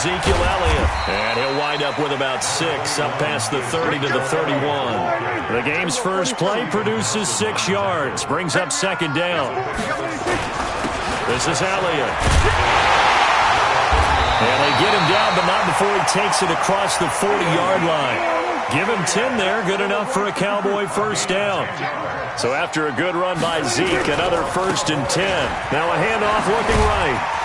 Ezekiel Elliott. And he'll wind up with about 6 up past the 30 to the 31. The game's first play produces 6 yards. Brings up second down. This is Elliott. And they get him down, but not before he takes it across the 40-yard line. Give him 10 there, good enough for a Cowboy first down. So after a good run by Zeke, another 1st and 10. Now a handoff looking right.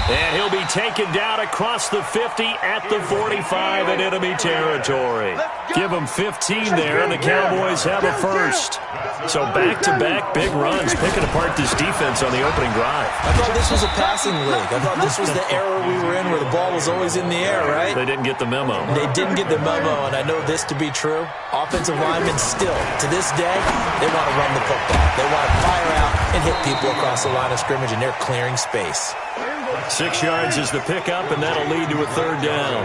And he'll be taken down across the 50 at the 45 in enemy territory. Give him 15 there, and the Cowboys have a first. So back-to-back big runs, picking apart this defense on the opening drive. I thought this was a passing league. I thought this was the era we were in where the ball was always in the air, right? They didn't get the memo. They didn't get the memo, and I know this to be true. Offensive linemen still, to this day, they want to run the football. They want to fire out and hit people across the line of scrimmage, and they're clearing space. 6 yards is the pickup, and that'll lead to a 3rd down.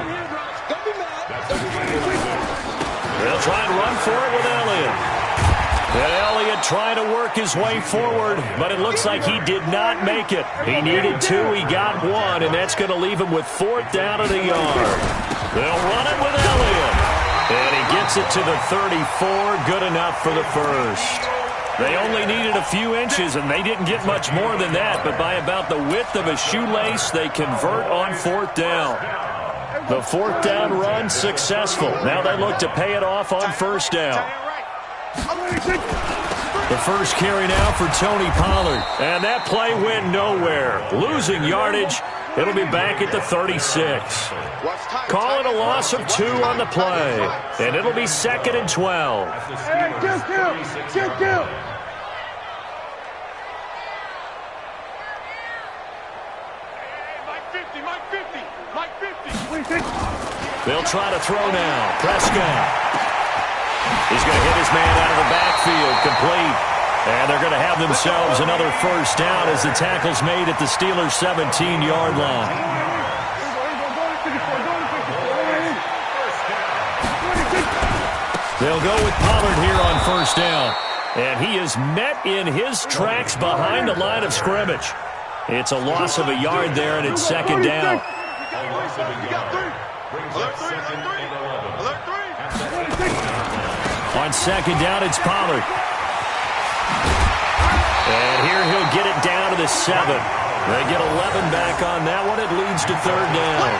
They'll try and run for it with Elliott. And Elliott trying to work his way forward, but it looks like he did not make it. He needed 2, he got 1, and that's going to leave him with 4th down at a yard. They'll run it with Elliott. And he gets it to the 34, good enough for the first. They only needed a few inches, and they didn't get much more than that, but by about the width of a shoelace, they convert on 4th down. The 4th down run successful. Now they look to pay it off on 1st down. The first carry now for Tony Pollard. And that play went nowhere. Losing yardage. It'll be back at the 36. Call it a loss of 2 on the play. And it'll be 2nd and 12. They'll try to throw now. Prescott. He's going to hit his man out of the backfield, complete. And they're going to have themselves another first down as the tackle's made at the Steelers' 17-yard line. They'll go with Pollard here on 1st down. And he is met in his tracks behind the line of scrimmage. It's a loss of a yard there, and it's 2nd down. On 2nd down, it's Pollard. And here he'll get it down to the 7. They get 11 back on that one. It leads to 3rd down.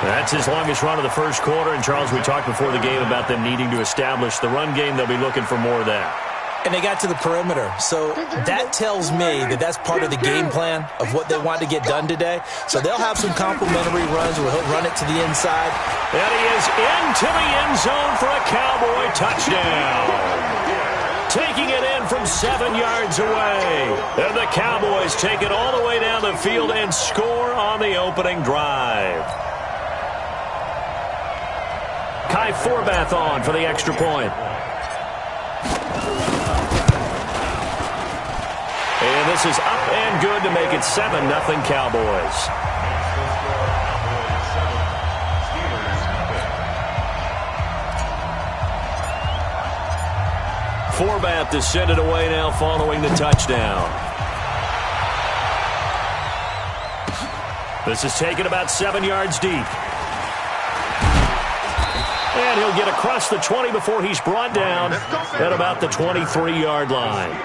That's his longest run of the first quarter. And, Charles, we talked before the game about them needing to establish the run game. They'll be looking for more of that. And they got to the perimeter. So that tells me that that's part of the game plan of what they want to get done today. So they'll have some complimentary runs where he'll run it to the inside. And he is into the end zone for a Cowboy touchdown. Taking it in from 7 yards away. And the Cowboys take it all the way down the field and score on the opening drive. Kai Forbath on for the extra point. And this is up and good to make it 7-0 Cowboys. Forbath to send it away now following the touchdown. This is taken about 7 yards deep. And he'll get across the 20 before he's brought down at about the 23-yard line.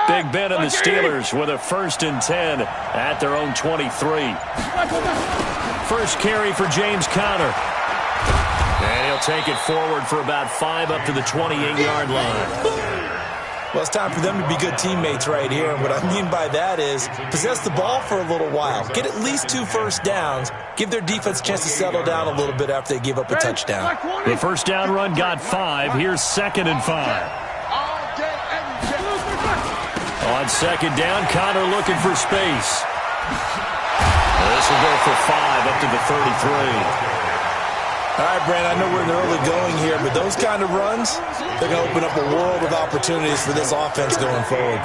Big Ben and the Steelers with a 1st and 10 at their own 23. First carry for James Conner. And he'll take it forward for about 5 up to the 28-yard line. Well, it's time for them to be good teammates right here. And what I mean by that is possess the ball for a little while. Get at least 2 first downs. Give their defense a chance to settle down a little bit after they give up a touchdown. The first down run got 5. Here's 2nd and 5. On On second down, Connor looking for space. This will go for 5 up to the 33. All right, Brandon, I know we're in the early going here, but those kind of runs, they're going to open up a world of opportunities for this offense going forward.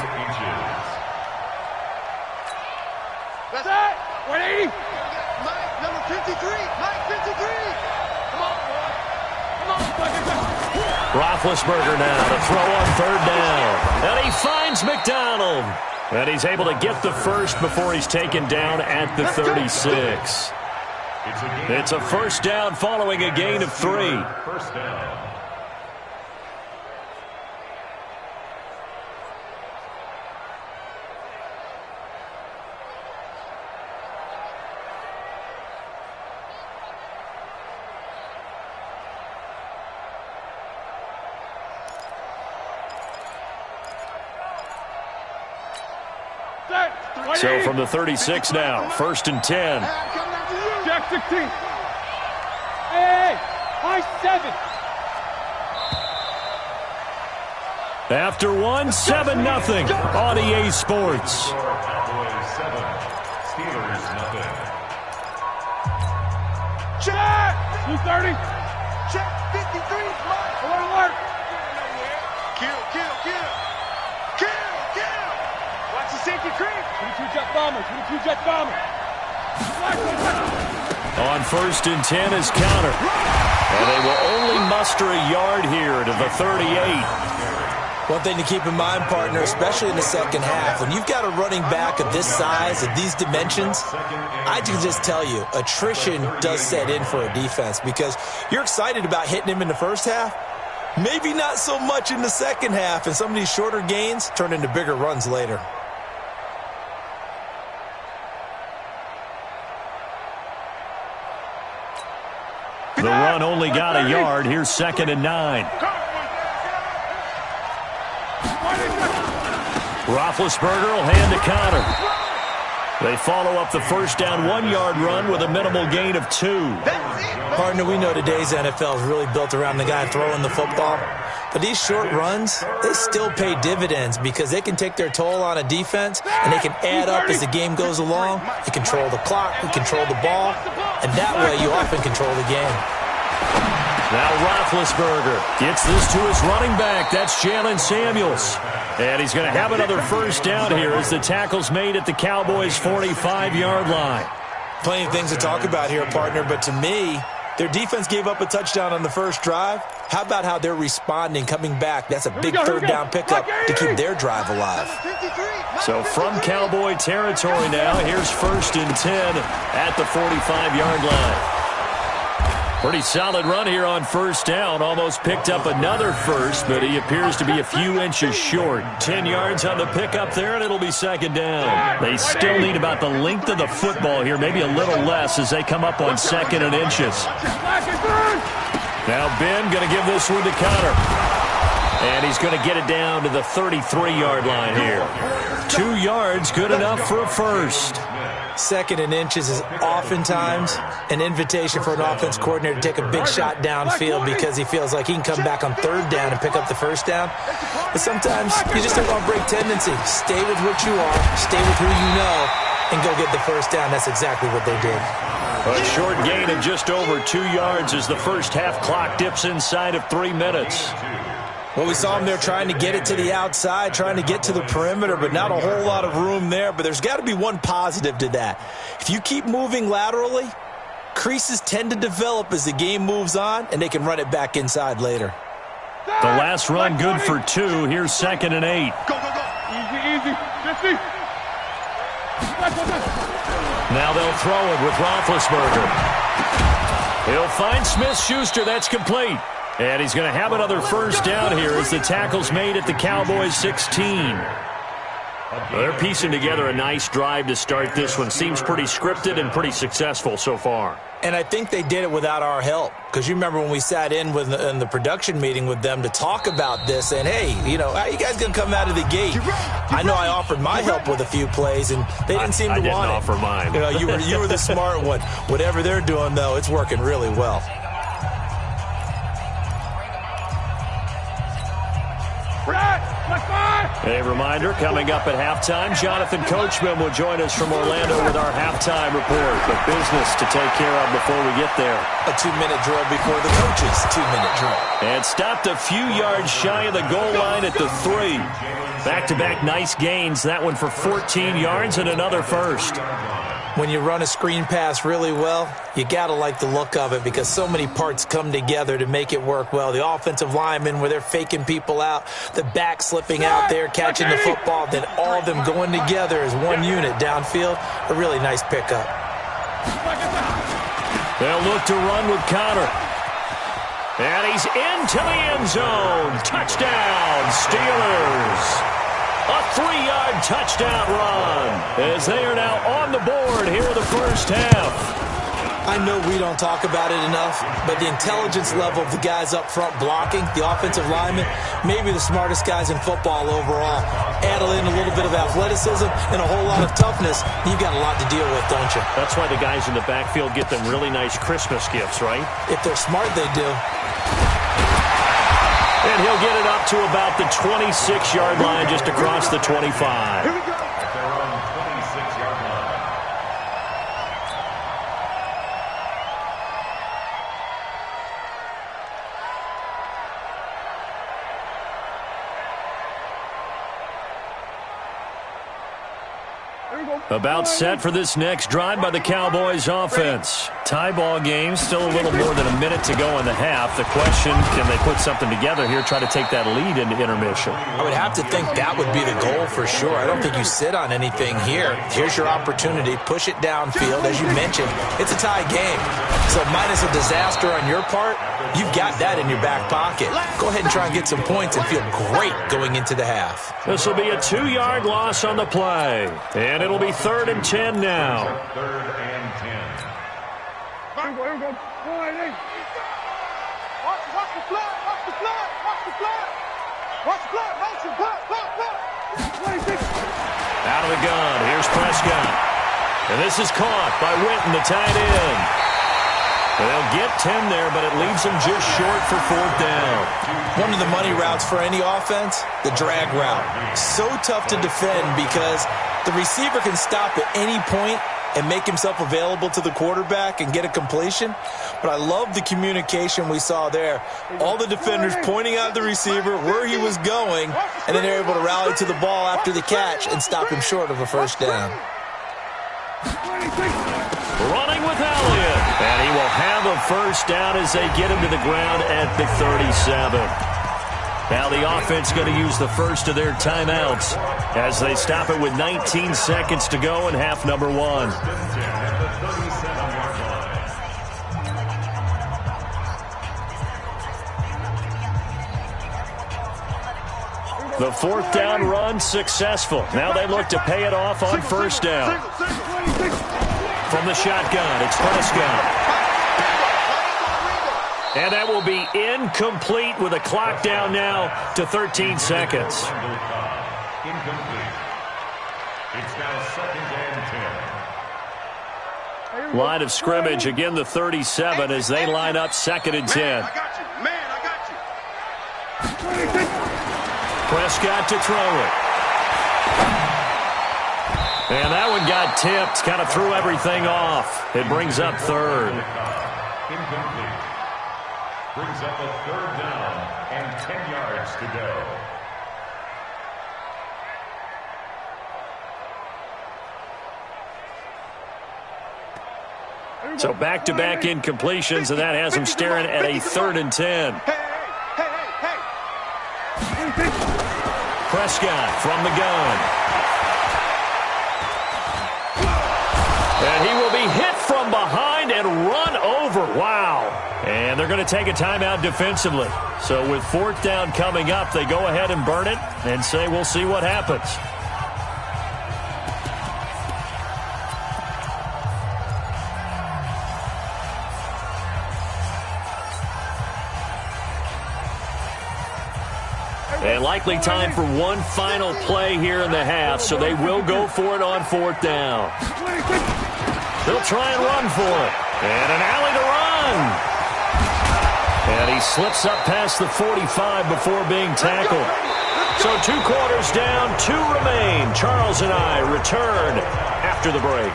That's it. 180. Mike, number 53. Mike, 53. Come on, boy. Come on. Roethlisberger now to throw on third down. And he finds McDonald. And he's able to get the first before he's taken down at the 36. It's a first down following a gain of 3. First down. So from the 36 now, 1st and 10. Jack 16. Hey, high 7. After 1, 7-0 on EA Sports. Cowboys 7, Steelers nothing. Check. 230. Check 53. Alert. Kill. Watch the safety creep. 22 jet bomber. On 1st and 10 is Counter. And they will only muster a yard here to the 38. One thing to keep in mind, partner, especially in the second half, when you've got a running back of this size, of these dimensions, I can just tell you, attrition does set in for a defense because you're excited about hitting him in the first half. Maybe not so much in the second half, and some of these shorter gains turn into bigger runs later. The run only got a yard. Here's 2nd and 9. Roethlisberger will hand to Connor. They follow up the first down 1-yard run with a minimal gain of 2. Partner, we know today's NFL is really built around the guy throwing the football. But these short runs, they still pay dividends because they can take their toll on a defense and they can add up as the game goes along. You control the clock, you control the ball, and that way you often control the game. Now Roethlisberger gets this to his running back. That's Jalen Samuels. And he's going to have another first down here as the tackle's made at the Cowboys' 45-yard line. Plenty of things to talk about here, partner, but to me, their defense gave up a touchdown on the first drive. How about how they're responding, coming back? That's a big third down pickup to keep their drive alive. So from Cowboy territory now, here's 1st and 10 at the 45-yard line. Pretty solid run here on first down. Almost picked up another first, but he appears to be a few inches short. 10 yards on the pickup there, and it'll be 2nd down. They still need about the length of the football here, maybe a little less as they come up on 2nd and inches. Now Ben going to give this one to Connor. And he's going to get it down to the 33-yard line here. 2 yards, good enough for a first. 2nd and inches is oftentimes an invitation for an offense coordinator to take a big shot downfield because he feels like he can come back on 3rd down and pick up the first down. But sometimes you just don't want to break tendency. Stay with what you are, stay with who you know, and go get the first down. That's exactly what they did. A short gain of just over 2 yards as the first half clock dips inside of 3 minutes. Well, we saw him there trying to get it to the outside, trying to get to the perimeter, but not a whole lot of room there. But there's got to be one positive to that. If you keep moving laterally, creases tend to develop as the game moves on, and they can run it back inside later. The last run good for 2. Here's 2nd and 8. Go. Easy. 50. Now they'll throw it with Roethlisberger. He'll find Smith-Schuster. That's complete. And he's going to have another first down here as the tackle's made at the Cowboys' 16. They're piecing together a nice drive to start this one. Seems pretty scripted and pretty successful so far. And I think they did it without our help. Because you remember when we sat in the production meeting with them to talk about this, and hey, how are you guys going to come out of the gate? I know I offered my help with a few plays, and they didn't seem to want it. I didn't offer mine. You were the smart one. Whatever they're doing, though, it's working really well. A reminder, coming up at halftime, Jonathan Coachman will join us from Orlando with our halftime report. But business to take care of before we get there. A 2-minute drill before the coach's 2-minute drill. And stopped a few yards shy of the goal line at the 3. Back-to-back nice gains. That one for 14 yards and another first. When you run a screen pass really well, you got to like the look of it because so many parts come together to make it work well. The offensive linemen where they're faking people out, the back slipping out there, catching the football, then all of them going together as one unit downfield. A really nice pickup. They'll look to run with Connor. And he's into the end zone. Touchdown, Steelers. A 3-yard touchdown run as they are now on the board here in the first half. I know we don't talk about it enough, but the intelligence level of the guys up front blocking, the offensive linemen, maybe the smartest guys in football overall. Add in a little bit of athleticism and a whole lot of toughness, you've got a lot to deal with, don't you? That's why the guys in the backfield get them really nice Christmas gifts, right? If they're smart, they do. And he'll get it up to about the 26-yard line just across the 25. At their own 26-yard line. About set for this next drive by the Cowboys offense. Tie ball game, still a little more than a minute to go in the half. The question, can they put something together here, try to take that lead into intermission? I would have to think that would be the goal for sure. I don't think you sit on anything here. Here's your opportunity. Push it downfield. As you mentioned, it's a tie game. So minus a disaster on your part, you've got that in your back pocket. Go ahead and try and get some points and feel great going into the half. This will be a 2-yard loss on the play. And it'll be 3rd and 10 now. 3rd and 10. Here we go. Watch the flood. Watch the flood. Watch the flood. Watch the flood. Motion. Flood. 26. Out of the gun. Here's Prescott. And this is caught by Witten, the tight end. They'll get 10 there, but it leaves them just short for 4th down. One of the money routes for any offense, the drag route. So tough to defend because the receiver can stop at any point and make himself available to the quarterback and get a completion. But I love the communication we saw there. All the defenders pointing out the receiver, where he was going, and then they're able to rally to the ball after the catch and stop him short of a first down. Running with Elliott. And he will have a first down as they get him to the ground at the 37. Now the offense going to use the first of their timeouts as they stop it with 19 seconds to go in half number 1. The 4th down run successful. Now they look to pay it off on first down. From the shotgun, it's Prescott. And that will be incomplete with a clock down now to 13 seconds. Incomplete. It's now 2nd and 10. Line of scrimmage, again the 37 as they line up 2nd and 10. I got you. Man, I got you. Prescott to throw it. And that one got tipped, kind of threw everything off. It brings up 3rd. Incomplete. Brings up a 3rd down and 10 yards to go. So back-to-back incompletions, and that has them staring at a 3rd and 10. Prescott from the gun. And he will be hit from behind and run over. Wow. And they're going to take a timeout defensively. So with 4th down coming up, they go ahead and burn it and say we'll see what happens. And likely time for one final play here in the half, so they will go for it on 4th down. They'll try and run for it. And an alley to run. And he slips up past the 45 before being tackled. So 2 quarters down, 2 remain. Charles and I return after the break.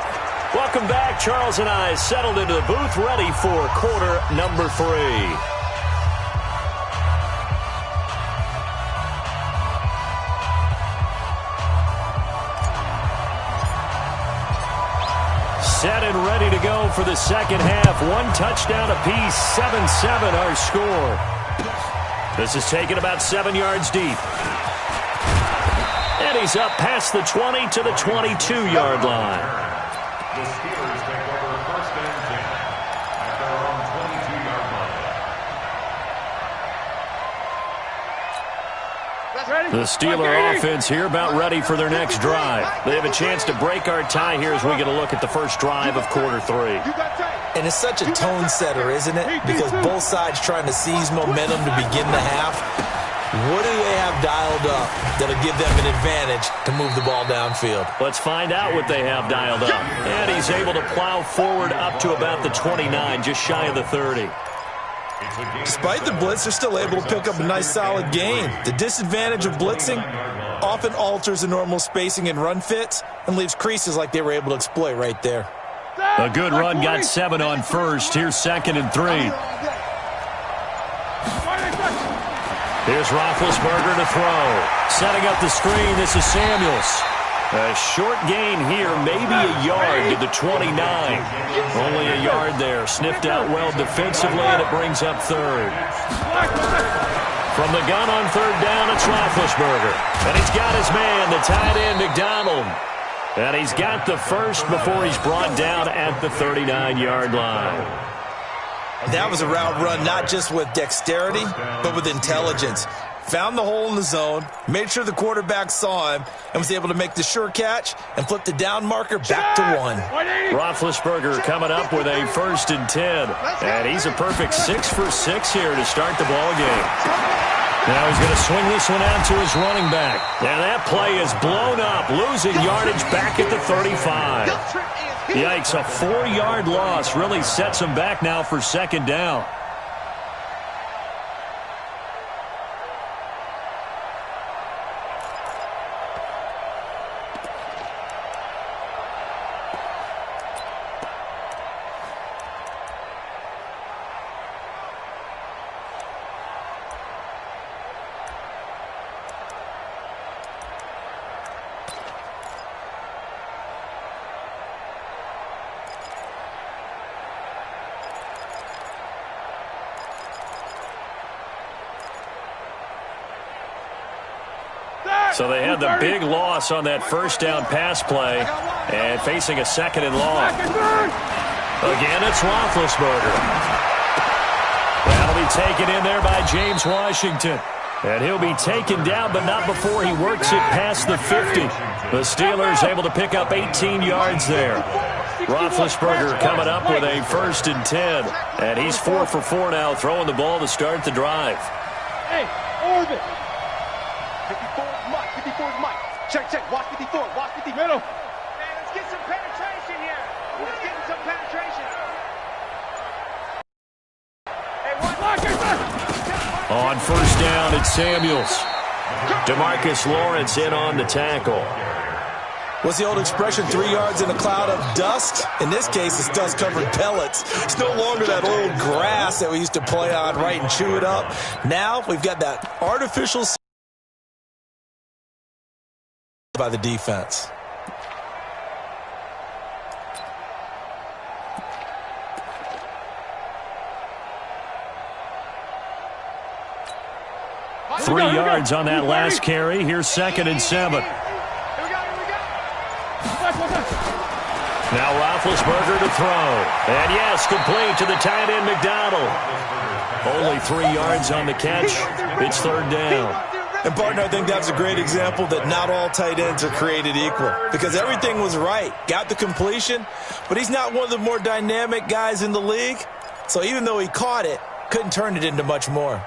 Welcome back. Charles and I settled into the booth, ready for quarter number 3. Set and ready to go for the second half. 1 touchdown apiece, 7-7 our score. This is taken about 7 yards deep. And he's up past the 20 to the 22-yard line. The Steelers take over first and 10 at their own 22-yard line. The Steeler offense here about ready for their next drive. They have a chance to break our tie here as we get a look at the first drive of quarter 3. And it's such a tone setter, isn't it? Because both sides trying to seize momentum to begin the half. What do they have dialed up that'll give them an advantage to move the ball downfield? Let's find out what they have dialed up. And he's able to plow forward up to about the 29, just shy of the 30. Despite the blitz, they're still able to pick up a nice solid gain. The disadvantage of blitzing often alters the normal spacing and run fits and leaves creases like they were able to exploit right there. A good run got 7 on first. Here's 2nd and 3. Here's Roethlisberger to throw. Setting up the screen, this is Samuels. A short gain here, maybe a yard to the 29. Only a yard there. Sniffed out well defensively, and it brings up 3rd. From the gun on 3rd down, it's Roethlisberger. And he's got his man, the tight end, McDonald. And he's got the first before he's brought down at the 39-yard line. That was a route run not just with dexterity, but with intelligence. Found the hole in the zone, made sure the quarterback saw him, and was able to make the sure catch and flip the down marker back to 1. Roethlisberger coming up with a 1st and 10. And he's a perfect 6 for 6 here to start the ball game. Now he's going to swing this one out to his running back. And that play is blown up, losing yardage back at the 35. Yikes, a 4-yard loss really sets him back now for 2nd down. So they had the big loss on that 1st down pass play and facing a 2nd and long. Again, it's Roethlisberger. That'll be taken in there by James Washington. And he'll be taken down, but not before he works it past the 50. The Steelers able to pick up 18 yards there. Roethlisberger coming up with a 1st and 10. And he's 4 for 4 now, throwing the ball to start the drive. Hey, Orbit. 54 is Mike. 54 is Mike. Check, check. Watch 54. Watch 50. Middle. Man, let's get some penetration here. Let's get some penetration. Hey, on 1st down, it's Samuels. DeMarcus Lawrence in on the tackle. What's the old expression, 3 yards in a cloud of dust? In this case, it's dust-covered pellets. It's no longer that old grass that we used to play on, right, and chew it up. Now we've got that artificial by the defense. Three yards on that last carry. Here's 2nd and 7. Now Roethlisberger to throw. And yes, complete to the tight end McDonald. Only 3 yards on the catch. It's 3rd down. And, partner, I think that's a great example that not all tight ends are created equal. Because everything was right. Got the completion, but he's not one of the more dynamic guys in the league. So even though he caught it, couldn't turn it into much more.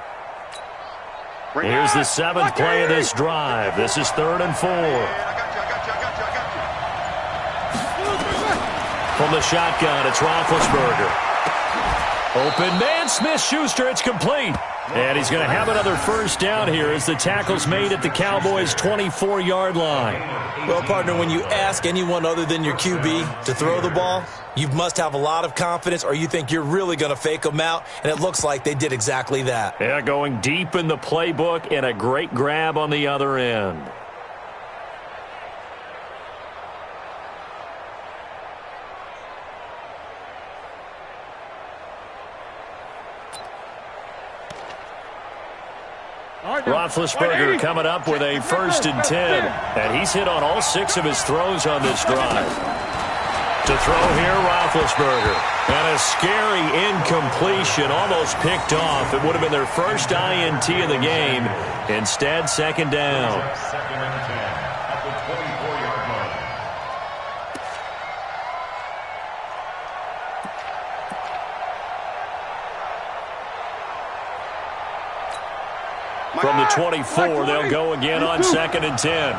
Here's the 7th play of this drive. This is 3rd and 4. From the shotgun, it's Roethlisberger. Open man, Smith-Schuster, it's complete. And he's going to have another first down here as the tackle's made at the Cowboys' 24-yard line. Well, partner, when you ask anyone other than your QB to throw the ball, you must have a lot of confidence or you think you're really going to fake them out, and it looks like they did exactly that. Yeah, going deep in the playbook and a great grab on the other end. Roethlisberger coming up with a 1st and 10. And he's hit on all 6 of his throws on this drive. To throw here, Roethlisberger. And a scary incompletion, almost picked off. It would have been their first INT of the game. Instead, 2nd down. 2nd and 10 at the 24-yard line. From the 24, they'll go again on 2nd and 10.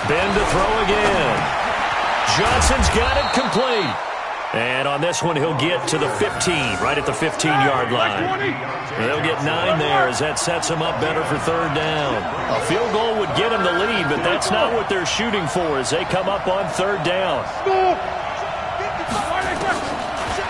Ben to throw again. Johnson's got it complete. And on this one, he'll get to the 15, right at the 15-yard line. They'll get 9 there as that sets them up better for 3rd down. A field goal would get them the lead, but that's not what they're shooting for as they come up on 3rd down.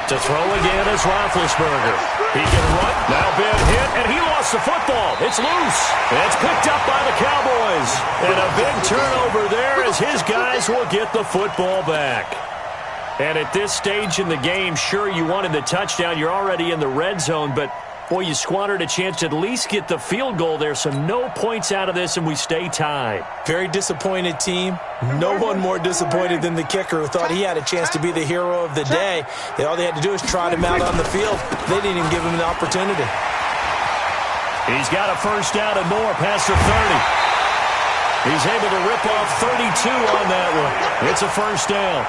To throw again is Roethlisberger. He can run. Now Ben hit, and he lost the football. It's loose. It's picked up by the Cowboys. And a big turnover there as his guys will get the football back. And at this stage in the game, sure, you wanted the touchdown. You're already in the red zone, but, boy, you squandered a chance to at least get the field goal there, so no points out of this, and we stay tied. Very disappointed team. No one more disappointed than the kicker who thought he had a chance to be the hero of the day. All they had to do is trot him out on the field. They didn't even give him an opportunity. He's got a 1st down and more past the 30. He's able to rip off 32 on that one. It's a 1st down.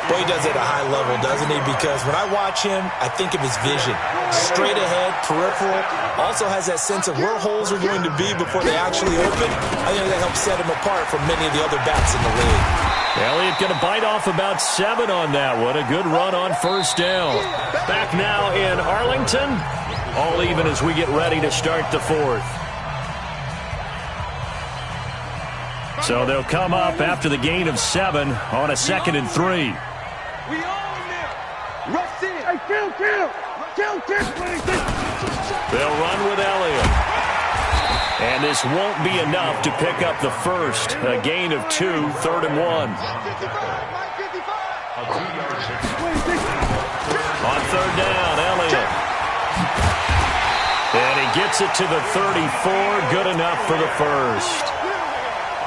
Boy, he does it at a high level, doesn't he? Because when I watch him, I think of his vision. Straight ahead, peripheral. Also has that sense of where holes are going to be before they actually open. I think that helps set him apart from many of the other backs in the league. Elliott going to bite off about 7 on that one. A good run on 1st down. Back now in Arlington. All even as we get ready to start the 4th. So they'll come up after the gain of 7 on a 2nd and 3. We own them. Rush in. Hey, kill. They'll run with Elliott. And this won't be enough to pick up the 1st. A gain of 2, 3rd and 1. On 3rd down, Elliott. And he gets it to the 34. Good enough for the 1st.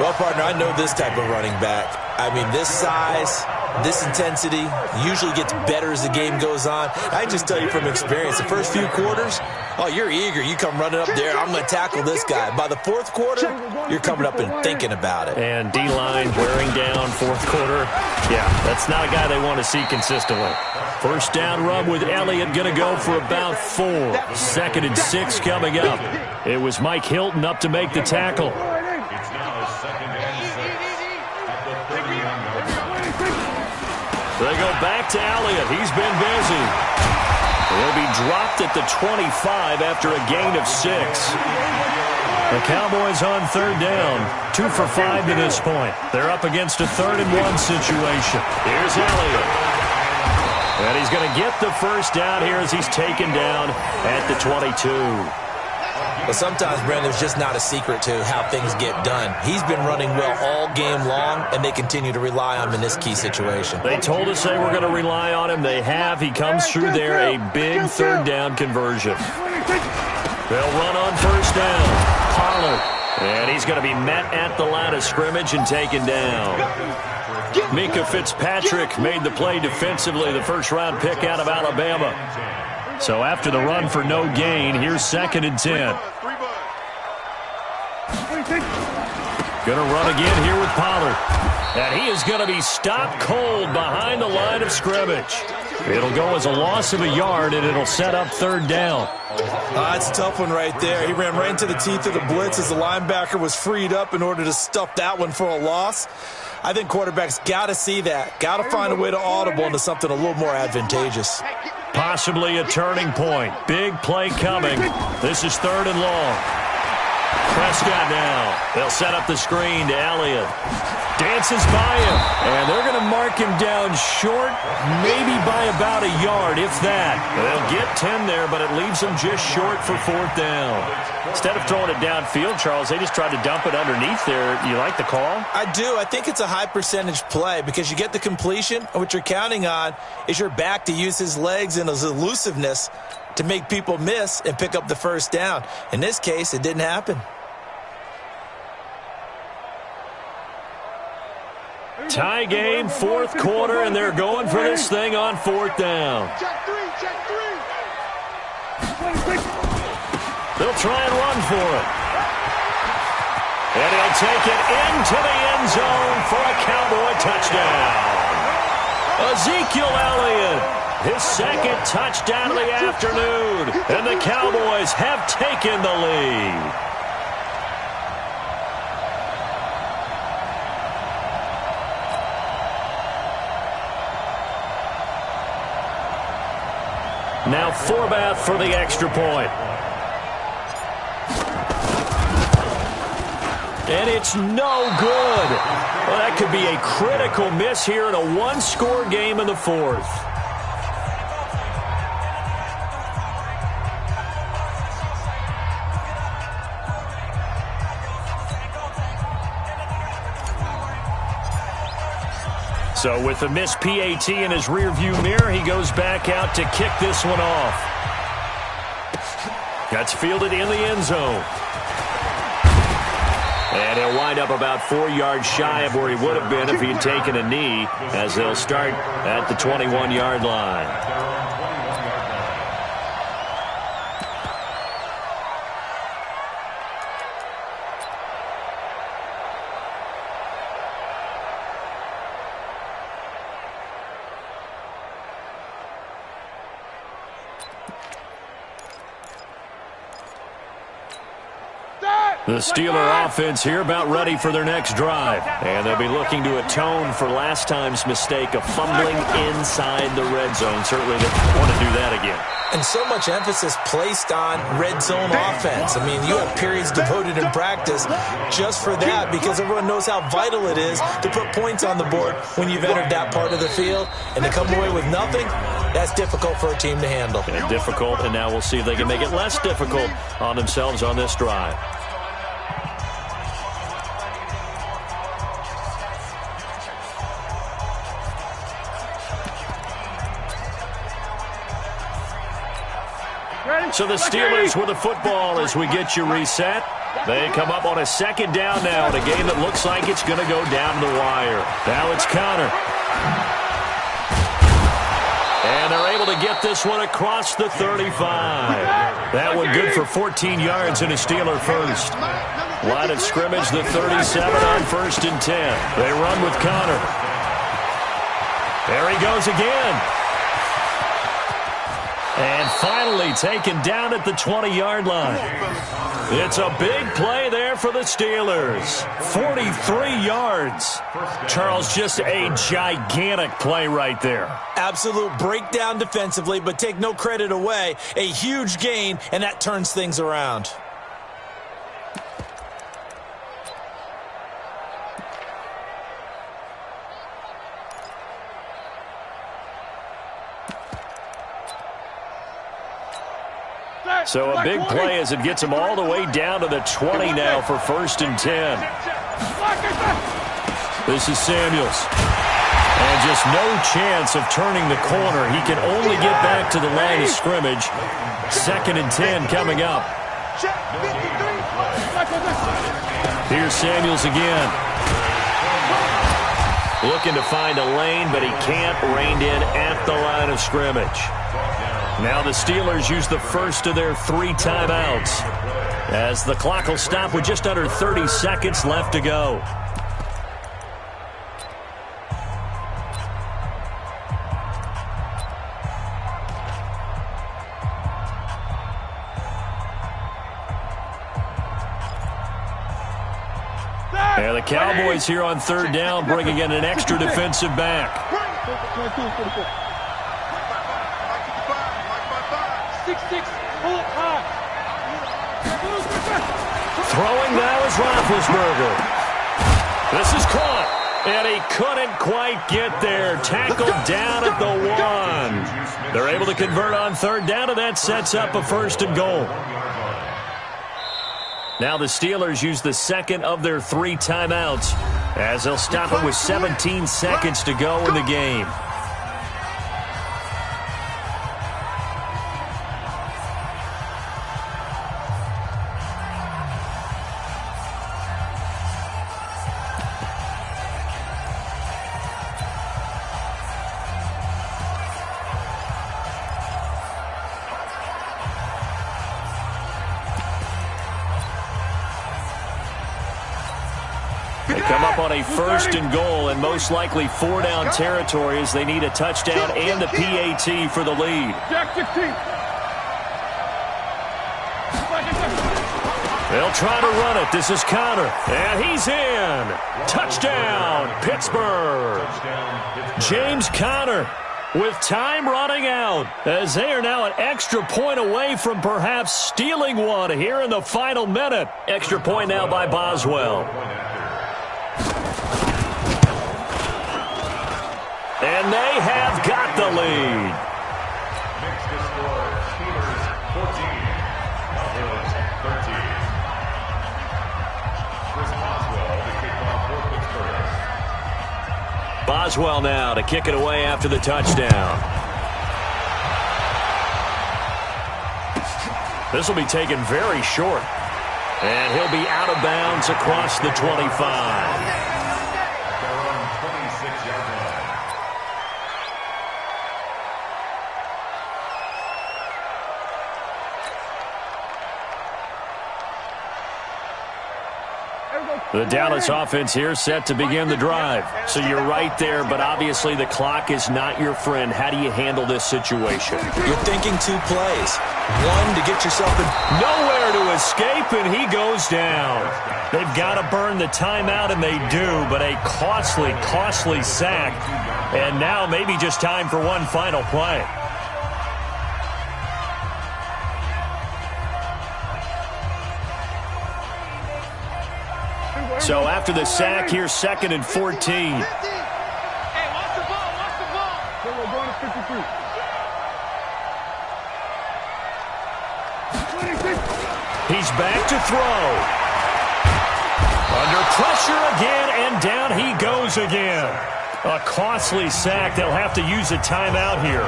Well, partner, I know this type of running back. I mean, this size, this intensity usually gets better as the game goes on. I just tell you from experience, the first few quarters, oh, you're eager. You come running up there, I'm going to tackle this guy. By the 4th quarter, you're coming up and thinking about it. And D-line wearing down 4th quarter. Yeah, that's not a guy they want to see consistently. 1st down run with Elliott going to go for about 4. 2nd and 6 coming up. It was Mike Hilton up to make the tackle. They go back to Elliott. He's been busy. He'll be dropped at the 25 after a gain of 6. The Cowboys on 3rd down. 2 for 5 to this point. They're up against a 3rd and 1 situation. Here's Elliott. And he's going to get the 1st down here as he's taken down at the 22. But sometimes, Brandon, there's just not a secret to how things get done. He's been running well all game long, and they continue to rely on him in this key situation. They told us they were going to rely on him. They have. He comes through there, a big 3rd down conversion. They'll run on 1st down. Pollard. And he's going to be met at the line of scrimmage and taken down. Mika Fitzpatrick made the play defensively, the 1st-round pick out of Alabama. So after the run for no gain, here's 2nd and 10. Going to run again here with Pollard. And he is going to be stopped cold behind the line of scrimmage. It'll go as a loss of a yard, and it'll set up 3rd down. That's a tough one right there. He ran right into the teeth of the blitz as the linebacker was freed up in order to stuff that one for a loss. I think quarterbacks got to see that. Got to find a way to audible into something a little more advantageous. Possibly a turning point. Big play coming. This is 3rd and long. Prescott now. They'll set up the screen to Elliott. Dances by him. And they're going to mark him down short, maybe by about a yard, if that. They'll get 10 there, but it leaves them just short for 4th down. Instead of throwing it downfield, Charles, they just tried to dump it underneath there. You like the call? I do. I think it's a high percentage play because you get the completion, and what you're counting on is your back to use his legs and his elusiveness to make people miss and pick up the 1st down. In this case, it didn't happen. Tie game, 4th quarter, and they're going for this thing on 4th down. Check three. They'll try and run for it. And he'll take it into the end zone for a Cowboy touchdown. Ezekiel Elliott, his 2nd touchdown of the afternoon, and the Cowboys have taken the lead. Now Forbath for the extra point. And it's no good. Well, that could be a critical miss here in a 1-score game in the 4th. So with the missed PAT in his rearview mirror, he goes back out to kick this one off. That's fielded in the end zone. And he'll wind up about 4 yards shy of where he would have been if he had taken a knee, as they'll start at the 21-yard line. The Steeler offense here about ready for their next drive. And they'll be looking to atone for last time's mistake of fumbling inside the red zone. Certainly they want to do that again. And so much emphasis placed on red zone offense. I mean, you have periods devoted in practice just for that because everyone knows how vital it is to put points on the board when you've entered that part of the field. And to come away with nothing, that's difficult for a team to handle. And difficult, and now we'll see if they can make it less difficult on themselves on this drive. So the Steelers with the football as we get you reset. They come up on a 2nd down now in a game that looks like it's going to go down the wire. Now it's Connor. And they're able to get this one across the 35. That one good for 14 yards and a Steeler first. Line of scrimmage, the 37 on 1st and 10. They run with Connor. There he goes again. And finally taken down at the 20-yard line. It's a big play there for the Steelers. 43 yards. Charles, just a gigantic play right there. Absolute breakdown defensively, but take no credit away. A huge gain, and that turns things around. So a big play as it gets him all the way down to the 20 now for 1st and 10. This is Samuels. And just no chance of turning the corner. He can only get back to the line of scrimmage. 2nd and 10 coming up. Here's Samuels again. Looking to find a lane, but he can't. Reined in at the line of scrimmage. Now the Steelers use the first of their 3 timeouts as the clock will stop with just under 30 seconds left to go. And the Cowboys here on third down bringing in an extra defensive back. 6'6", pull up high. Throwing now is Roethlisberger. This is caught, and he couldn't quite get there. Tackled down at the 1. They're able to convert on third down, and that sets up a 1st and goal. Now the Steelers use the second of their 3 timeouts as they'll stop it with 17 seconds to go in the game. They come up on a 1st and goal and most likely 4-down territory as they need a touchdown and the PAT for the lead. Jack 16. They'll try to run it. This is Conner, and he's in. Touchdown, Pittsburgh. James Conner with time running out as they are now an extra point away from perhaps stealing one here in the final minute. Extra point now by Boswell. And they have got the lead. Makes the score Steelers 14, Cowboys 13. Chris Boswell to kick off for Pittsburgh. Boswell now to kick it away after the touchdown. This will be taken very short. And he'll be out of bounds across the 25. The Dallas offense here set to begin the drive. So you're right there, but obviously the clock is not your friend. How do you handle this situation? You're thinking 2 plays. 1 to get yourself in. Nowhere to escape, and he goes down. They've got to burn the timeout, and they do, but a costly, costly sack. And now maybe just time for one final play. So after the sack, here's 2nd and 14. Hey, watch the ball, watch the ball. Then we're going to 53. He's back to throw. Under pressure again, and down he goes again. A costly sack. They'll have to use a timeout here.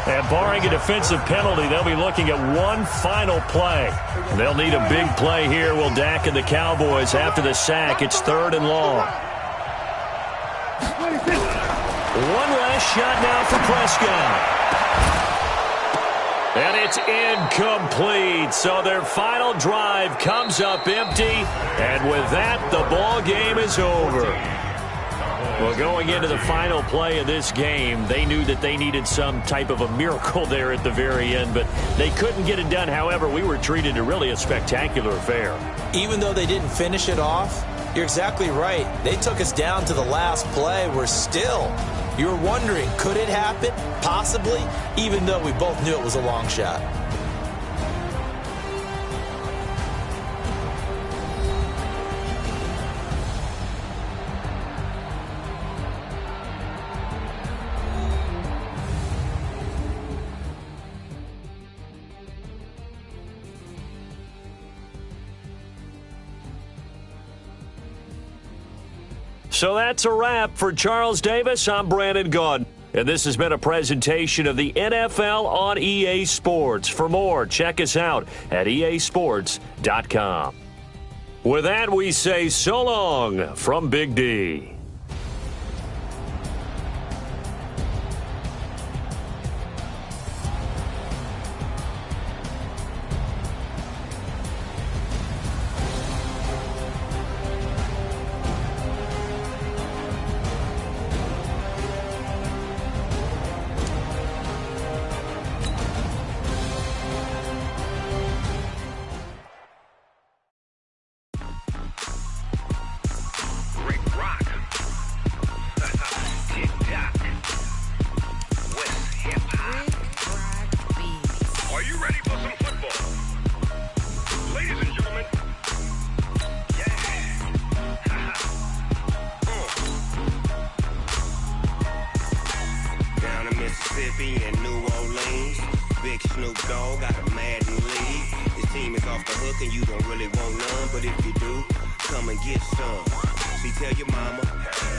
And barring a defensive penalty, they'll be looking at one final play. They'll need a big play here, will Dak and the Cowboys. After the sack, it's 3rd and long. One last shot now for Prescott. And it's incomplete. So their final drive comes up empty. And with that, the ball game is over. Well, going into the final play of this game, they knew that they needed some type of a miracle there at the very end, but they couldn't get it done. However, we were treated to really a spectacular affair. Even though they didn't finish it off, you're exactly right. They took us down to the last play. We're still, you were wondering, could it happen? Possibly, even though we both knew it was a long shot. So that's a wrap for Charles Davis. I'm Brandon Gaudin, and this has been a presentation of the NFL on EA Sports. For more, check us out at easports.com. With that, we say so long from Big D. Snoop Dogg got a Madden league. This team is off the hook and you don't really want none, but if you do, come and get some. See, tell your mama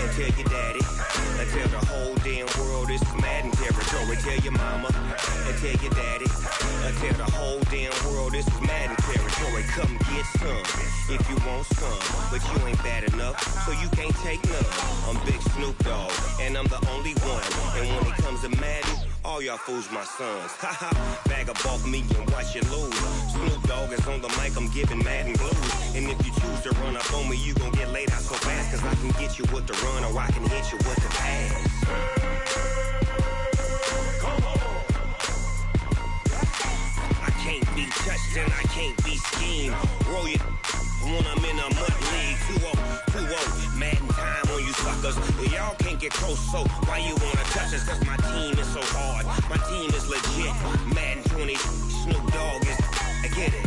and tell your daddy and tell the whole damn world this is Madden territory. Tell your mama and tell your daddy and tell the whole damn world this is Madden territory. Come get some if you want some, but you ain't bad enough, so you can't take none. I'm Big Snoop Dogg, and I'm the only one. And when it comes to Madden, all y'all fools my sons. Haha, bag up off me and watch you lose. Snoop Dogg is on the mic, I'm giving Madden blues. And if you choose to run up on me, you gon' get laid out so fast, cause I can get you with the run or I can hit you with the pass. I can't be touched and I can't be schemed. Roll you when I'm in a mud league. 2-0, Madden time on you suckers. Y'all can't get close, so why you wanna touch us? Cause my team is so hard, my team is legit. Madden 20, Snoop Dogg is, I get it.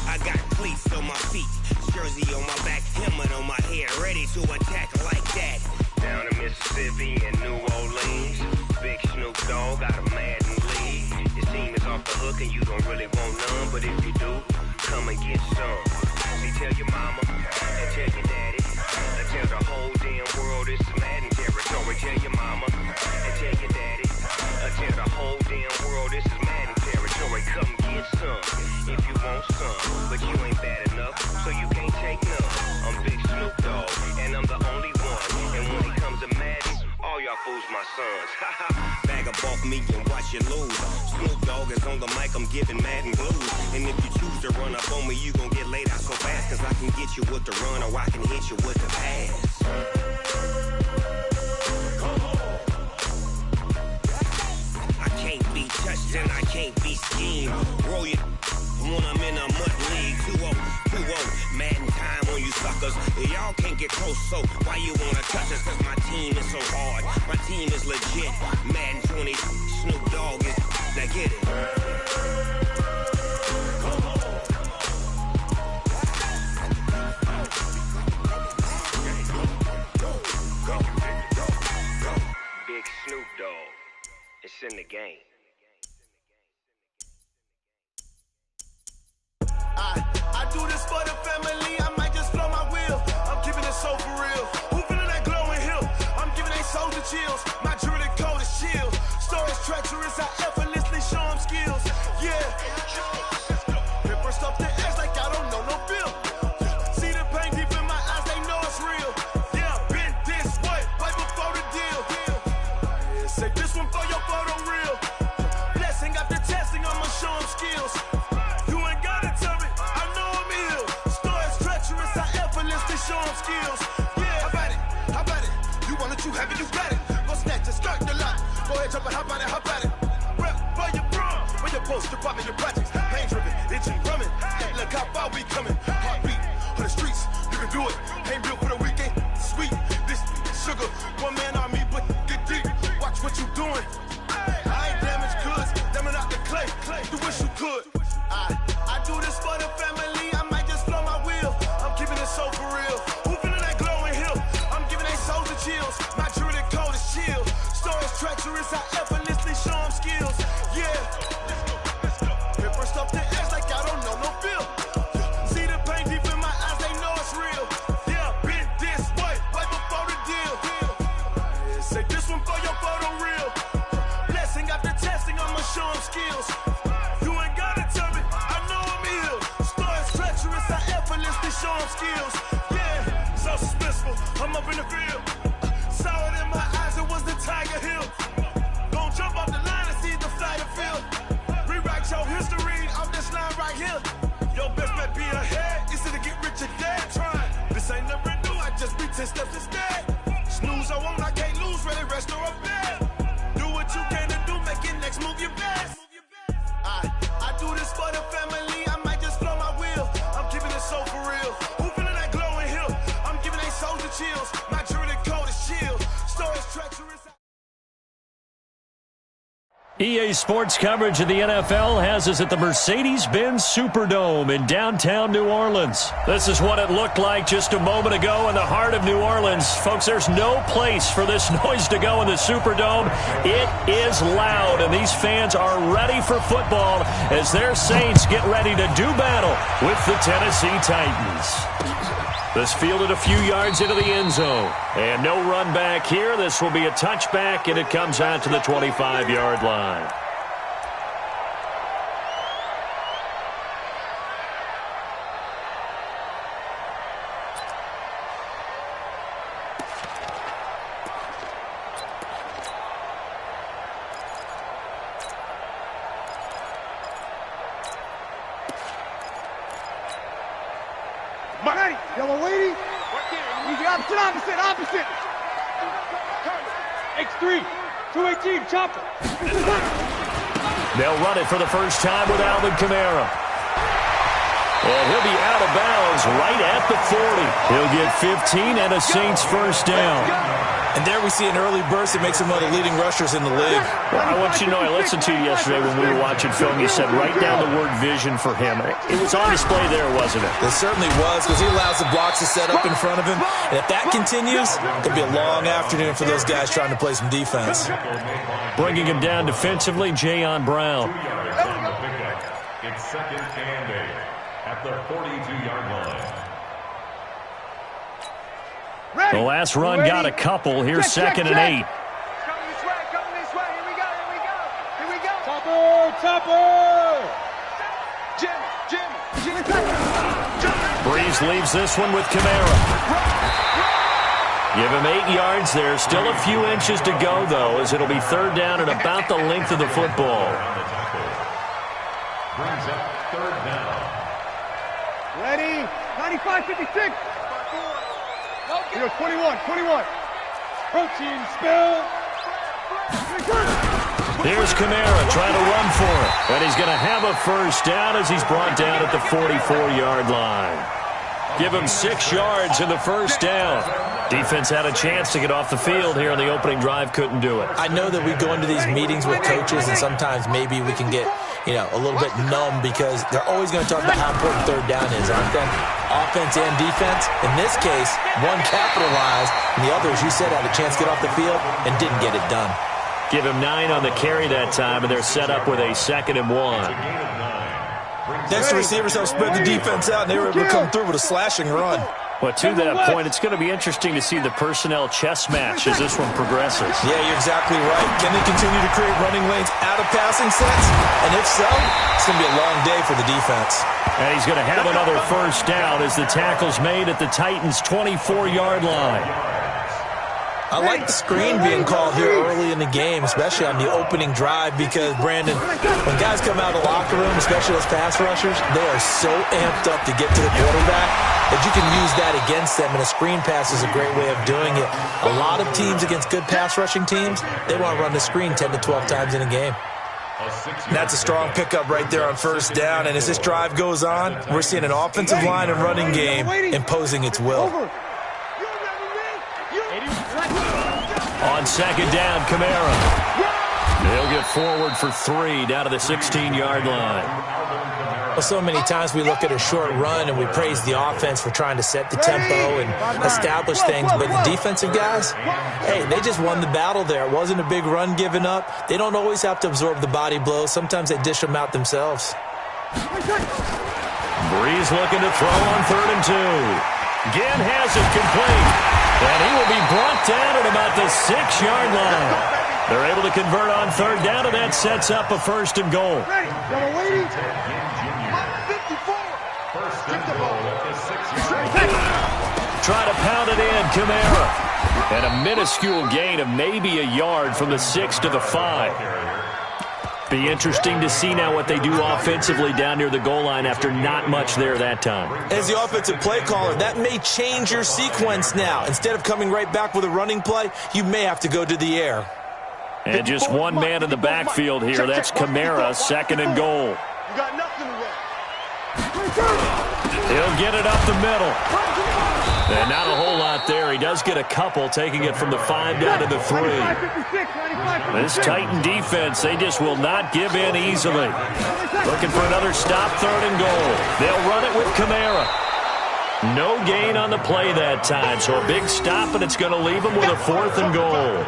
I got cleats on my feet, jersey on my back, helmet on my head, ready to attack like that. Down in Mississippi and New Orleans, Big Snoop Dogg got a Madden league. This team is off the hook and you don't really want none, but if you do, come and get some. See, tell your mama and tell your daddy and tell the whole damn world this is Madden territory. Tell your mama and tell your daddy and tell the whole damn world this is Madden territory. Come get some if you want some, but you ain't bad enough, so you can't take none. I'm Big Snoop Dogg, and I'm the only one. And when it comes to Madden, all y'all fools my sons. Bag up off me and watch you lose. Snoop Dogg is on the mic, I'm giving Madden blues. And if you choose to run up on me, you gon' get laid out so fast, cause I can get you with the run or I can hit you with the pass. I can't be touched and I can't be schemed. Roll you when I'm in a mud league. 2-0, Madden time on you suckers. Y'all can't get close, so why you wanna touch us? Cause my team is so hard, my team is legit. Madden 20, Snoop Dogg is, now get it. Big Snoop Dogg, it's in the game. I do this for the family, I might just blow my wheel. I'm keeping it so for real. Who feeling that glowing hill? I'm giving they soldier chills. My jewelry cold as shield. Stories treacherous, I effortlessly show them skills. Yeah. Hit burst up the edge like I don't know no feel. See the pain deep in my eyes, they know it's real. Yeah, been this way, right before the deal. Yeah, say this one for your photo real. Blessing after testing, I'ma show them skills. You ain't gotta tell me, I know I'm ill. Stories treacherous, I effortlessly show them skills. Yeah, how about it? How about it? You want it, you have it, you got it. Go snatch it, skirt the lot. Go ahead, jump it, hop on it, hop on it. Rep for your bro, for your poster, pop in your projects. Pain driven, itching, drumming. Look how far we coming. Heartbeat for the streets, you can do it. Ain't built for the weekend. Sweet, this sugar, one man army, but get deep. Watch what you doing. I ain't damaged goods, damn it out the clay. You wish you could. I do this for the family, I might just blow my wheel. I'm keeping it so for real. Who feeling that glowing hill? I'm giving they soldier chills. My jewelry cold as chill. Stories treacherous, I effortlessly show them skills. Yeah. Hit burst up the edge like I don't know no feel. See the pain deep in my eyes, they know it's real. Yeah, been this way, right before the deal. Yeah, say this one for your photo real. Blessing after testing, I'ma show them skills. You ain't gotta tell me, I know I'm ill. Stories treacherous, I effortlessly show them skills. Yeah, so suspenseful, I'm up in the field. Saw it in my eyes, it was the Tiger Hill. Gon' jump off the line and see the fly the field. Rewrite your history off this line right here. Your best bet be ahead, it's to get rich or dead trying. This ain't never new, I just be 10 steps instead. Snooze I won't, I can't lose, ready, rest or a bed. Do what you can to do, make your next move your best. I do this for the family, I might just blow my wheel. I'm keeping it so for real. Who feeling that glowing hill? I'm giving they soldier chills. My jewelry cold as chill. Stories treacherous. EA Sports coverage of the NFL has us at the Mercedes-Benz Superdome in downtown New Orleans. This is what it looked like just a moment ago in the heart of New Orleans. Folks, there's no place for this noise to go in the Superdome. It is loud, and these fans are ready for football as their Saints get ready to do battle with the Tennessee Titans. This fielded a few yards into the end zone. And no run back here. This will be a touchback, and it comes out to the 25-yard line. Yellow lady. Easy, opposite. X3, 218, chopper. They'll run it for the first time with Alvin Kamara. And he'll be out of bounds right at the 40. He'll get 15 and a Saints first down. And there we see an early burst that makes him one of the leading rushers in the league. Well, I want you to know, I listened to you yesterday when we were watching film. You said write down the word vision for him. It was on display there, wasn't it? It certainly was, because he allows the blocks to set up in front of him. And if that continues, it'll be a long afternoon for those guys trying to play some defense. Bringing him down defensively, Jayon Brown. It's second and 8 at the 42-yard line. The last run got a couple. Here's second and 8. Come this way. Here we go. Topper. Jim. Breeze leaves this one with Kamara. Give him 8 yards there. Still a few inches to go, though, as it'll be third down and about the length of the football. Brings up third down. Ready. 95-56. 21. Protein spill. Here's Kamara trying to run for it. And he's going to have a first down as he's brought down at the 44-yard line. Give him 6 yards in the first down. Defense had a chance to get off the field here on the opening drive, couldn't do it. I know that we go into these meetings with coaches, and sometimes maybe we can get, a little bit numb because they're always going to talk about how important third down is, aren't they? Offense and defense. In this case, one capitalized, and the other, as you said, had a chance to get off the field and didn't get it done. Give him 9 on the carry that time, and they're set up with a 2nd and 1. Next, the receivers help spread the defense out, and they were able to come through with a slashing run. Well, to that point, it's going to be interesting to see the personnel chess match as this one progresses. Yeah, you're exactly right. Can they continue to create running lanes out of passing sets? And if so, it's going to be a long day for the defense. And he's going to have another first down as the tackle's made at the Titans' 24-yard line. I like the screen being called here early in the game, especially on the opening drive, because, Brandon, when guys come out of the locker room, especially as pass rushers, they are so amped up to get to the quarterback that you can use that against them, and a screen pass is a great way of doing it. A lot of teams against good pass rushing teams, they want to run the screen 10 to 12 times in a game. That's a strong pickup right there on first down, and as this drive goes on, we're seeing an offensive line and running game imposing its will. On second down, Kamara. He'll get forward for 3 down to the 16-yard line. Well, so many times we look at a short run and we praise the offense for trying to set the tempo and establish things, but the defensive guys, hey, they just won the battle there. It wasn't a big run given up. They don't always have to absorb the body blows. Sometimes they dish them out themselves. Breeze looking to throw on 3rd and 2. Ginn has it complete. And he will be brought down at about the 6-yard line. They're able to convert on 3rd down, and that sets up a 1st and goal. Try to pound it in, Kamara. And a minuscule gain of maybe a yard from the 6 to the 5. Be interesting to see now what they do offensively down near the goal line after not much there that time. As the offensive play caller, that may change your sequence now. Instead of coming right back with a running play, you may have to go to the air. And just one man in the backfield here. That's Kamara, 2nd and goal. You got nothing to run. He'll get it up the middle. And not a whole lot there. He does get a couple, taking it from the 5 down to the 3. This Titan defense, they just will not give in easily. Looking for another stop, 3rd and goal. They'll run it with Kamara. No gain on the play that time, so a big stop, and it's going to leave them with a 4th and goal.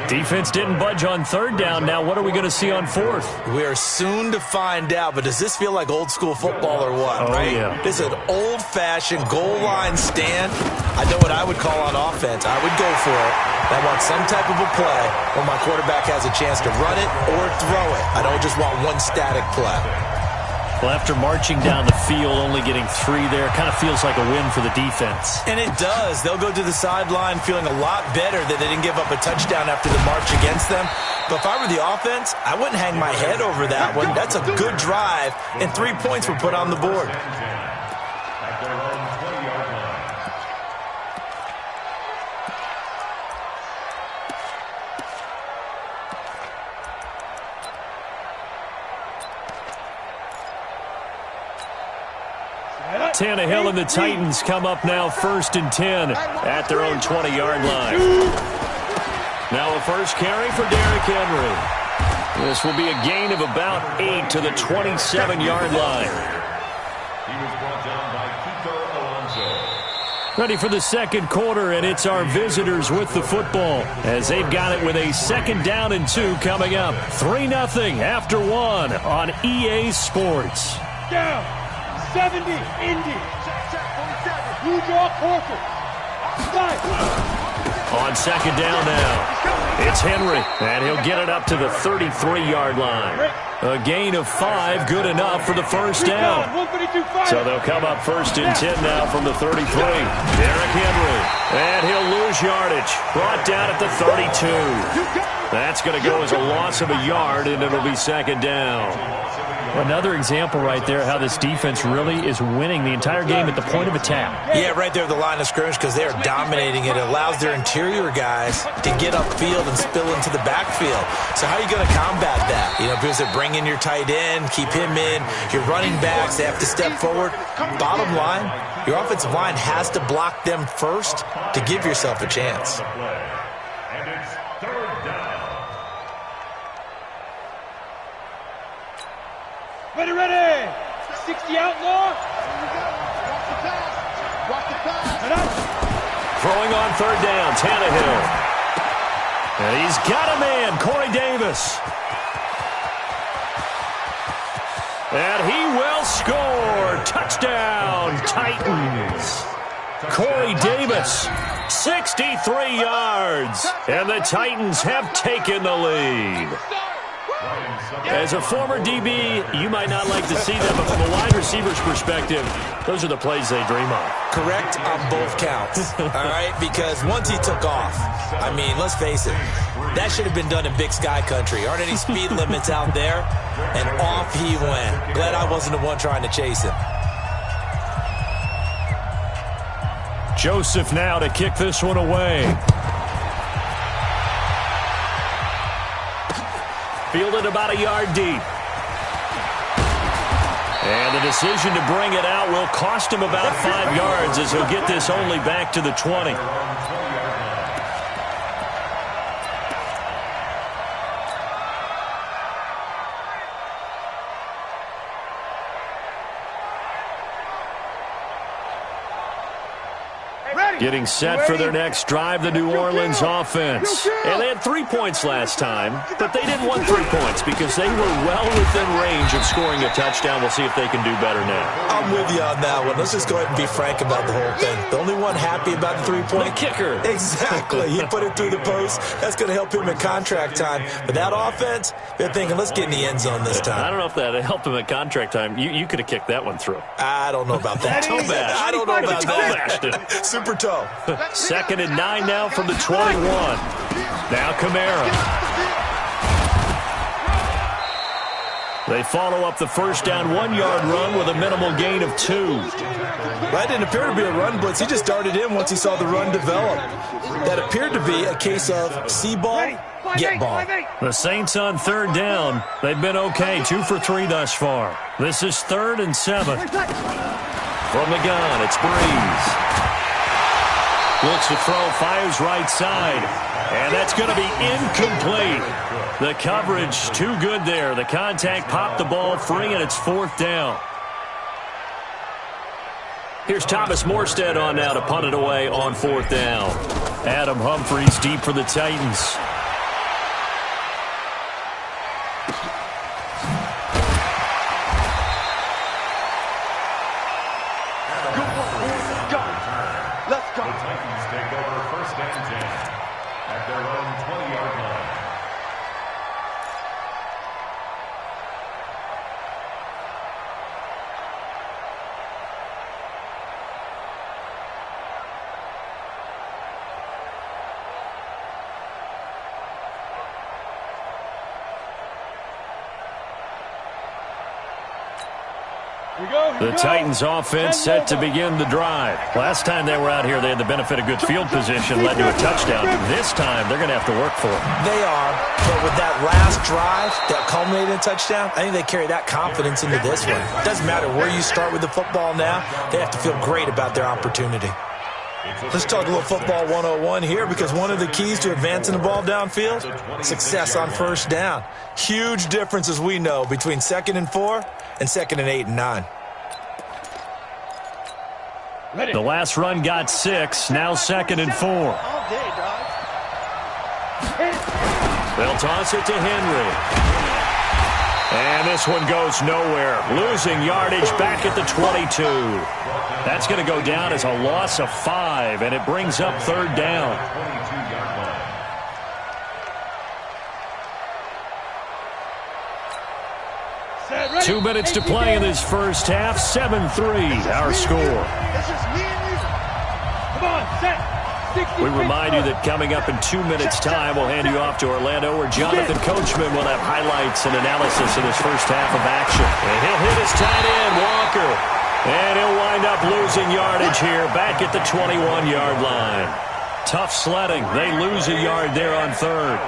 Defense didn't budge on 3rd down. Now what are we going to see on 4th? We are soon to find out, but does this feel like old school football or what, right? Yeah. This is an old-fashioned goal line stand. I know what I would call on offense. I would go for it. I want some type of a play where my quarterback has a chance to run it or throw it. I don't just want one static play. Well, after marching down the field, only getting 3 there, kind of feels like a win for the defense. And it does. They'll go to the sideline feeling a lot better that they didn't give up a touchdown after the march against them. But if I were the offense, I wouldn't hang my head over that one. That's a good drive, and 3 points were put on the board. Tannehill and the Titans come up now 1st and 10 at their own 20-yard line. Now a first carry for Derrick Henry. This will be a gain of about 8 to the 27-yard line. He was brought down by Kiko Alonso. Ready for the 2nd quarter, and it's our visitors with the football as they've got it with a 2nd down and 2 coming up. 3-0 after 1 on EA Sports. Down. 70, Indy. Blue draw, Corker. On 2nd down now, it's Henry, and he'll get it up to the 33-yard line. A gain of 5, good enough for the 1st down. So they'll come up 1st and 10 now from the 33. Derrick Henry, and he'll lose yardage. Brought down at the 32. That's going to go as a loss of a yard, and it'll be 2nd down. Another example right there how this defense really is winning the entire game at the point of attack. Yeah, right there at the line of scrimmage because they are dominating it. It allows their interior guys to get upfield and spill into the backfield. So how are you going to combat that? You know, because they bring in your tight end, keep him in. Your running backs, they have to step forward. Bottom line, your offensive line has to block them first to give yourself a chance. And it's 3rd down. Ready. 60 outlaw. Watch the pass. Throwing on 3rd down, Tannehill. And he's got a man, Corey Davis. And he will score. Touchdown, Titans. Corey Davis, 63 yards. And the Titans have taken the lead. As a former DB, you might not like to see that, but from a wide receiver's perspective, those are the plays they dream of. Correct on both counts, all right? Because once he took off, I mean, let's face it, that should have been done in Big Sky country. Aren't any speed limits out there? And off he went. Glad I wasn't the one trying to chase him. Joseph now to kick this one away. Fielded about a yard deep. And the decision to bring it out will cost him about 5 yards as he'll get this only back to the 20. Getting set for their next drive, the New Orleans offense. And they had 3 points last time, but they didn't want 3 points because they were well within range of scoring a touchdown. We'll see if they can do better now. I'm with you on that one. Let's just go ahead and be frank about the whole thing. The only one happy about the 3-point? The kicker. Exactly. He put it through the post. That's going to help him in contract time. But that offense, they're thinking, let's get in the end zone this time. I don't know if that helped him at contract time. You could have kicked that one through. I don't know about that. Toe bash. I don't know about that. Super toe. 2nd and 9 now from the 21. Now Kamara. They follow up the first down 1-yard run with a minimal gain of 2. That didn't appear to be a run blitz. He just darted in once he saw the run develop. That appeared to be a case of see ball, get ball. The Saints on 3rd down. They've been okay, 2 for 3 thus far. This is 3rd and 7. From the gun, it's Breeze. Looks to throw, fires right side. And that's going to be incomplete. The coverage too good there. The contact popped the ball free, and it's 4th down. Here's Thomas Morstead on now to punt it away on 4th down. Adam Humphries deep for the Titans. Let's go. The Titans take over 1st and 10 at their own 20-yard line. The Titans offense set to begin the drive. Last time they were out here, they had the benefit of good field position, led to a touchdown. This time, they're going to have to work for it. They are, but with that last drive that culminated in a touchdown, I think they carry that confidence into this one. It doesn't matter where you start with the football now. They have to feel great about their opportunity. Let's talk a little football 101 here, because one of the keys to advancing the ball downfield, success on 1st down. Huge difference, as we know, between 2nd and 4 and 2nd and 8 and 9. The last run got 6, now 2nd and 4. They'll toss it to Henry. And this one goes nowhere. Losing yardage back at the 22. That's going to go down as a loss of 5, and it brings up 3rd down. 22-yard line. 2 minutes to play in this first half. 7-3, our score. It's just me and you. Come on, set. We remind you that coming up in 2 minutes' time, we'll hand you off to Orlando, where Jonathan Coachman will have highlights and analysis of this first half of action. And he'll hit his tight end, Walker. And he'll wind up losing yardage here back at the 21-yard line. Tough sledding. They lose a yard there on 3rd.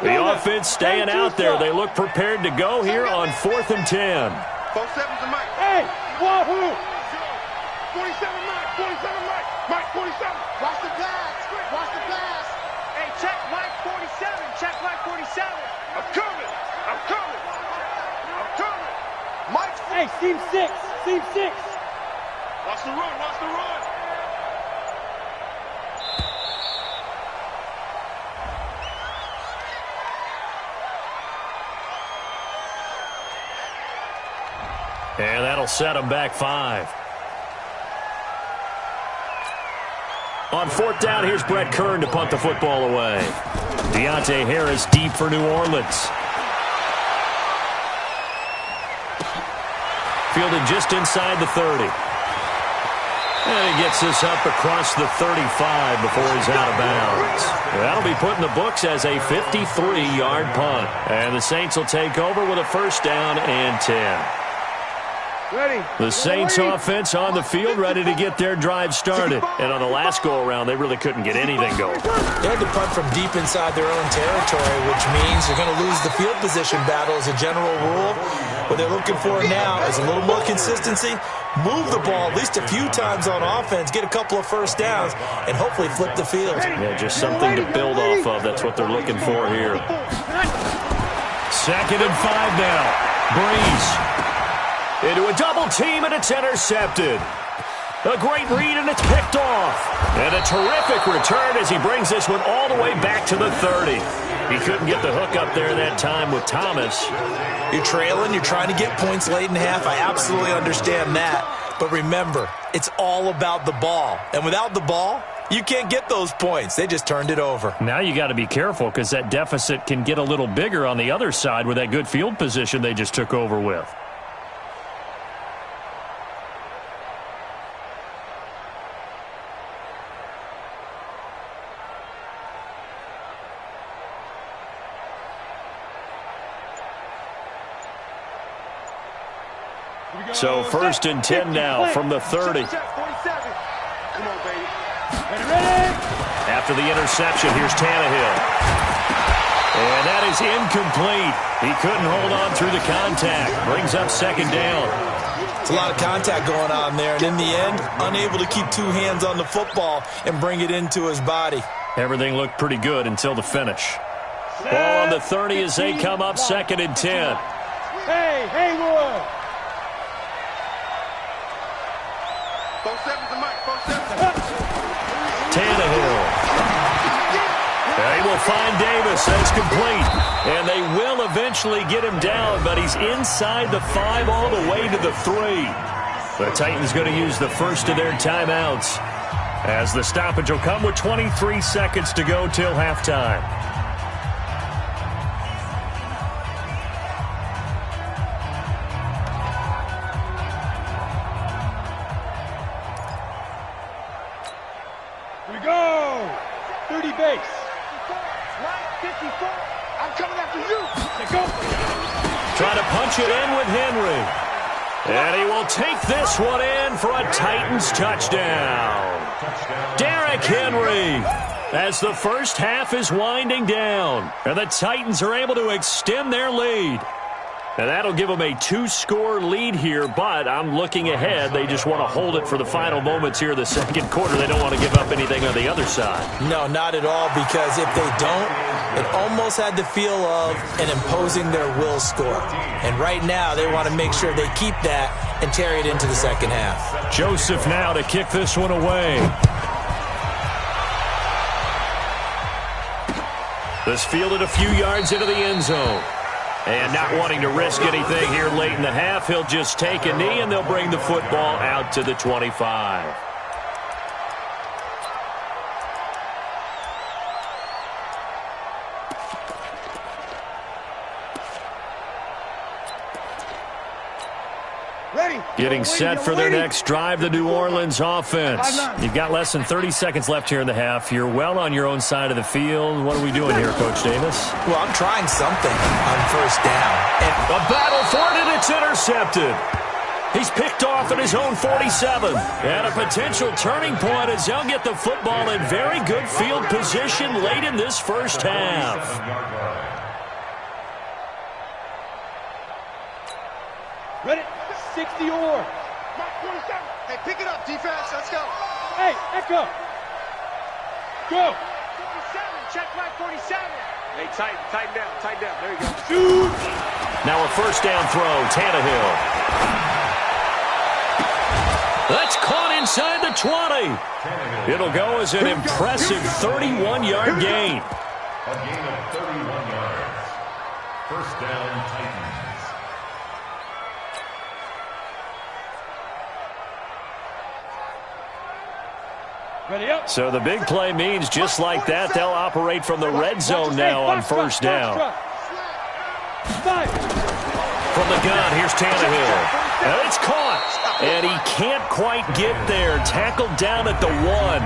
The offense staying out there. They look prepared to go here on 4th and 10. 47 to Mike. Hey, wahoo! 47 Mike, 47 Mike. Mike, 47. Watch the pass. Watch the pass. Hey, check Mike 47. Check Mike 47. I'm coming. I'm coming. I'm coming. Mike. Hey, seam 6. Seam 6. Watch the run. Watch the run. And that'll set them back 5. On 4th down, here's Brett Kern to punt the football away. Deontay Harris deep for New Orleans. Fielded just inside the 30. And he gets this up across the 35 before he's out of bounds. That'll be put in the books as a 53-yard punt. And the Saints will take over with a 1st down and 10. Ready. The Saints offense on the field, ready to get their drive started. And on the last go-around, they really couldn't get anything going. They had to punt from deep inside their own territory, which means they're going to lose the field position battle as a general rule. What they're looking for now is a little more consistency, move the ball at least a few times on offense, get a couple of 1st downs, and hopefully flip the field. Yeah, just something to build off of. That's what they're looking for here. 2nd and 5 now. Breeze into a double team, and it's intercepted. A great read, and it's picked off. And a terrific return as he brings this one all the way back to the 30. He couldn't get the hook up there that time with Thomas. You're trailing. You're trying to get points late in half. I absolutely understand that. But remember, it's all about the ball. And without the ball, you can't get those points. They just turned it over. Now you got to be careful, because that deficit can get a little bigger on the other side with that good field position they just took over with. So 1st and 10 now from the 30. Come on, baby. After the interception, here's Tannehill. And that is incomplete. He couldn't hold on through the contact. Brings up second down. It's a lot of contact going on there, and in the end, unable to keep two hands on the football and bring it into his body. Everything looked pretty good until the finish. Ball on the 30 as they come up 2nd and 10. Hey, Haywood! 4-7's the mic, 4-7. Tannehill. They will find Davis. That's complete. And they will eventually get him down, but he's inside the 5 all the way to the 3. The Titans going to use the first of their timeouts, as the stoppage will come with 23 seconds to go till halftime. Here we go! 30 base. Right, 54. I'm coming after you. Let's go. Trying to punch it in with Henry. And he will take this one in for a Titans touchdown. Derrick Henry, as the first half is winding down, and the Titans are able to extend their lead. And that'll give them a 2-score lead here, but I'm looking ahead. They just want to hold it for the final moments here of the second quarter. They don't want to give up anything on the other side. No, not at all, because if they don't, it almost had the feel of an imposing their will score. And right now, they want to make sure they keep that and carry it into the second half. Joseph now to kick this one away. This fielded a few yards into the end zone. And not wanting to risk anything here late in the half, he'll just take a knee, and they'll bring the football out to the 25. Getting set for their next drive, the New Orleans offense. You've got less than 30 seconds left here in the half. You're well on your own side of the field. What are we doing here, Coach Davis? Well, I'm trying something on first down. And a battle for it, and it's intercepted. He's picked off at his own 47. And a potential turning point as they'll get the football in very good field position late in this first half. Ready? 60 or. Mike 47. Hey, pick it up, defense. Let's go. Hey, echo. Go. 47. Check Mike 47. Hey, tighten down. There you go. Shoot. Now a first down throw, Tannehill. That's caught inside the 20. It'll go as an impressive 31-yard gain. A gain of 31 yards. First down, Titans. So the big play means just like that, they'll operate from the red zone now on first down. From the gun, here's Tannehill. And it's caught. And he can't quite get there. Tackled down at the 1.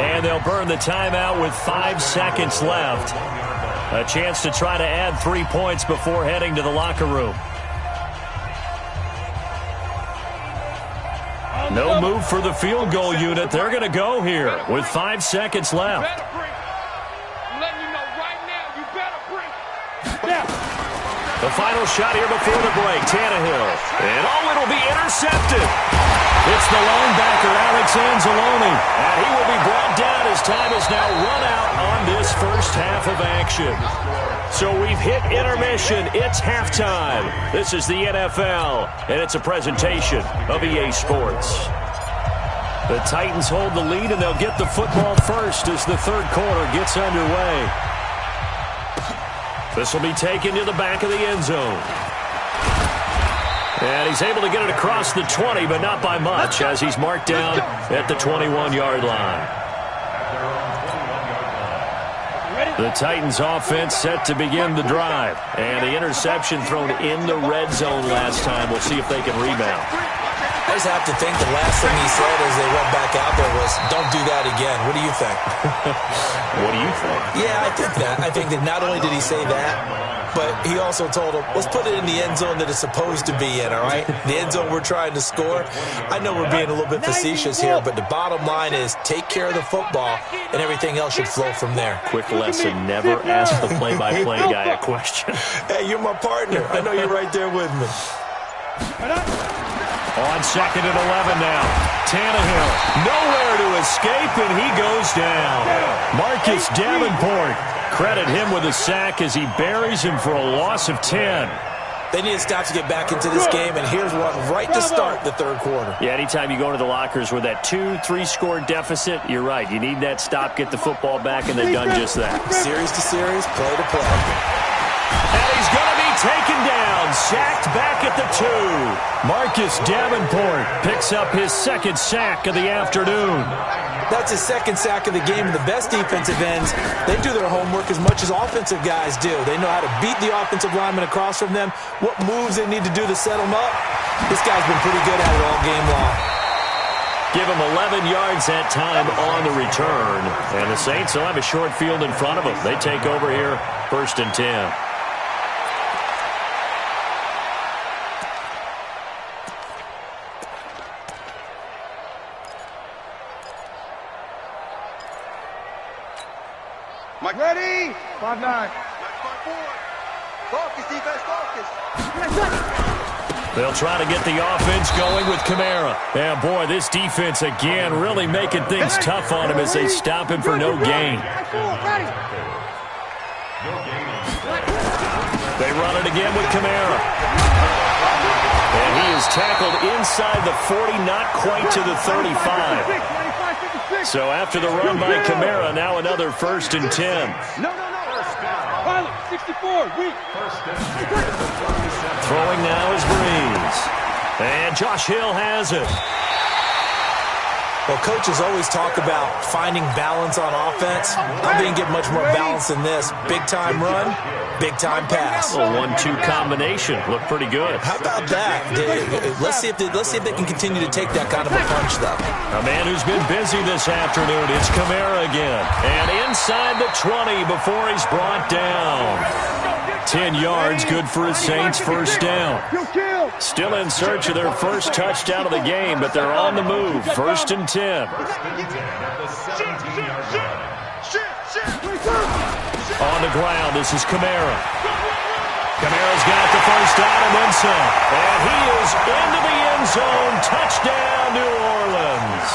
And they'll burn the timeout with 5 seconds left. A chance to try to add 3 points before heading to the locker room. No move for the field goal unit. They're going to go here with 5 seconds left. I'm letting you know right now, you better bring. The final shot here before the break. Tannehill. And it'll be intercepted. It's the linebacker, Alex Anzalone. And he will be brought down as time is now run out on this first half of action. So we've hit intermission. It's halftime. This is the NFL, and it's a presentation of EA Sports. The Titans hold the lead, and they'll get the football first as the third quarter gets underway. This will be taken to the back of the end zone. And he's able to get it across the 20, but not by much, as he's marked down at the 21-yard line. The Titans offense set to begin the drive. And the interception thrown in the red zone last time. We'll see if they can rebound. I just have to think the last thing he said as they went back out there was, don't do that that again. What do you think? What do you think? Yeah, I think that. I think that not only did he say that, but he also told him, let's put it in the end zone that it's supposed to be in, all right? The end zone we're trying to score. I know we're being a little bit facetious here, but the bottom line is take care of the football, and everything else should flow from there. Quick lesson, never ask the play-by-play guy a question. Hey, you're my partner. I know you're right there with me. On 2nd and 11 now. Tannehill, nowhere to escape, and he goes down. Marcus Davenport, credit him with a sack as he buries him for a loss of 10. They need to stop to get back into this game, and here's one right to start the third quarter. Yeah, anytime you go into the lockers with that 2-3 score deficit, you're right. You need that stop, get the football back, and they've done just that. Series to series, play to play. And he's going to be taken down, sacked back at the 2. Marcus Davenport picks up his second sack of the afternoon. That's his second sack of the game. And the best defensive ends, they do their homework as much as offensive guys do. They know how to beat the offensive lineman across from them, what moves they need to do to set them up. This guy's been pretty good at it all game long. Give him 11 yards that time on the return. And the Saints will have a short field in front of them. They take over here, 1st and 10. Mike, ready? 5-9. Mike, 5-4. Focus, defense, focus. They'll try to get the offense going with Kamara. Yeah, boy, this defense again really making things tough on him as they stop him for no gain. They run it again with Kamara. And he is tackled inside the 40, not quite to the 35. So after the run by Kamara, now another 1st and 10. No. Pilot, 64, weak. Throwing now is Breeze. And Josh Hill has it. Well, coaches always talk about finding balance on offense. I didn't get much more balance than this. Big-time run, big-time pass. A 1-2 combination. Looked pretty good. How about that? Let's see if they can continue to take that kind of a punch, though. A man who's been busy this afternoon. It's Kamara again. And inside the 20 before he's brought down. 10 yards, good for his Saints, 1st down. Still in search of their first touchdown of the game, but they're on the move. 1st and 10. On the ground, this is Kamara. Kamara's got the first down and then some. And he is into the end zone. Touchdown, New Orleans.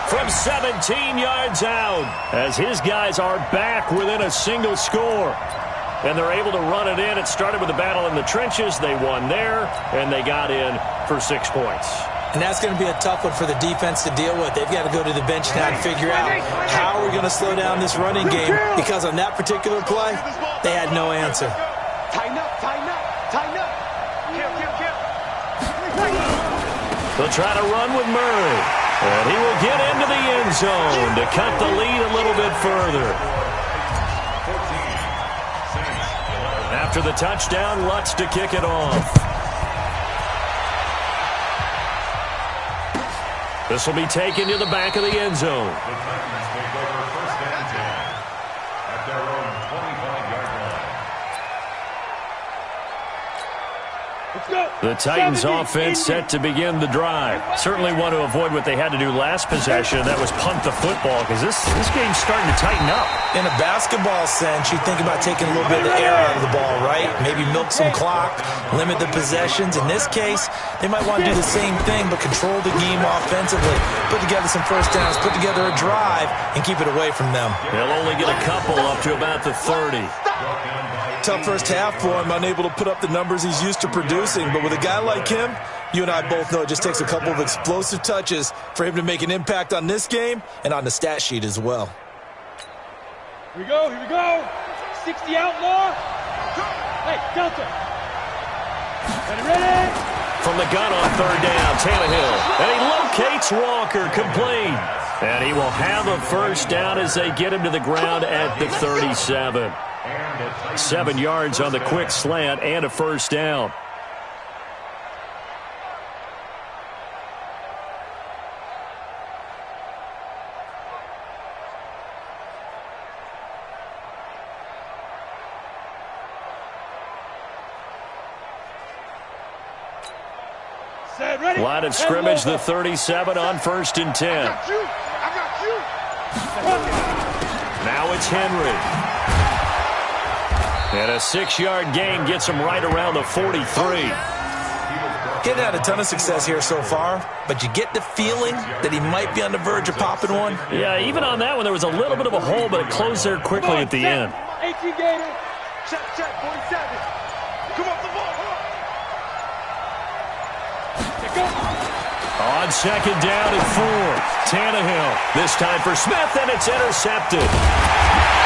From 17 yards out, as his guys are back within a single score. And they're able to run it in. It started with a battle in the trenches. They won there, and they got in for 6 points. And that's going to be a tough one for the defense to deal with. They've got to go to the bench now and figure out how we're going to slow down this running game, because on that particular play, they had no answer. Tighten up. They'll try to run with Murray. And he will get into the end zone to cut the lead a little bit further. After the touchdown, Lutz to kick it off. This will be taken to the back of the end zone. The Titans take over 1st and 10 at their own 25-yard line. The Titans offense set to begin the drive. Certainly want to avoid what they had to do last possession. That was punt the football, because this game's starting to tighten up. In a basketball sense, you think about taking a little bit of the air out of the ball, right? Maybe milk some clock, limit the possessions. In this case, they might want to do the same thing, but control the game offensively. Put together some first downs, put together a drive, and keep it away from them. They'll only get a couple up to about the 30. Tough first half for him, unable to put up the numbers he's used to producing. But with a guy like him, you and I both know it just takes a couple of explosive touches for him to make an impact on this game and on the stat sheet as well. Here we go. 60 outlaw. Hey, Delta. Ready? From the gun on 3rd down, Tannehill. And he locates Walker, complete. And he will have a first down as they get him to the ground at the 37. 7 yards on the quick slant and a first down. Line of scrimmage, the 37 on 1st and 10. I got you. Now it's Henry. And a 6-yard gain gets him right around the 43. Getting had a ton of success here so far, but you get the feeling that he might be on the verge of popping one. Yeah, even on that one, there was a little bit of a hole, but it closed there quickly at the end. 18 Gator. Check, 47. Come off the ball. On 2nd down and 4. Tannehill. This time for Smith, and it's intercepted.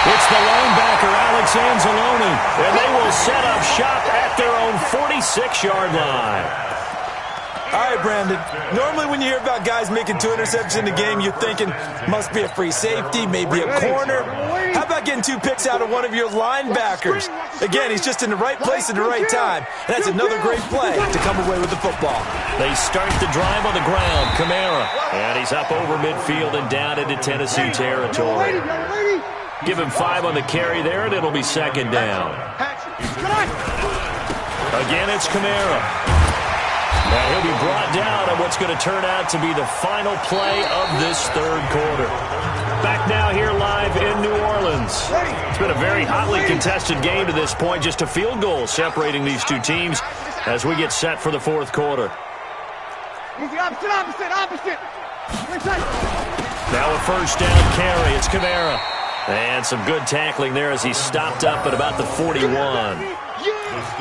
It's the linebacker, Alex Anzalone, and they will set up shop at their own 46-yard line. All right, Brandon. Normally when you hear about guys making 2 interceptions in the game, you're thinking must be a free safety, maybe a corner. How about getting 2 picks out of one of your linebackers? Again, he's just in the right place at the right time. And that's another great play to come away with the football. They start the drive on the ground. Kamara. And he's up over midfield and down into Tennessee territory. Give him 5 on the carry there, and it'll be 2nd down. Again, it's Kamara. And he'll be brought down on what's going to turn out to be the final play of this 3rd quarter. Back now here live in New Orleans. It's been a very hotly contested game to this point. Just a field goal separating these 2 teams as we get set for the 4th quarter. Opposite. Now a 1st down carry. It's Kamara. And some good tackling there as he stopped up at about the 41.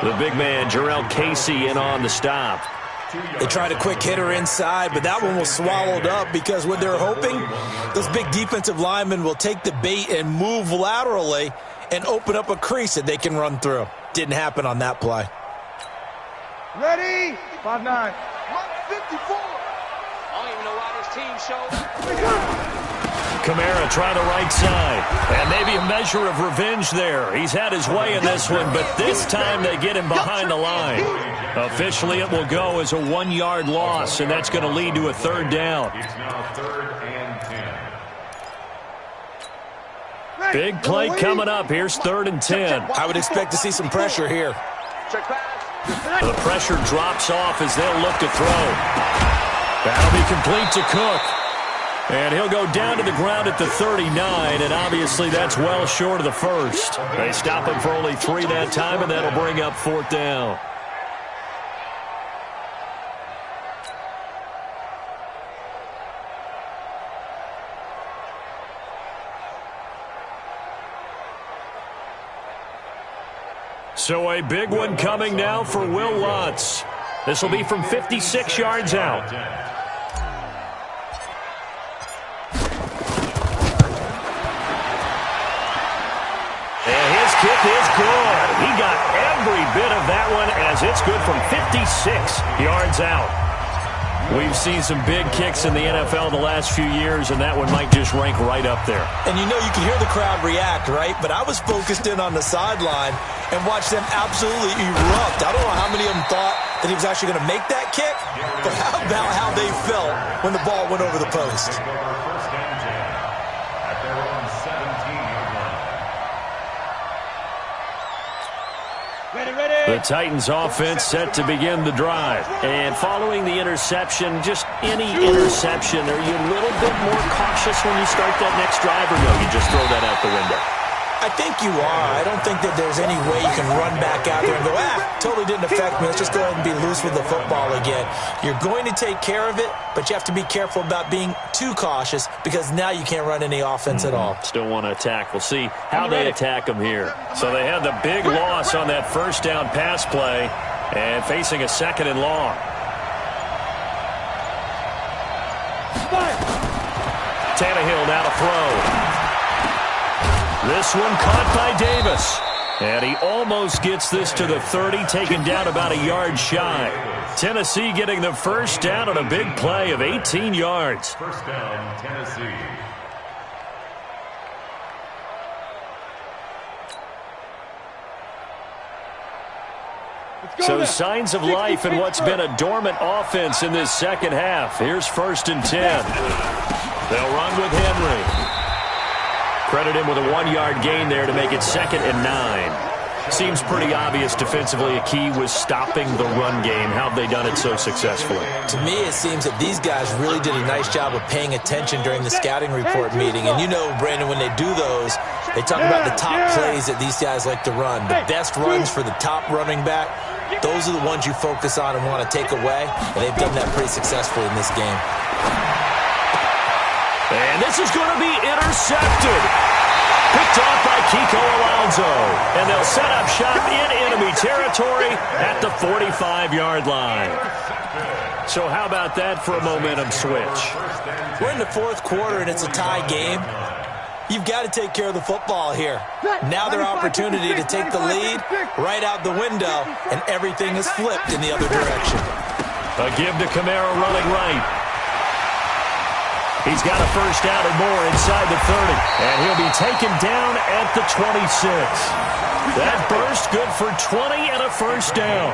The big man, Jarrell Casey, in on the stop. They tried a quick hitter inside, but that one was swallowed up because what they're hoping, those big defensive linemen will take the bait and move laterally and open up a crease that they can run through. Didn't happen on that play. Ready? 5-9. 154. I don't even know why this team showed. Kamara trying the right side. And maybe a measure of revenge there. He's had his way in this one, but this time they get him behind the line. Officially, it will go as a 1-yard loss, and that's going to lead to a 3rd down. It's now 3rd and 10. Big play coming up. Here's 3rd and 10. I would expect to see some pressure here. The pressure drops off as they'll look to throw. That'll be complete to Cook. And he'll go down to the ground at the 39, and obviously that's well short of the 1st. They stop him for only 3 that time, and that'll bring up 4th down. So a big one coming now for Will Lutz. This will be from 56 yards out. And his kick is good. He got every bit of that one as it's good from 56 yards out. We've seen some big kicks in the NFL the last few years, and that one might just rank right up there. And you know, you can hear the crowd react, right? But I was focused in on the sideline and watched them absolutely erupt. I don't know how many of them thought that he was actually going to make that kick, but how about how they felt when the ball went over the post? The Titans offense set to begin the drive. And following the interception, just any interception, are you a little bit more cautious when you start that next drive, or no, you just throw that out the window? I think you are. I don't think that there's any way you can run back out there and go, totally didn't affect me. Let's just go ahead and be loose with the football again. You're going to take care of it, but you have to be careful about being too cautious because now you can't run any offense at all. Still want to attack. We'll see how they attack them here. So they had the big loss on that 1st down pass play and facing a 2nd and long. Tannehill now to throw. This one caught by Davis. And he almost gets this to the 30, taken down about a yard shy. Tennessee getting the 1st down on a big play of 18 yards. 1st down, Tennessee. So signs of life in what's been a dormant offense in this 2nd half. Here's 1st and 10. They'll run with Henry. Credit him with a 1-yard gain there to make it 2nd and 9. Seems pretty obvious defensively a key was stopping the run game. How have they done it so successfully? To me, it seems that these guys really did a nice job of paying attention during the scouting report meeting. And you know, Brandon, when they do those, they talk about the top plays that these guys like to run. The best runs for the top running back, those are the ones you focus on and want to take away. And they've done that pretty successfully in this game. And this is going to be intercepted. Picked off by Kiko Alonso. And they'll set up shop in enemy territory at the 45-yard line. So how about that for a momentum switch? We're in the fourth quarter, and it's a tie game. You've got to take care of the football here. Now their opportunity to take the lead right out the window, and everything is flipped in the other direction. A give to Kamara running right. He's got a first down and more inside the 30. And he'll be taken down at the 26. That burst good for 20 and a first down.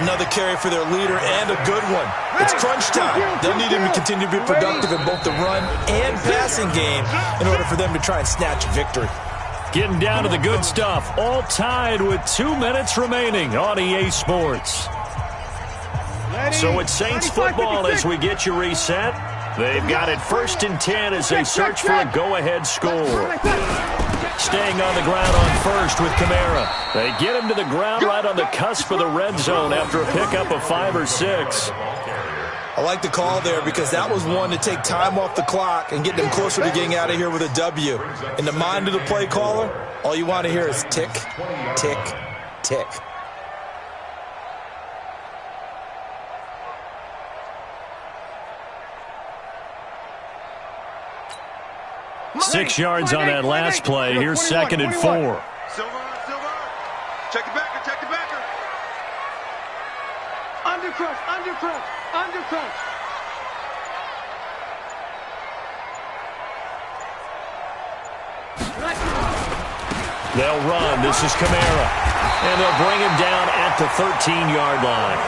Another carry for their leader and a good one. It's crunch time. They'll need him to continue to be productive in both the run and passing game in order for them to try and snatch a victory. Getting down to the good stuff. All tied with 2 minutes remaining on EA Sports. So it's Saints football as we get you reset. They've got it 1st and 10 as they search for a go-ahead score. Staying on the ground on first with Kamara. They get him to the ground right on the cusp of the red zone after a pickup of 5 or 6. I like the call there because that was one to take time off the clock and get them closer to getting out of here with a W. In the mind of the play caller, all you want to hear is tick, tick, tick. 6 yards on that last play. Here's 2nd and 4. Silver. Check the backer, check the backer. Undercrunch, undercrunch, undercrunch. They'll run. This is Kamara. And they'll bring him down at the 13-yard line.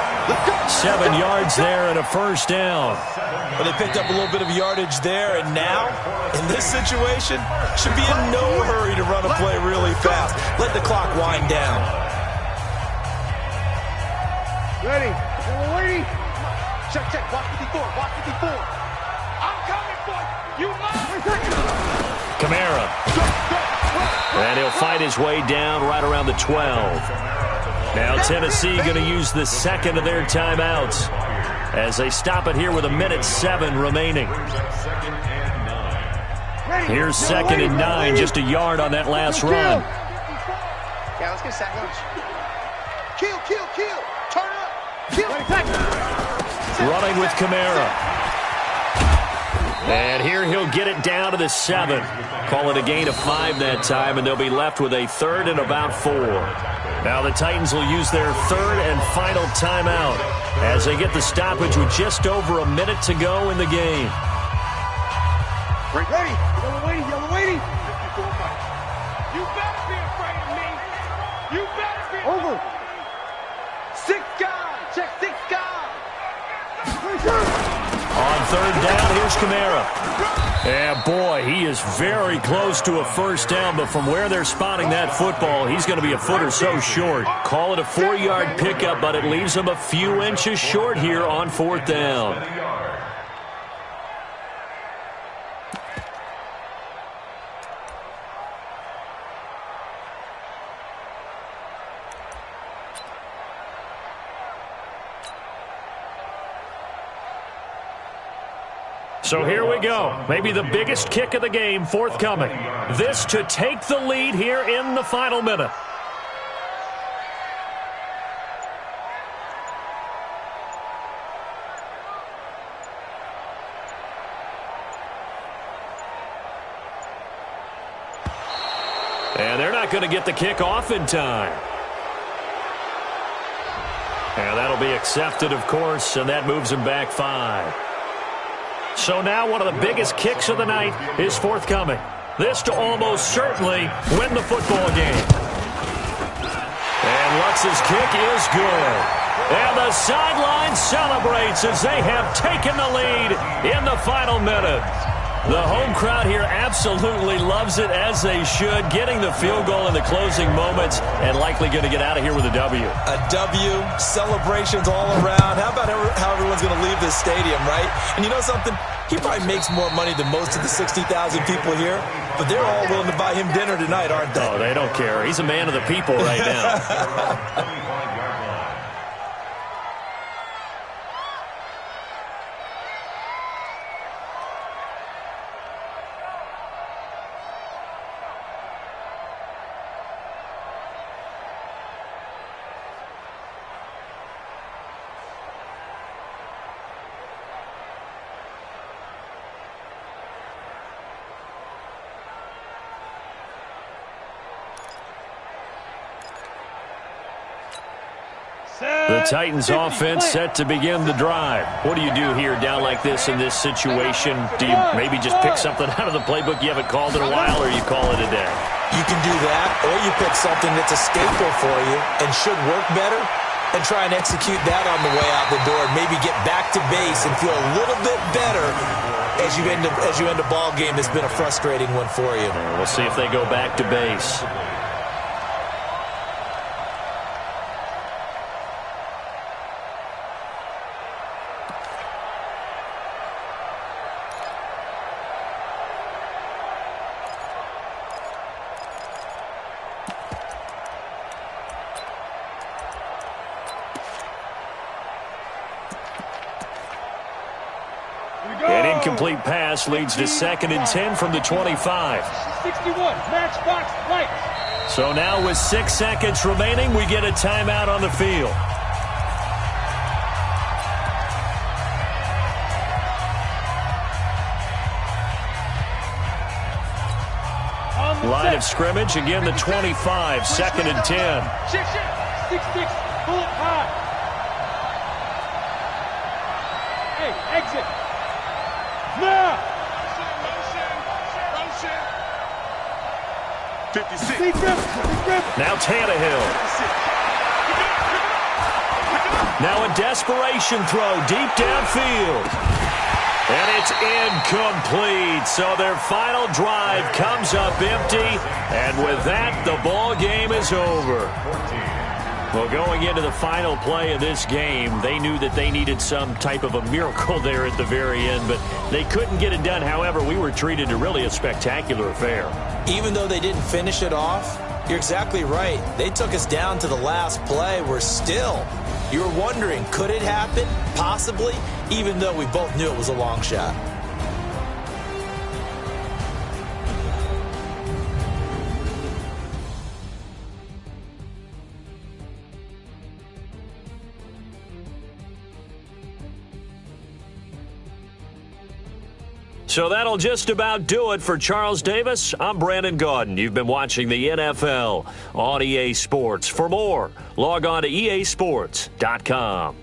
7 yards there and a first down. Well, they picked up a little bit of yardage there, and now, in this situation, should be in no hurry to run a play really fast. Let the clock wind down. Ready. Ready. Check, check. Watch 54. Watch 54. I'm coming for you. You must. Kamara. And he'll fight his way down right around the 12. Now Tennessee going to use the second of their timeouts as they stop it here with 1:07 remaining. Here's 2nd and 9, just a yard on that last run. Yeah, let's get a sack lunch. Kill, kill, kill. Turn up. Kill. Running with Kamara. And here he'll get it down to the 7. Call it a gain of 5 that time, and they'll be left with a 3rd and about 4. Now the Titans will use their 3rd and final timeout as they get the stoppage with just over a minute to go in the game. Ready. Yellow lady, yellow lady. You better be afraid of me. You better be. Over. 6 guys. Check 6 guys. On 3rd down, here's Kamara. And boy, he is very close to a first down, but from where they're spotting that football, he's going to be a foot or so short. Call it a 4-yard pickup, but it leaves him a few inches short here on 4th down. So here we go. Maybe the biggest kick of the game forthcoming. This to take the lead here in the final minute. And they're not going to get the kick off in time. And that'll be accepted, of course, and that moves him back 5. So now one of the biggest kicks of the night is forthcoming. This to almost certainly win the football game. And Lutz's kick is good. And the sideline celebrates as they have taken the lead in the final minute. The home crowd here absolutely loves it, as they should, getting the field goal in the closing moments and likely going to get out of here with a W. A W, celebrations all around. How about how everyone's going to leave this stadium, right? And you know something? He probably makes more money than most of the 60,000 people here, but they're all willing to buy him dinner tonight, aren't they? Oh, they don't care. He's a man of the people right now. The Titans offense set to begin the drive. What do you do here down like this in this situation? Do you maybe just pick something out of the playbook you haven't called in a while, or you call it a day? You can do that, or you pick something that's a staple for you and should work better and try and execute that on the way out the door and maybe get back to base and feel a little bit better as you end a ball game that's been a frustrating one for you. We'll see if they go back to base. An incomplete pass leads to 2nd and 10 from the 25. 61, matchbox lights. So now with 6 seconds remaining, we get a timeout on the field. Line of scrimmage, again the 25, 2nd and 10. 6-6, bullet high. Hey, exit. Now. 56. Now Tannehill. Now a desperation throw deep downfield. And it's incomplete. So their final drive comes up empty. And with that, the ball game is over. Well, going into the final play of this game, they knew that they needed some type of a miracle there at the very end, but they couldn't get it done. However, we were treated to really a spectacular affair. Even though they didn't finish it off, you're exactly right. They took us down to the last play. We're still, you were wondering, could it happen? Possibly, even though we both knew it was a long shot. So that'll just about do it for Charles Davis. I'm Brandon Gaudin. You've been watching the NFL on EA Sports. For more, log on to easports.com.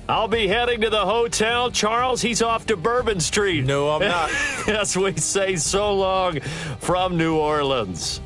I'll be heading to the hotel. Charles, he's off to Bourbon Street. No, I'm not. As we say so long from New Orleans.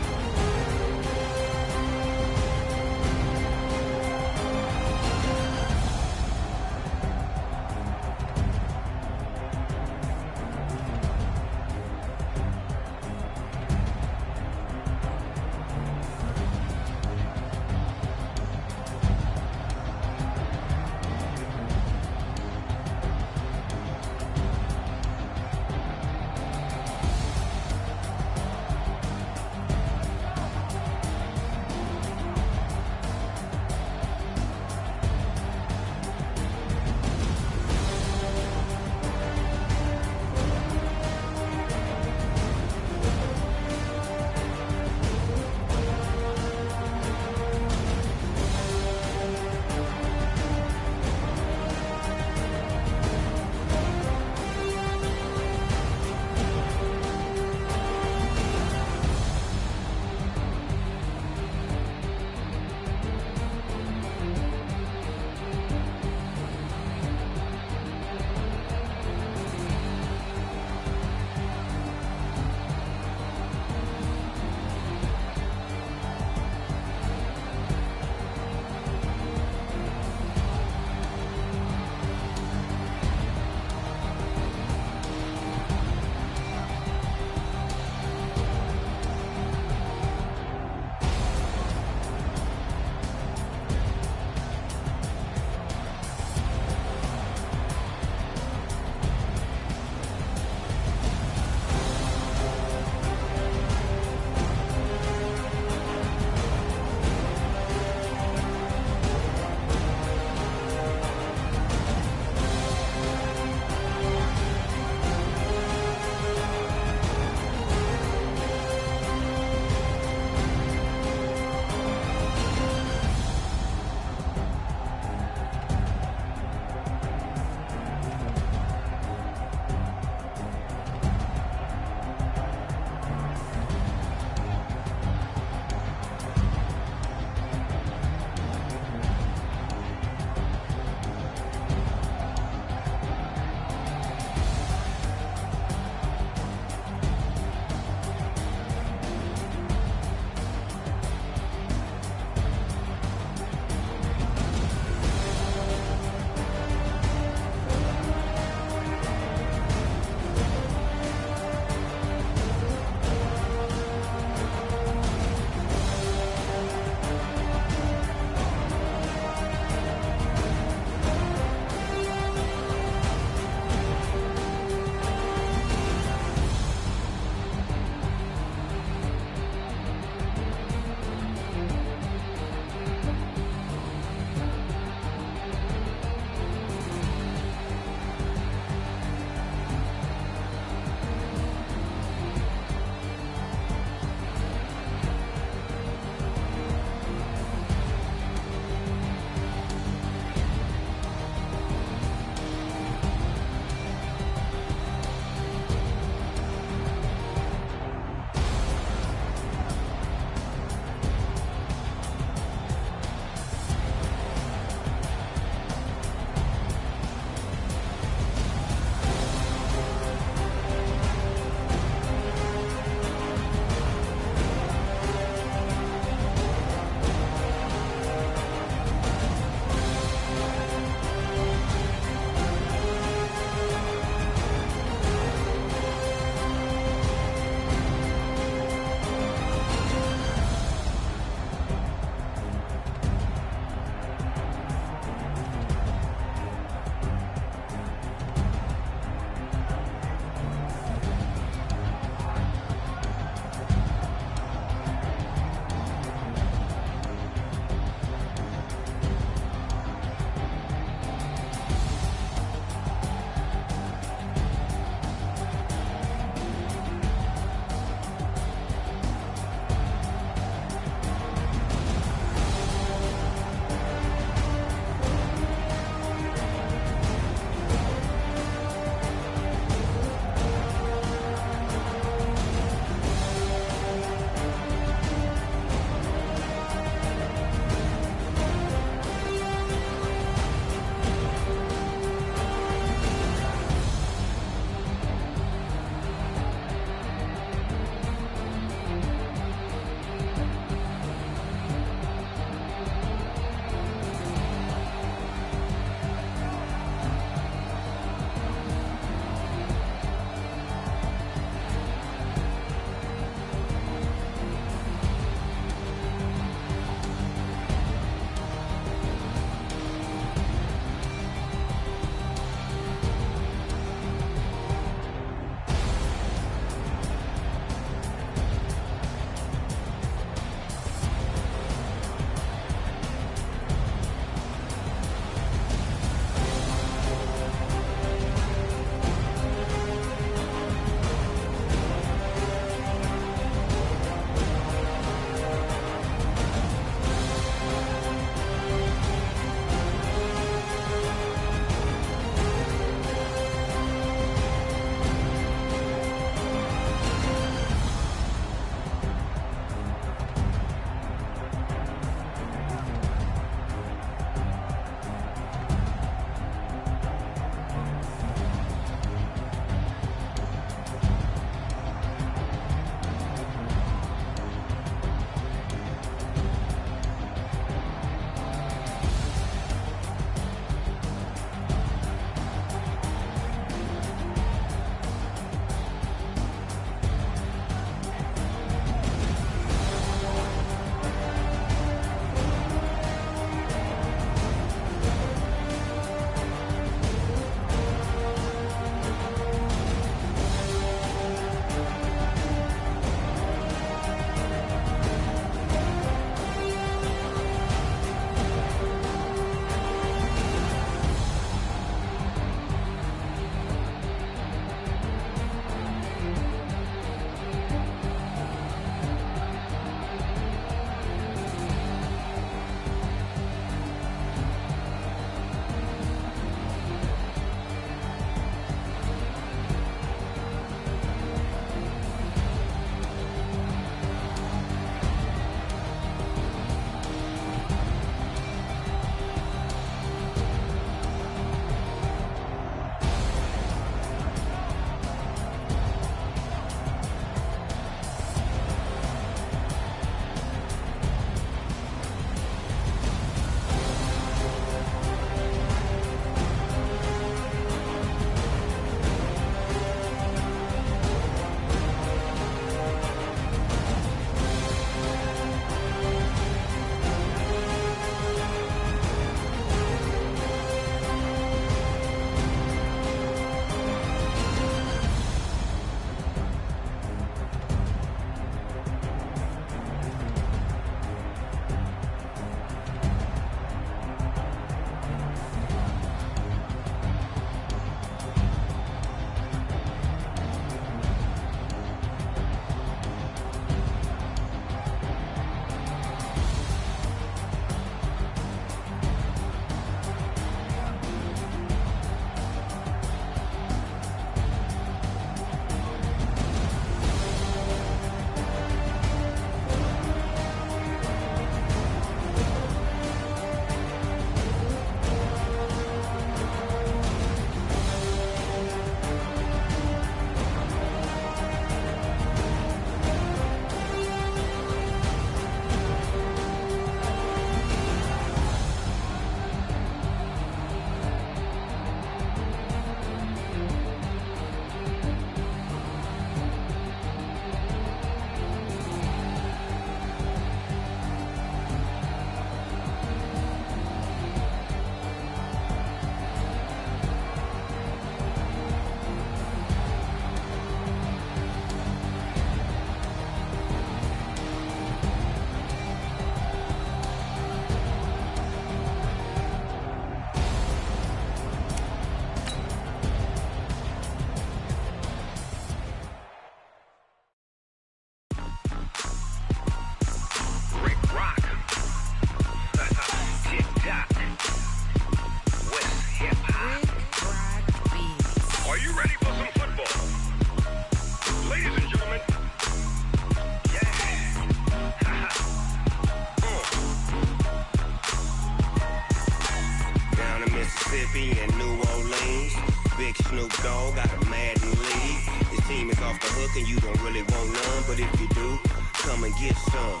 off the hook and you don't really want none, but if you do, come and get some.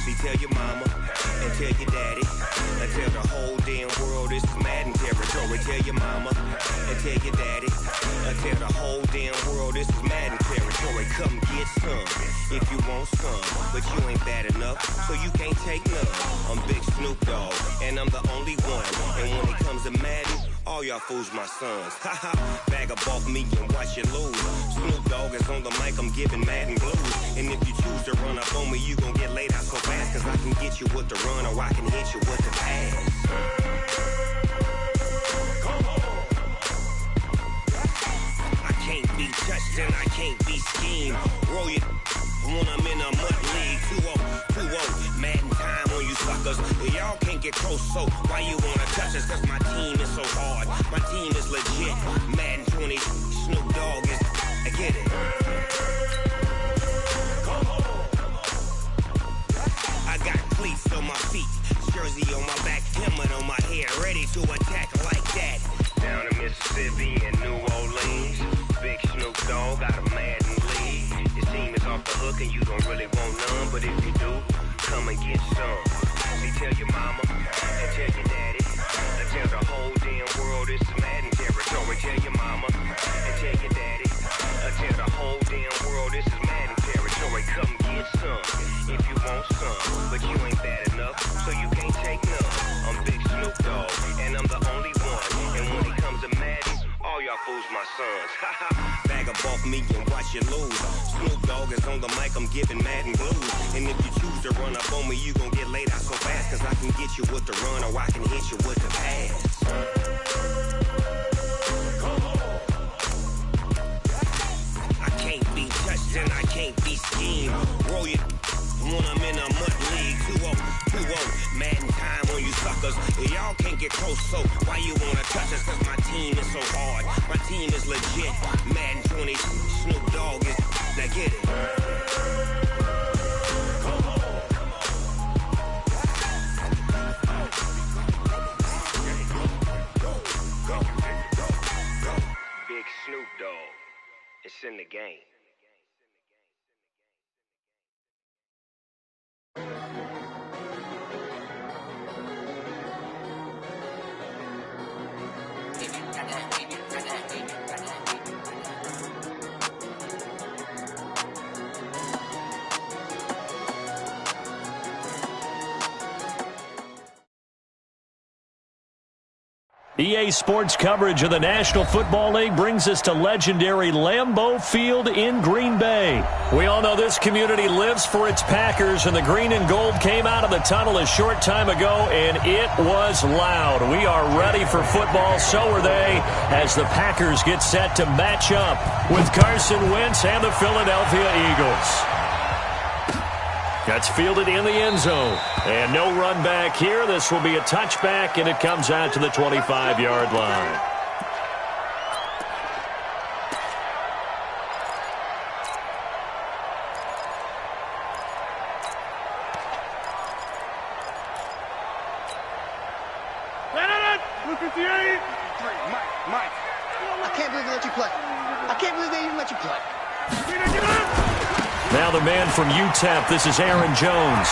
See, tell your mama and tell your daddy and tell the whole damn world this is Madden territory. Tell your mama and tell your daddy and tell the whole damn world this is Madden territory. Come get some if you want some, but you ain't bad enough, so you can't take none. I'm Big Snoop Dogg, and I'm the only one. And when it comes to Madden, all y'all fools my sons. Haha, bag up off me and watch you lose. Snoop Dogg is on the mic, I'm giving Madden blues. And if you choose to run up on me, you gon' get laid out so fast, cause I can get you with the run or I can hit you with the pass. I can't be touched and I can't be schemed. Roll you when I'm in a mud league. 2-0, Madden time on you suckers. Y'all can't get close, so why you wanna touch us? Cause my team is so hard, my team is legit. Madden 20, Snoop Dogg is, I get it. I got cleats on my feet, jersey on my back, helmet on my head, ready to attack like that. Down in Mississippi and New Orleans, Big Snoop Dogg got a Madden league. His team is off the hook and you don't really want none, but if you do, come and get some. See, tell your mama and tell your daddy and tell the whole damn world this is Madden territory. Tell your mama and tell your daddy and tell the whole damn world this is Madden territory. Come get some if you want some, but you ain't bad enough, so you can't take none. I'm Big Snoop Dogg, and I'm the only one. And when it comes to Madden, all y'all fools my sons. Bag up off me and watch you lose. Snoop Dogg is on the mic, I'm giving Madden blues. And if you choose to run up on me, you gon' get laid out so fast, cause I can get you with the run or I can hit you with the pass. I can't be touched and I can't be schemed. Roll you when I'm in a mud league. 2-0, Madden time on you suckers. Y'all can't get close, so why you wanna touch us? Cause my team is so hard, my team is legit. Madden 20, Snoop Dogg is, now get it. Big Snoop Dogg, it's in the game. EA Sports coverage of the National Football League brings us to legendary Lambeau Field in Green Bay. We all know this community lives for its Packers, and the green and gold came out of the tunnel a short time ago, and it was loud. We are ready for football, so are they, as the Packers get set to match up with Carson Wentz and the Philadelphia Eagles. That's fielded in the end zone. And no run back here. This will be a touchback, and it comes out to the 25-yard line. Mike. I can't believe they let you play. I can't believe they even let you play. Now the man from UTEP, this is Aaron Jones.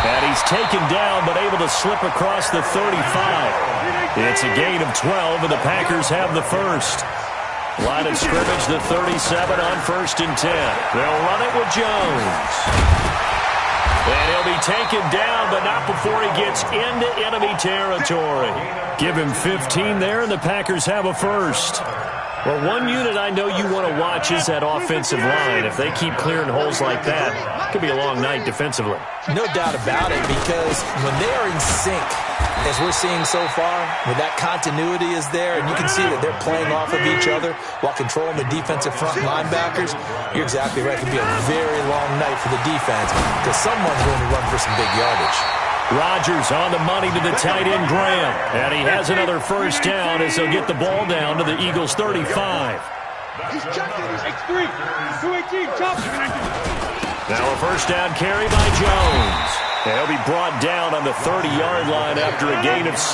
And he's taken down, but able to slip across the 35. It's a gain of 12, and the Packers have the first. Line of scrimmage, the 37 on 1st and 10. They'll run it with Jones. And he'll be taken down, but not before he gets into enemy territory. Give him 15 there, and the Packers have a first. Well, one unit I know you want to watch is that offensive line. If they keep clearing holes like that, it could be a long night defensively. No doubt about it, because when they are in sync, as we're seeing so far, when that continuity is there, and you can see that they're playing off of each other while controlling the defensive front linebackers, you're exactly right. It could be a very long night for the defense, because someone's going to run for some big yardage. Rodgers on the money to the tight end, Graham. And he has another first down as they'll get the ball down to the Eagles' 35. He's checking. X3. 218. Chop. Now a first down carry by Jones. And he'll be brought down on the 30-yard line after a gain of 6.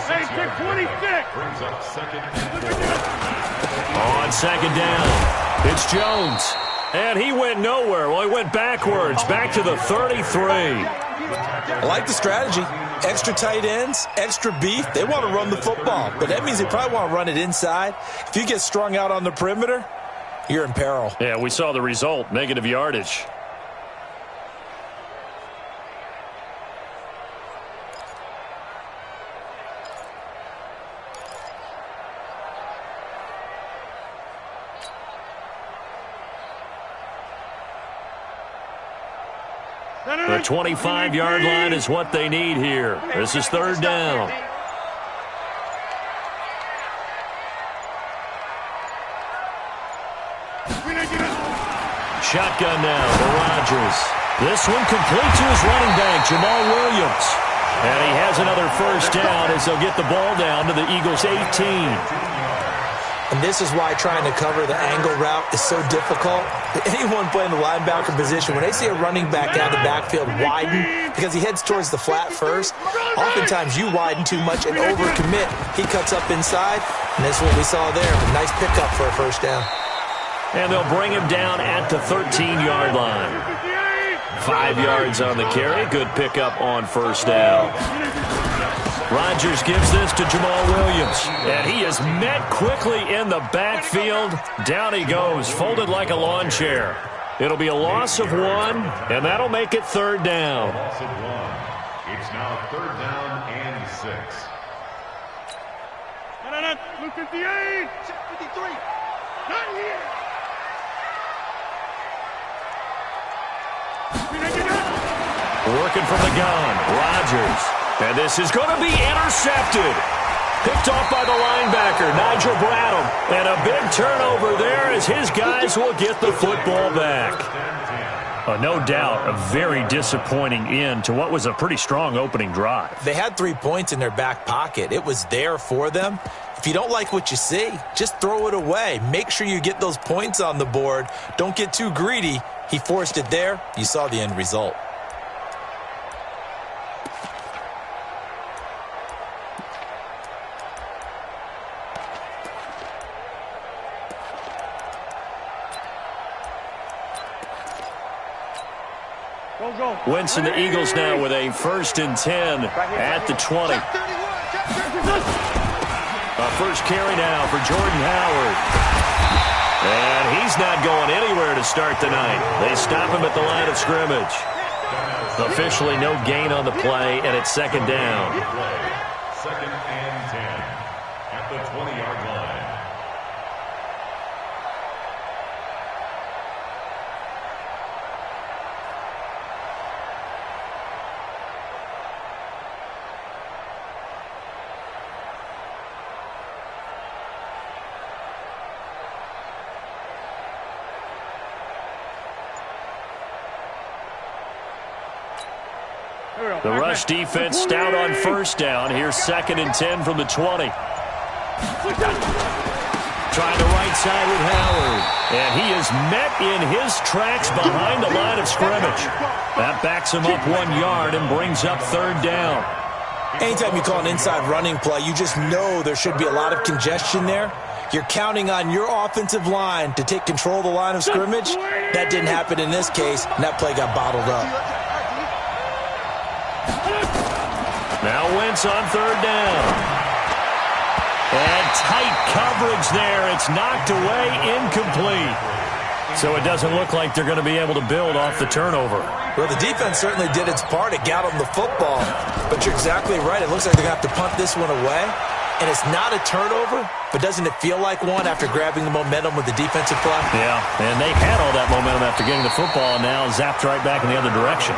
Hey, check 26. Brings up second and 4. On second down, it's Jones. And he went nowhere. Well, he went backwards, back to the 33. I like the strategy. Extra tight ends, extra beef. They want to run the football, but that means they probably want to run it inside. If you get strung out on the perimeter, you're in peril. Yeah, we saw the result, negative yardage. The 25-yard line is what they need here. This is third down. Shotgun now for Rodgers. This one complete to his running back, Jamal Williams. And he has another first down as they'll get the ball down to the Eagles' 18. And this is why trying to cover the angle route is so difficult. Anyone playing the linebacker position, when they see a running back out of the backfield widen because he heads towards the flat first, oftentimes you widen too much and overcommit. He cuts up inside, and that's what we saw there. A nice pickup for a first down. And they'll bring him down at the 13-yard line. 5 yards on the carry. Good pickup on first down. Rodgers gives this to Jamal Williams, and he is met quickly in the backfield. Down he goes, folded like a lawn chair. It'll be a loss of 1, and that'll make it third down. Loss of 1. It's now third down and 6. Blue 58. 53. Not here. Working from the gun, Rodgers. And this is going to be intercepted. Picked off by the linebacker, Nigel Bradham. And a big turnover there as his guys will get the football back. No doubt a very disappointing end to what was a pretty strong opening drive. They had 3 points in their back pocket. It was there for them. If you don't like what you see, just throw it away. Make sure you get those points on the board. Don't get too greedy. He forced it there. You saw the end result. Wentz and the Eagles now with a 1st and 10 at the 20. A first carry now for Jordan Howard. And he's not going anywhere to start the night. They stop him at the line of scrimmage. Officially no gain on the play, and it's second down. Second and 10 at the 20-yard line. The rush defense stout on first down. Here's 2nd and 10 from the 20. Trying to right side with Howard. And he is met in his tracks behind the line of scrimmage. That backs him up 1 yard and brings up third down. Anytime you call an inside running play, you just know there should be a lot of congestion there. You're counting on your offensive line to take control of the line of scrimmage. That didn't happen in this case, and that play got bottled up. Now Wentz on third down. And tight coverage there. It's knocked away, incomplete. So it doesn't look like they're going to be able to build off the turnover. Well, the defense certainly did its part. It got them the football. But you're exactly right. It looks like they're going to have to punt this one away. And it's not a turnover, but doesn't it feel like one after grabbing the momentum with the defensive play? Yeah, and they had all that momentum after getting the football, and now zapped right back in the other direction.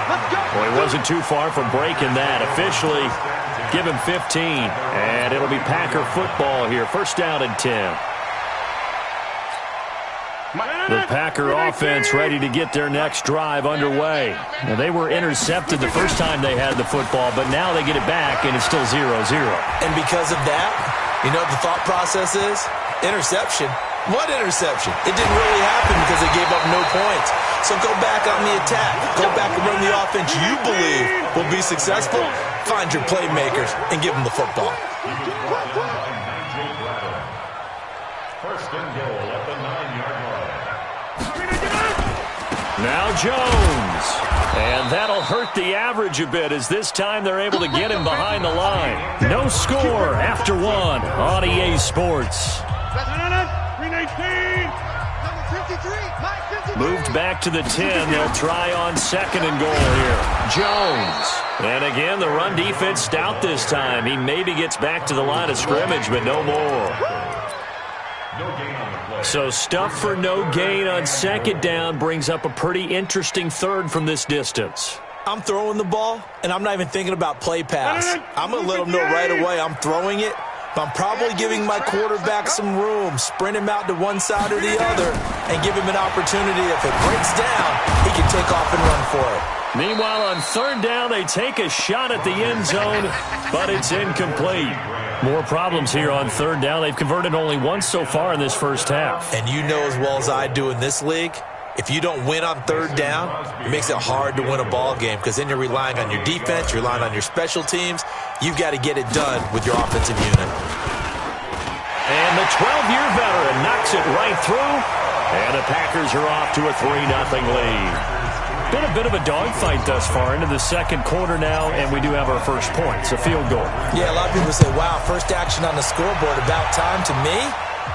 Well, he wasn't too far from breaking that. Officially, give him 15, and it'll be Packer football here. First down and 10. The Packer offense ready to get their next drive underway. Now, they were intercepted the first time they had the football, but now they get it back, and it's still 0-0. And because of that, You know what the thought process is? Interception. What interception? It didn't really happen because they gave up no points. So go back on the attack. Go back and run the offense you believe will be successful. Find your playmakers and give them the football. First and goal at the 9-yard line. Now Jones. And that'll hurt the average a bit as this time they're able to get him behind the line. No score after one on EA Sports. Moved back to the 10. They'll try on second and goal here. Jones. And again, the run defense stout this time. He maybe gets back to the line of scrimmage, but no more. So stuff for no gain on second down brings up a pretty interesting third from this distance. I'm throwing the ball, and I'm not even thinking about play pass. I'm going to let them know right away I'm throwing it, but I'm probably giving my quarterback some room, sprint him out to one side or the other, and give him an opportunity. If it breaks down, he can take off and run for it. Meanwhile, on third down, they take a shot at the end zone, but it's incomplete. More problems here on third down. They've converted only once so far in this first half. And you know as well as I do in this league, if you don't win on third down, it makes it hard to win a ball game because then you're relying on your defense, you're relying on your special teams. You've got to get it done with your offensive unit. And the 12-year veteran knocks it right through, and the Packers are off to a 3-0 lead. Been a bit of a dogfight thus far into the second quarter now, and we do have our first point. It's a field goal. Yeah, a lot of people say, wow, first action on the scoreboard, about time. To me,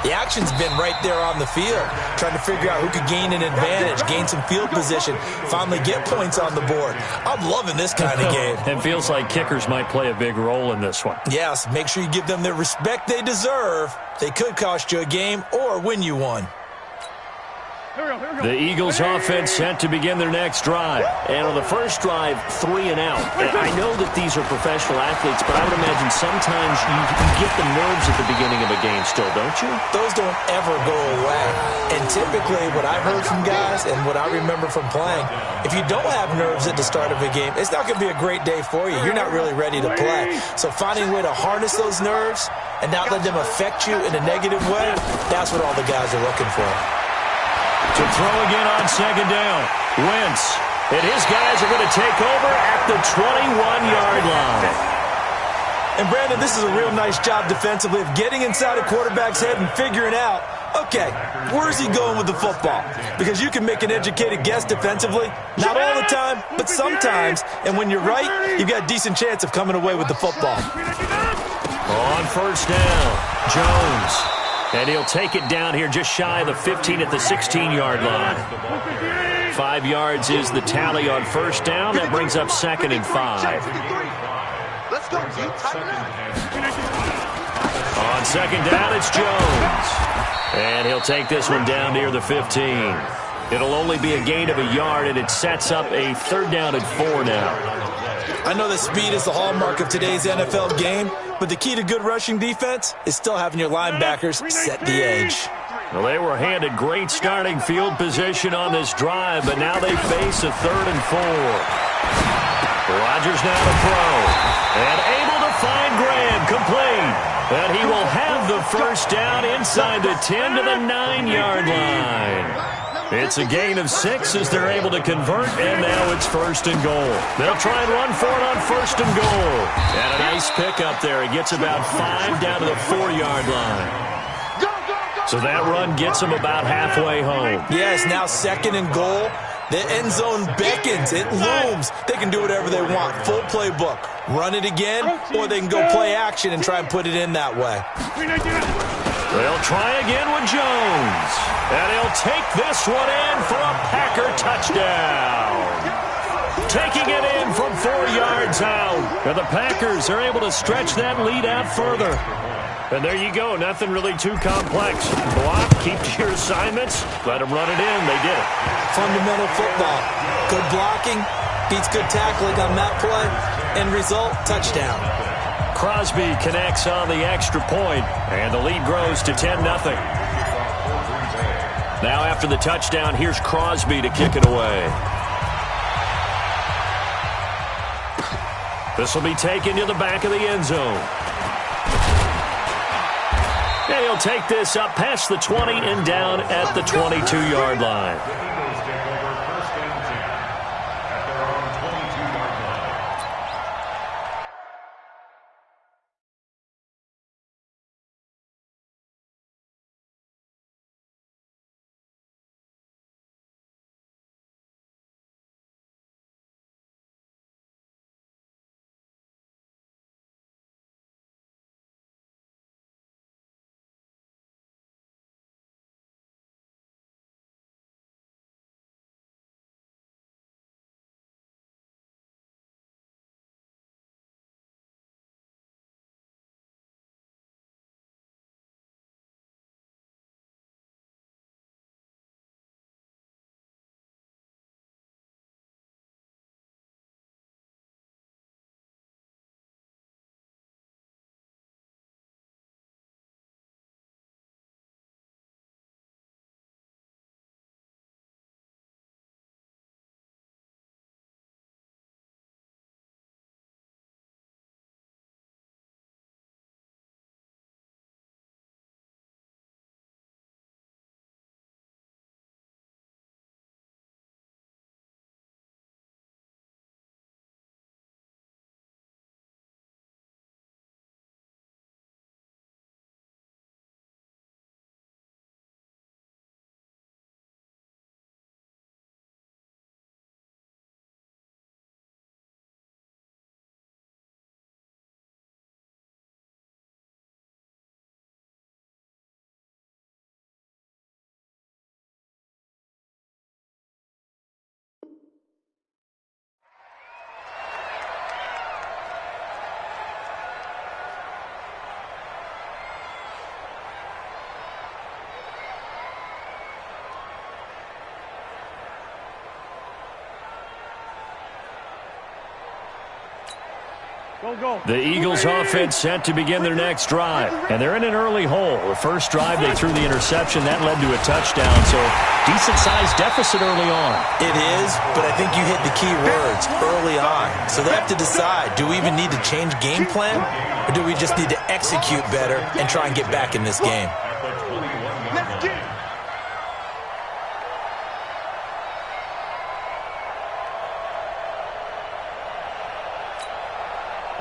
the action's been right there on the field, trying to figure out who could gain an advantage, gain some field position, finally get points on the board. I'm loving this kind of game. It feels like kickers might play a big role in this one. Yes, make sure you give them the respect they deserve. They could cost you a game or win you one. The Eagles offense set to begin their next drive. And on the first drive, 3 and out. And I know that these are professional athletes, but I would imagine sometimes you get the nerves at the beginning of a game still, don't you? Those don't ever go away. And typically what I've heard from guys and what I remember from playing, if you don't have nerves at the start of a game, it's not going to be a great day for you. You're not really ready to play. So finding a way to harness those nerves and not let them affect you in a negative way, that's what all the guys are looking for. To throw again on second down. Wentz. And his guys are going to take over at the 21-yard line. And, Brandon, this is a real nice job defensively of getting inside a quarterback's head and figuring out, okay, where's he going with the football? Because you can make an educated guess defensively. Not all the time, but sometimes. And when you're right, you've got a decent chance of coming away with the football. On first down, Jones. And he'll take it down here just shy of the 15 at the 16-yard line. 5 yards is the tally on first down. That brings up second and 5. Let's go, G. On second down, it's Jones. And he'll take this one down near the 15. It'll only be a gain of a yard, and it sets up a third down and 4 now. I know that speed is the hallmark of today's NFL game, but the key to good rushing defense is still having your linebackers set the edge. Well, they were handed great starting field position on this drive, but now they face a third and 4. Rodgers now to throw. And able to find Graham, complete. And he will have the first down inside the 10 to the 9-yard line. It's a gain of 6 as they're able to convert, and now it's first and goal. They'll try and run for it on first and goal. And a nice pickup there. He gets about 5 down to the 4-yard line. So that run gets him about halfway home. Yes, now second and goal. The end zone beckons. It looms. They can do whatever they want. Full playbook. Run it again, or they can go play action and try and put it in that way. They'll try again with Jones. And he'll take this one in for a Packer touchdown. Taking it in from 4 yards out. And the Packers are able to stretch that lead out further. And there you go. Nothing really too complex. Block, keep to your assignments, let them run it in. They did it. Fundamental football. Good blocking beats good tackling on that play. End result, touchdown. Crosby connects on the extra point, and the lead grows to 10-0. Now after the touchdown, here's Crosby to kick it away. This will be taken to the back of the end zone. And he'll take this up past the 20 and down at the 22-yard line. The Eagles take over first and 10 at their own 22-yard line. The Eagles offense set to begin their next drive. And they're in an early hole. The first drive, they threw the interception. That led to a touchdown. So decent-sized deficit early on. It is, but I think you hit the key words, early on. So they have to decide, do we even need to change game plan? Or do we just need to execute better and try and get back in this game?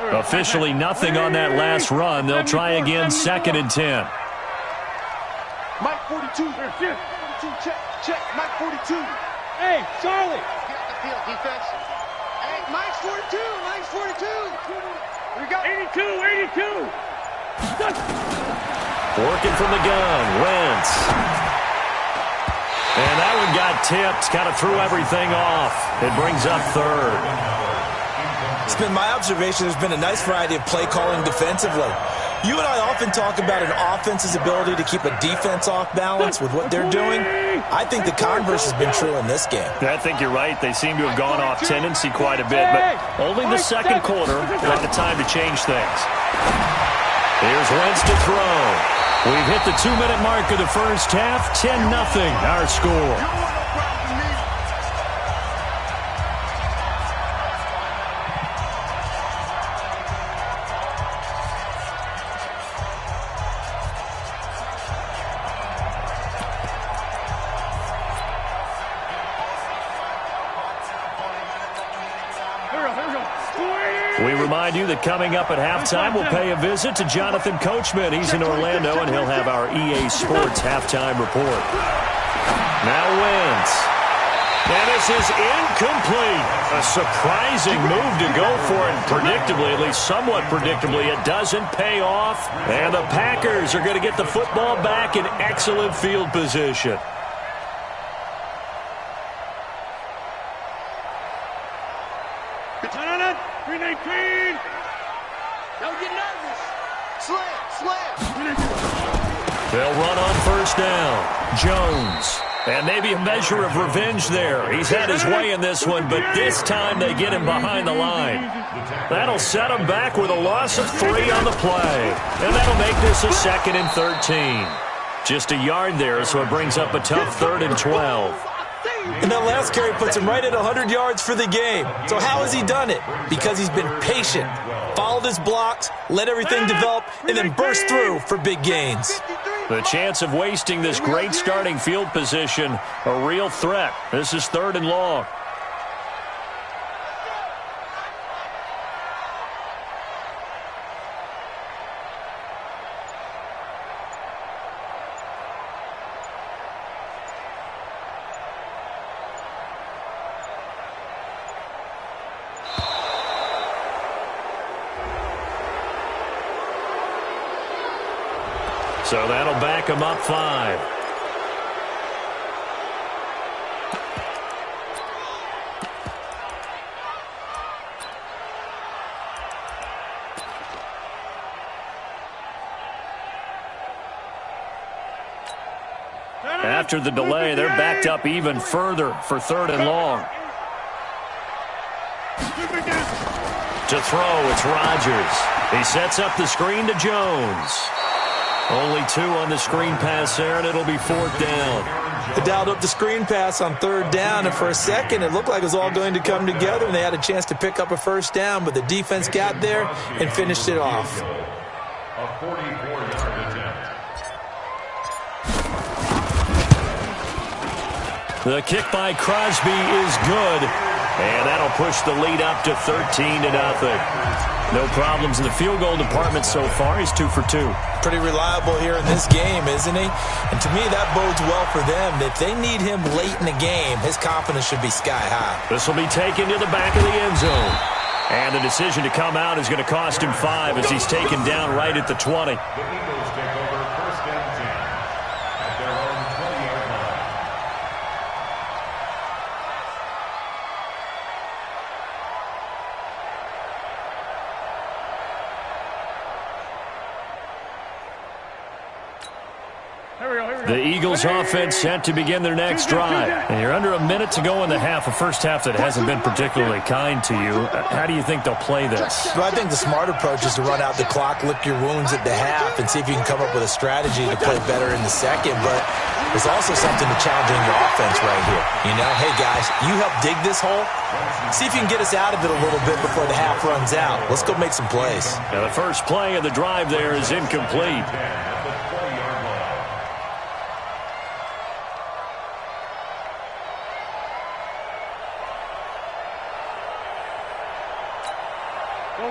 Officially nothing on that last run. They'll try again, 2nd and 10. Mike 42. 42, check. Mike 42. Hey, Charlie. Get off the field, defense. Hey, Mike's 42. Mike's 42. We got 82. Working from the gun, Wentz. And that one got tipped, kind of threw everything off. It brings up 3rd. It's been my observation there's been a nice variety of play calling defensively. You and I often talk about an offense's ability to keep a defense off balance with what they're doing. I think the converse has been true in this game. I think you're right. They seem to have gone off tendency quite a bit, but only the second quarter, a lot of time to change things. Here's Wentz to throw. We've hit the 2-minute mark of the first half. 10-0 our score. We remind you that coming up at halftime, we'll pay a visit to Jonathan Coachman. He's in Orlando, and he'll have our EA Sports halftime report. Now Wentz. And this is incomplete. A surprising move to go for it. Predictably, at least somewhat predictably, it doesn't pay off. And the Packers are going to get the football back in excellent field position. They'll run on first down. Jones. And maybe a measure of revenge there. He's had his way in this one, but this time they get him behind the line. That'll set him back with a loss of 3 on the play. And that'll make this a 2nd and 13. Just a yard there, so it brings up a tough 3rd and 12. And that last carry puts him right at 100 yards for the game. So how has he done it? Because he's been patient, followed his blocks, let everything develop, and then burst through for big gains. The chance of wasting this great starting field position, a real threat. This is 3rd and long. So that'll back him up 5. After the delay, they're backed up even further for 3rd and long. To throw, it's Rodgers. He sets up the screen to Jones. Only 2 on the screen pass there, and it'll be 4th down. They dialed up the screen pass on 3rd down, and for a second it looked like it was all going to come together, and they had a chance to pick up a 1st down, but the defense got there and finished it off. A 44-yard attempt. The kick by Crosby is good, and that'll push the lead up to 13-0. No problems in the field goal department so far. He's 2 for 2. Pretty reliable here in this game, isn't he? And to me, that bodes well for them. If they need him late in the game, his confidence should be sky high. This will be taken to the back of the end zone. And the decision to come out is going to cost him 5 as he's taken down right at the 20. The Eagles take over 1st and 10 at their own 20-yard line. The Eagles offense set to begin their next drive. And you're under a minute to go in the half, a first half that hasn't been particularly kind to you. How do you think they'll play this? Well, I think the smart approach is to run out the clock, lick your wounds at the half, and see if you can come up with a strategy to play better in the second. But there's also something to challenging your offense right here. You know, hey, guys, you help dig this hole. See if you can get us out of it a little bit before the half runs out. Let's go make some plays. Now, the first play of the drive there is incomplete.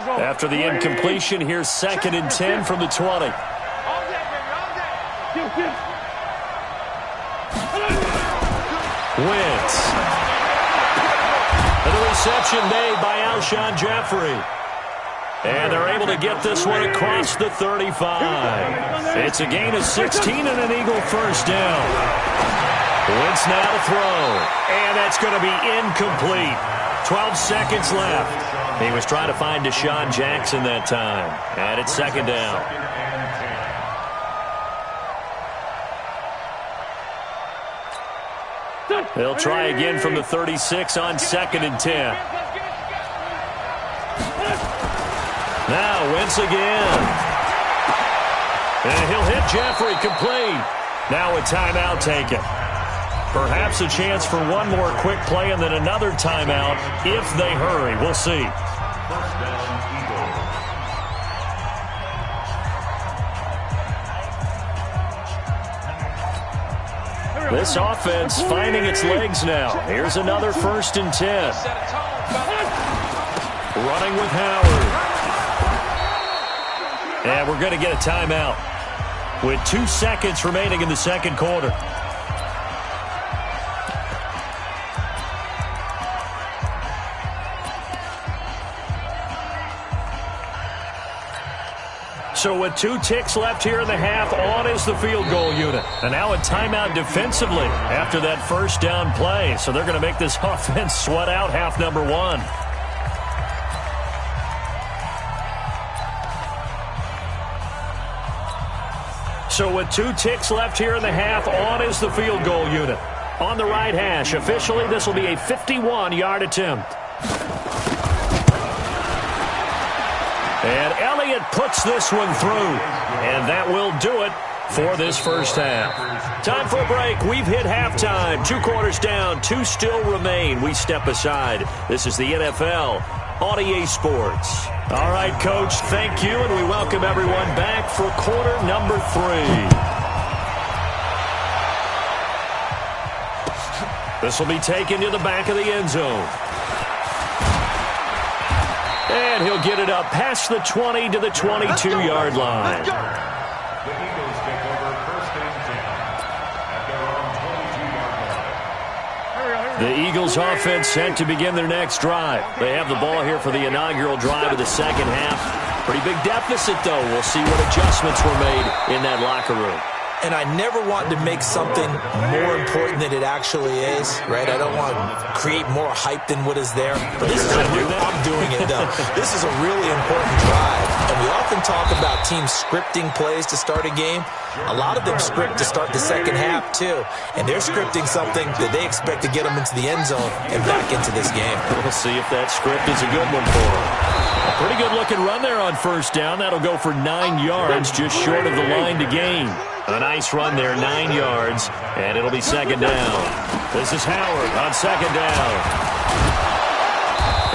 After the incompletion, here's 2nd and 10 from the 20. Wentz. And the reception made by Alshon Jeffrey. And they're able to get this one across the 35. It's a gain of 16 and an Eagle 1st down. Wentz now to throw. And that's going to be incomplete. 12 seconds left. He was trying to find Deshaun Jackson that time. And it's 2nd down. They'll try again from the 36 on 2nd and 10. Now Wentz again. And he'll hit Jeffrey complete. Now a timeout taken. Perhaps a chance for one more quick play and then another timeout if they hurry. We'll see. 1st down, Eagles. This offense finding its legs now. Here's another 1st and 10. Running with Howard. And we're going to get a timeout with 2 seconds remaining in the 2nd quarter. So with 2 ticks left here in the half, on is the field goal unit. And now a timeout defensively after that 1st down play. So they're going to make this offense sweat out half number 1. So with 2 ticks left here in the half, on is the field goal unit. On the right hash, officially this will be a 51-yard attempt. And Elliott puts this one through. And that will do it for this first half. Time for a break. We've hit halftime. 2 quarters down. 2 still remain. We step aside. This is the NFL on EA Sports. All right, Coach, thank you, and we welcome everyone back for quarter number 3. This will be taken to the back of the end zone. And he'll get it up past the 20 to the 22-yard line. The Eagles take over first and 10 at their own 22-yard line. The Eagles offense set to begin their next drive. They have the ball here for the inaugural drive of the second half. Pretty big deficit, though. We'll see what adjustments were made in that locker room. And I never want to make something more important than it actually is, right? I don't want to create more hype than what is there. But this is I'm doing it, though. This is a really important drive. And we often talk about teams scripting plays to start a game. A lot of them script to start the second half, too. And they're scripting something that they expect to get them into the end zone and back into this game. We'll see if that script is a good one for them. A pretty good-looking run there on first down. That'll go for 9 yards, just short of the line to gain. A nice run there, 9 yards, and it'll be second down. This is Howard on second down.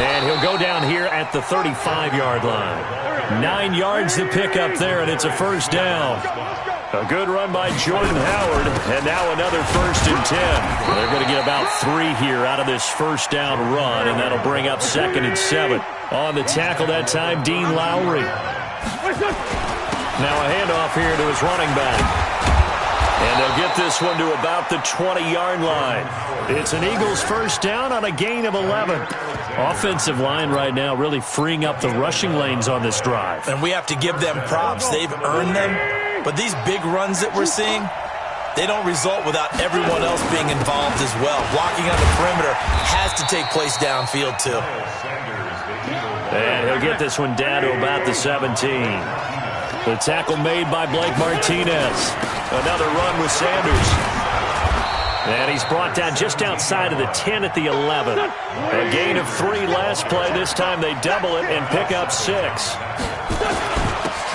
And he'll go down here at the 35-yard line. 9 yards to pick up there, and it's a first down. A good run by Jordan Howard, and now another first and 10. They're going to get about 3 here out of this first down run, and that'll bring up second and 7. On the tackle that time, Dean Lowry. Now a handoff here to his running back. And they'll get this one to about the 20-yard line. It's an Eagles first down on a gain of 11. Offensive line right now really freeing up the rushing lanes on this drive. And we have to give them props. They've earned them. But these big runs that we're seeing, they don't result without everyone else being involved as well. Blocking on the perimeter has to take place downfield, too. And he'll get this one down to about the 17. The tackle made by Blake Martinez. Another run with Sanders. And he's brought down just outside of the 10 at the 11. A gain of 3 last play. This time they double it and pick up 6.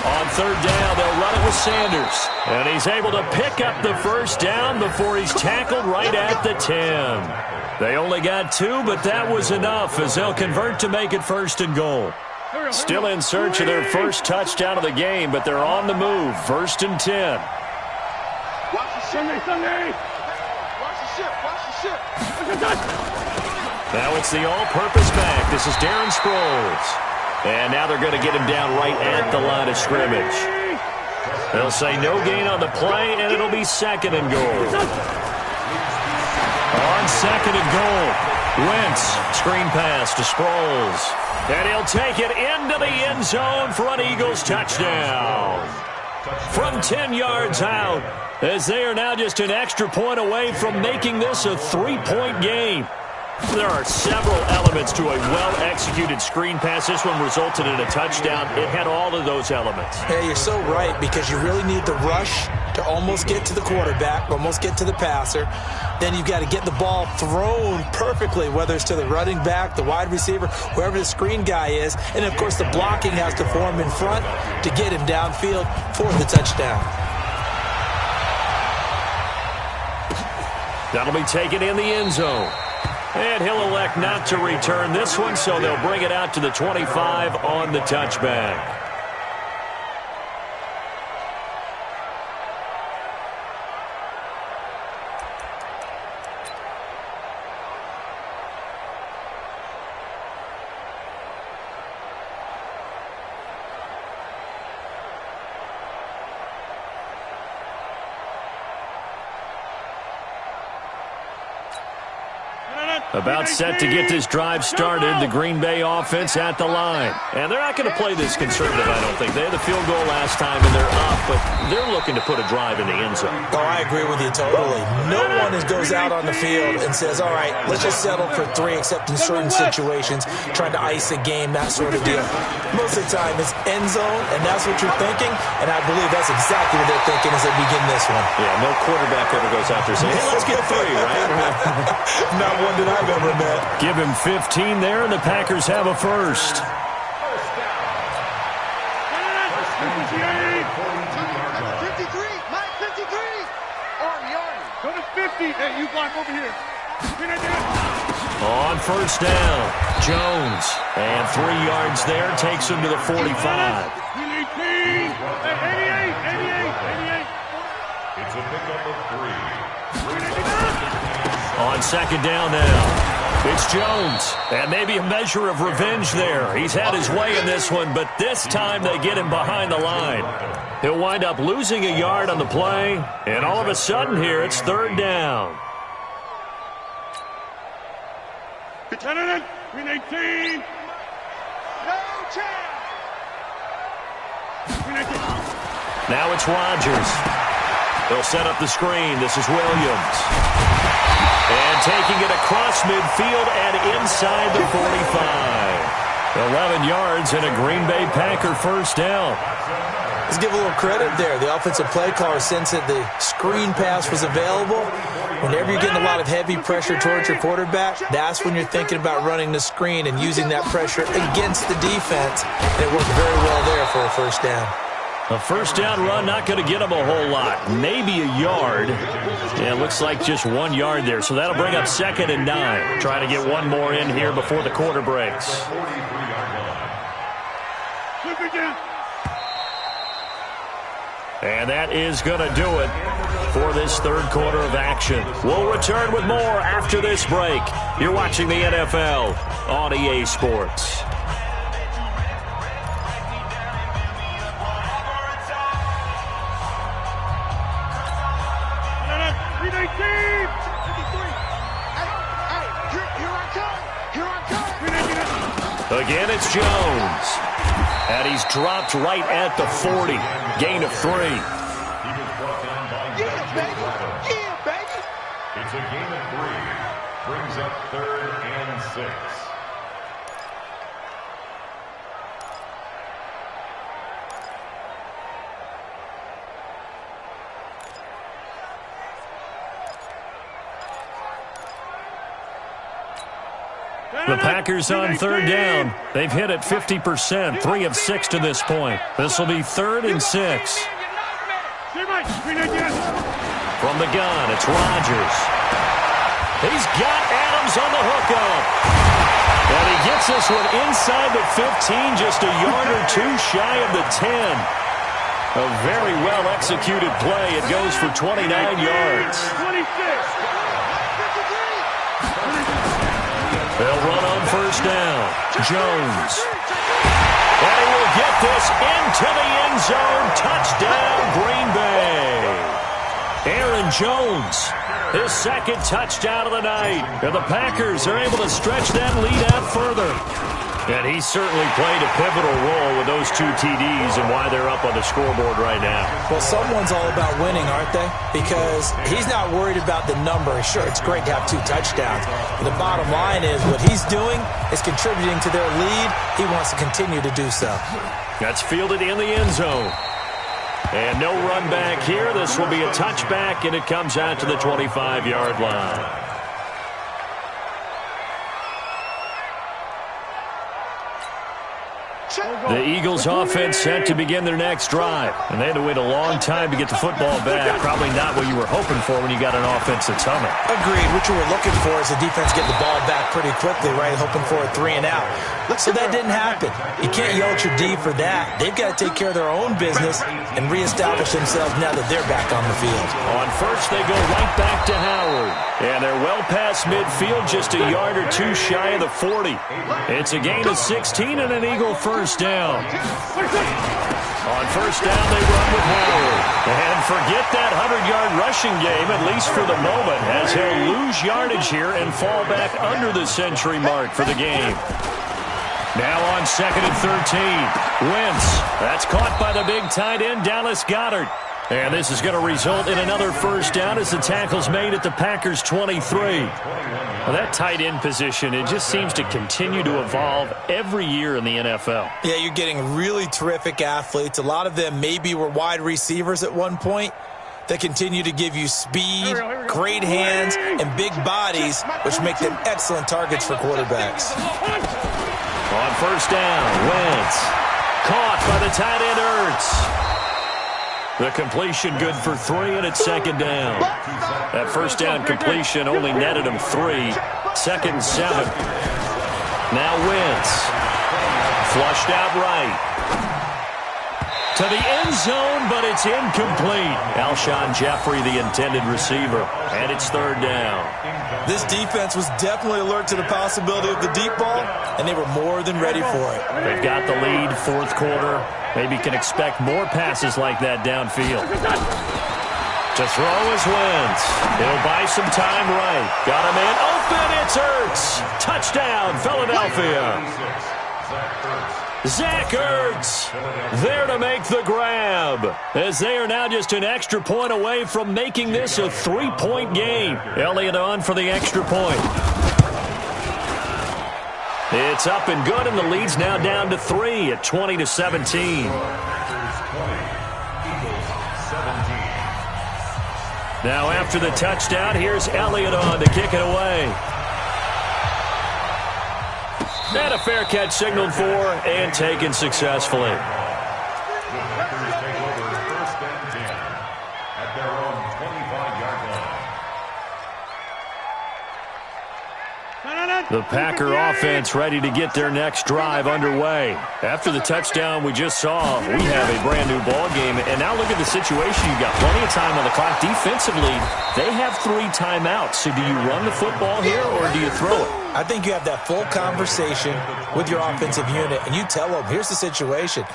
On third down, they'll run it with Sanders. And he's able to pick up the first down before he's tackled right at the 10. They only got 2, but that was enough as they'll convert to make it first and goal. Still in search of their first touchdown of the game, but they're on the move. First and 10. Watch the Sunday. Watch the ship. Now it's the all-purpose back. This is Darren Sproles. And now they're going to get him down right at the line of scrimmage. They'll say no gain on the play, and it'll be second and goal. On second and goal, Wentz, screen pass to Sproles. And he'll take it into the end zone for an Eagles touchdown. From 10 yards out, as they are now just an extra point away from making this a 3-point game. There are several elements to a well-executed screen pass. This one resulted in a touchdown. It had all of those elements. Yeah, you're so right, because you really need the rush to almost get to the quarterback, almost get to the passer. Then you've got to get the ball thrown perfectly, whether it's to the running back, the wide receiver, whoever the screen guy is. And, of course, the blocking has to form in front to get him downfield for the touchdown. That'll be taken in the end zone. And he'll elect not to return this one, so they'll bring it out to the 25 on the touchback. About set to get this drive started, the Green Bay offense at the line. And they're not going to play this conservative, I don't think. They had the field goal last time, and they're up, but they're looking to put a drive in the end zone. Oh, I agree with you totally. No one goes out on the field and says, all right, let's just settle for 3, except in certain situations, trying to ice a game, that sort of deal. Most of the time, it's end zone, and that's what you're thinking, and I believe that's exactly what they're thinking as they begin this one. Yeah, no quarterback ever goes out there saying, hey, let's get 3, right? Not one that I've ever met. Give him 15 there, and the Packers have a first. First down. 52-yard line. Mike. 50. Hey, you block over here. On first down, Jones. And 3 yards there takes him to the 45. We need team. Hey, 88. It's a pickup of 3. On second down now, it's Jones. And maybe a measure of revenge there. He's had his way in this one, but this time they get him behind the line. He'll wind up losing a yard on the play, and all of a sudden here it's third down. Lieutenant, we need team. No chance. Now it's Rodgers. They'll set up the screen. This is Williams. And taking it across midfield and inside the 45. 11 yards and a Green Bay Packer first down. Let's give a little credit there. The offensive play caller sensed that the screen pass was available. Whenever you're getting a lot of heavy pressure towards your quarterback, that's when you're thinking about running the screen and using that pressure against the defense. And it worked very well there for a first down. A first down run, not going to get him a whole lot. Maybe a yard. Yeah, it looks like just 1 yard there. So that'll bring up 2nd and 9. Trying to get one more in here before the quarter breaks. And that is going to do it for this third quarter of action. We'll return with more after this break. You're watching the NFL on EA Sports. Again, it's Jones. And he's dropped right at the 40. Gain of 3. Yeah, baby. It's a gain of 3. Brings up 3rd and 6. The Packers on third down. They've hit it 50%, 3 of 6 to this point. This will be 3rd and 6. From the gun, it's Rodgers. He's got Adams on the hookup. And he gets this one inside the 15, just a yard or 2 shy of the 10. A very well-executed play. It goes for 29 yards. 26. They'll run on first down. Jones. And he will get this into the end zone. Touchdown, Green Bay. Aaron Jones, his 2nd touchdown of the night. And the Packers are able to stretch that lead out further. And he certainly played a pivotal role with those 2 TDs and why they're up on the scoreboard right now. Well, someone's all about winning, aren't they? Because he's not worried about the number. Sure, it's great to have 2 touchdowns. But the bottom line is what he's doing is contributing to their lead. He wants to continue to do so. That's fielded in the end zone. And no run back here. This will be a touchback, and it comes out to the 25-yard line. The Eagles offense set to begin their next drive. And they had to wait a long time to get the football back. Probably not what you were hoping for when you got an offense that's humming. Agreed. What you were looking for is the defense get the ball back pretty quickly, right? Hoping for a 3 and out. So that didn't happen. You can't yell at your D for that. They've got to take care of their own business and reestablish themselves now that they're back on the field. On first, they go right back to Howard. And they're well past midfield, just a yard or 2 shy of the 40. It's a gain of 16 and an Eagle first down. On first down, they run with Howard. And forget that 100-yard rushing game, at least for the moment, as he'll lose yardage here and fall back under the century mark for the game. Now on 2nd and 13. Wentz. That's caught by the big tight end, Dallas Goedert. And this is going to result in another first down as the tackle's made at the Packers' 23. Well, that tight end position, it just seems to continue to evolve every year in the NFL. Yeah, you're getting really terrific athletes. A lot of them maybe were wide receivers at one point. They continue to give you speed, great hands, and big bodies, which make them excellent targets for quarterbacks. On first down, Wentz. Caught by the tight end, Ertz. The completion good for 3, and it's second down. That first down completion only netted him 3. Second and 7. Now Wentz. Flushed out right. To the end zone, but it's incomplete. Alshon Jeffrey, the intended receiver, and it's third down. This defense was definitely alert to the possibility of the deep ball, and they were more than ready for it. They've got the lead, fourth quarter. Maybe can expect more passes like that downfield. To throw is Wentz. He'll buy some time right. Got him in. Open, it's Ertz. Touchdown, Philadelphia. Zach Ertz there to make the grab, as they are now just an extra point away from making this a 3-point game. Elliott on for the extra point. It's up and good, and the lead's now down to 3 at 20-17. Now after the touchdown, here's Elliott on to kick it away. And a fair catch signaled for and taken successfully. The Packers take over first and 10 at their own 25-yard line. The Packer offense ready to get their next drive underway. After the touchdown we just saw, we have a brand new ball game. And now look at the situation. You've got plenty of time on the clock. Defensively, they have 3 timeouts. So do you run the football here or do you throw it? I think you have that full conversation with your offensive unit, and you tell them, here's the situation.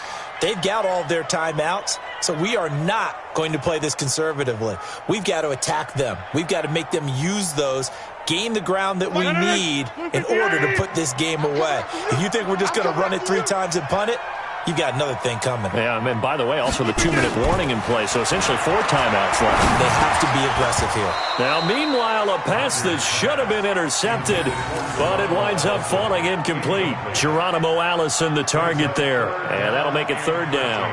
They've got all of their timeouts, so we are not going to play this conservatively. We've got to attack them. We've got to make them use those, gain the ground that we need in order to put this game away. If you think we're just going to run it 3 times and punt it, you've got another thing coming. Yeah, and by the way, also the 2-minute warning in play, so essentially 4 timeouts left. They have to be aggressive here. Now, meanwhile, a pass that should have been intercepted, but it winds up falling incomplete. Geronimo Allison, the target there, and that'll make it third down.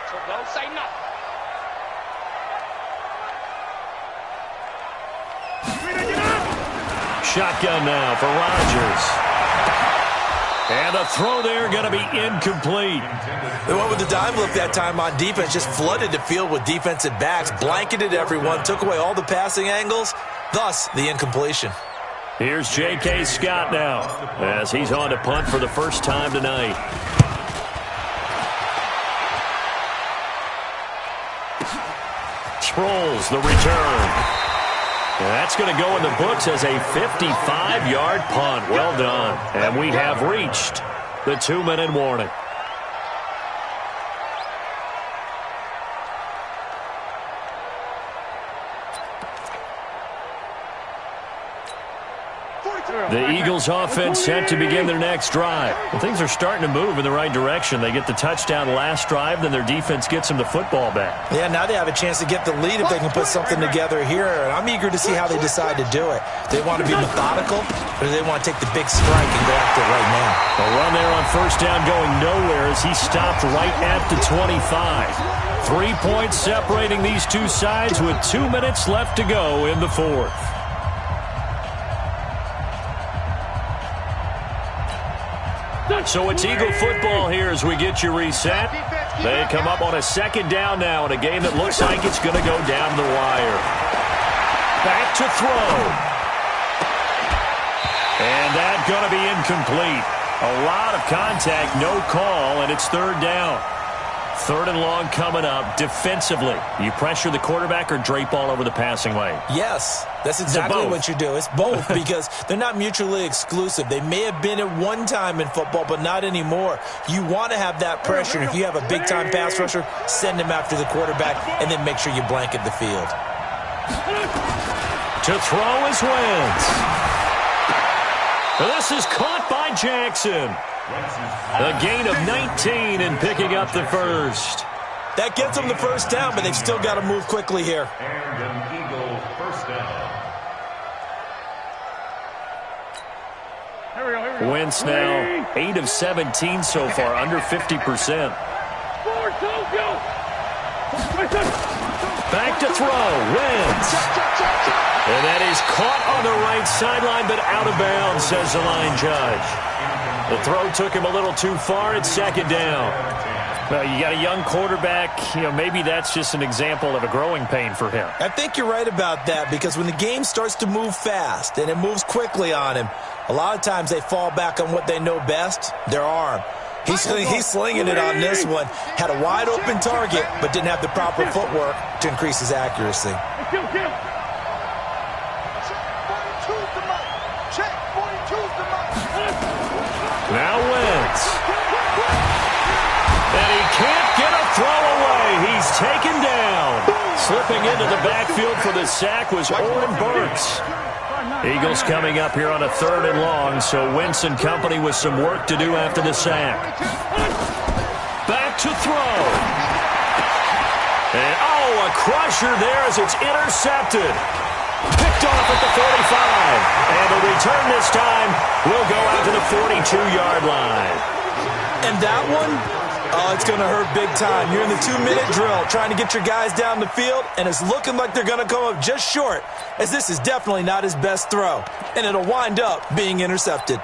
So don't say nothing. Shotgun now for Rodgers. And a throw there going to be incomplete. They went with the dime look that time on defense, just flooded the field with defensive backs, blanketed everyone, took away all the passing angles, thus the incompletion. Here's J.K. Scott now, as he's on to punt for the first time tonight. Sproles, the return. That's going to go in the books as a 55-yard punt. Well done. And we have reached the 2-minute warning. The Eagles offense set to begin their next drive. Well, things are starting to move in the right direction. They get the touchdown last drive, then their defense gets them the football back. Yeah, now they have a chance to get the lead if they can put something together here. And I'm eager to see how they decide to do it. Do they want to be methodical, or do they want to take the big strike and go after it right now? A run there on first down going nowhere as he stopped right at the 25. 3 points separating these two sides with 2 minutes left to go in the fourth. So it's Eagle football here as we get you reset. They come up on a second down now in a game that looks like it's going to go down the wire. Back to throw. And that's going to be incomplete. A lot of contact, no call, and it's third down. Third and long coming up. Defensively, you pressure the quarterback or drape all over the passing lane? Yes, that's exactly what you do. It's both because they're not mutually exclusive. They may have been at one time in football, but not anymore. You want to have that pressure. If you have a big-time pass rusher, send him after the quarterback and then make sure you blanket the field. To throw is Wentz. This is caught by Jackson. A gain of 19 and picking up the first. That gets them the first down, but they've still got to move quickly here. And an Eagle first down. Wentz now 8 of 17 so far, under 50%. Back to throw. Wins. And that is caught on the right sideline, but out of bounds, says the line judge. The throw took him a little too far. It's second down. Well, you got a young quarterback. Maybe that's just an example of a growing pain for him. I think you're right about that, because when the game starts to move fast and it moves quickly on him, a lot of times they fall back on what they know best, their arm. He's slinging it on this one. Had a wide-open target, but didn't have the proper footwork to increase his accuracy. Now Wentz. And he can't get a throw away. He's taken down. Slipping into the backfield for the sack was Oren Burks. Eagles coming up here on a 3rd and long, so Wentz and company with some work to do after the sack. Back to throw. And, a crusher there as it's intercepted. Picked off at the 45. And the return this time will go out to the 42-yard line. And that one, it's going to hurt big time. You're in the 2-minute drill trying to get your guys down the field, and it's looking like they're going to come up just short, as this is definitely not his best throw, and it'll wind up being intercepted.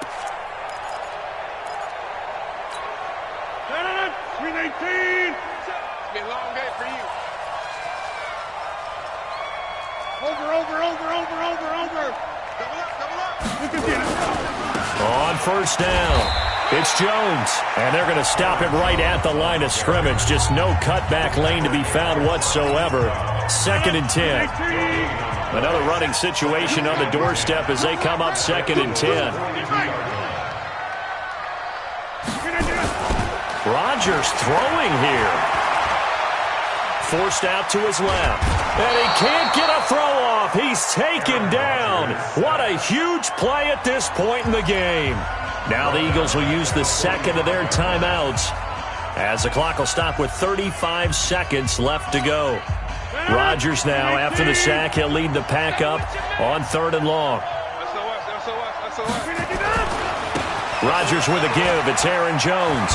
319. It's been a long day for you. Over. Double up. On first down. It's Jones, and they're going to stop him right at the line of scrimmage. Just no cutback lane to be found whatsoever. 2nd and 10. Another running situation on the doorstep as they come up 2nd and 10. Rodgers throwing here. Forced out to his left. And he can't get a throw off. He's taken down. What a huge play at this point in the game. Now the Eagles will use the second of their timeouts as the clock will stop with 35 seconds left to go. Rodgers now, after the sack, he'll lead the pack up on 3rd and long. Rodgers with a give. It's Aaron Jones.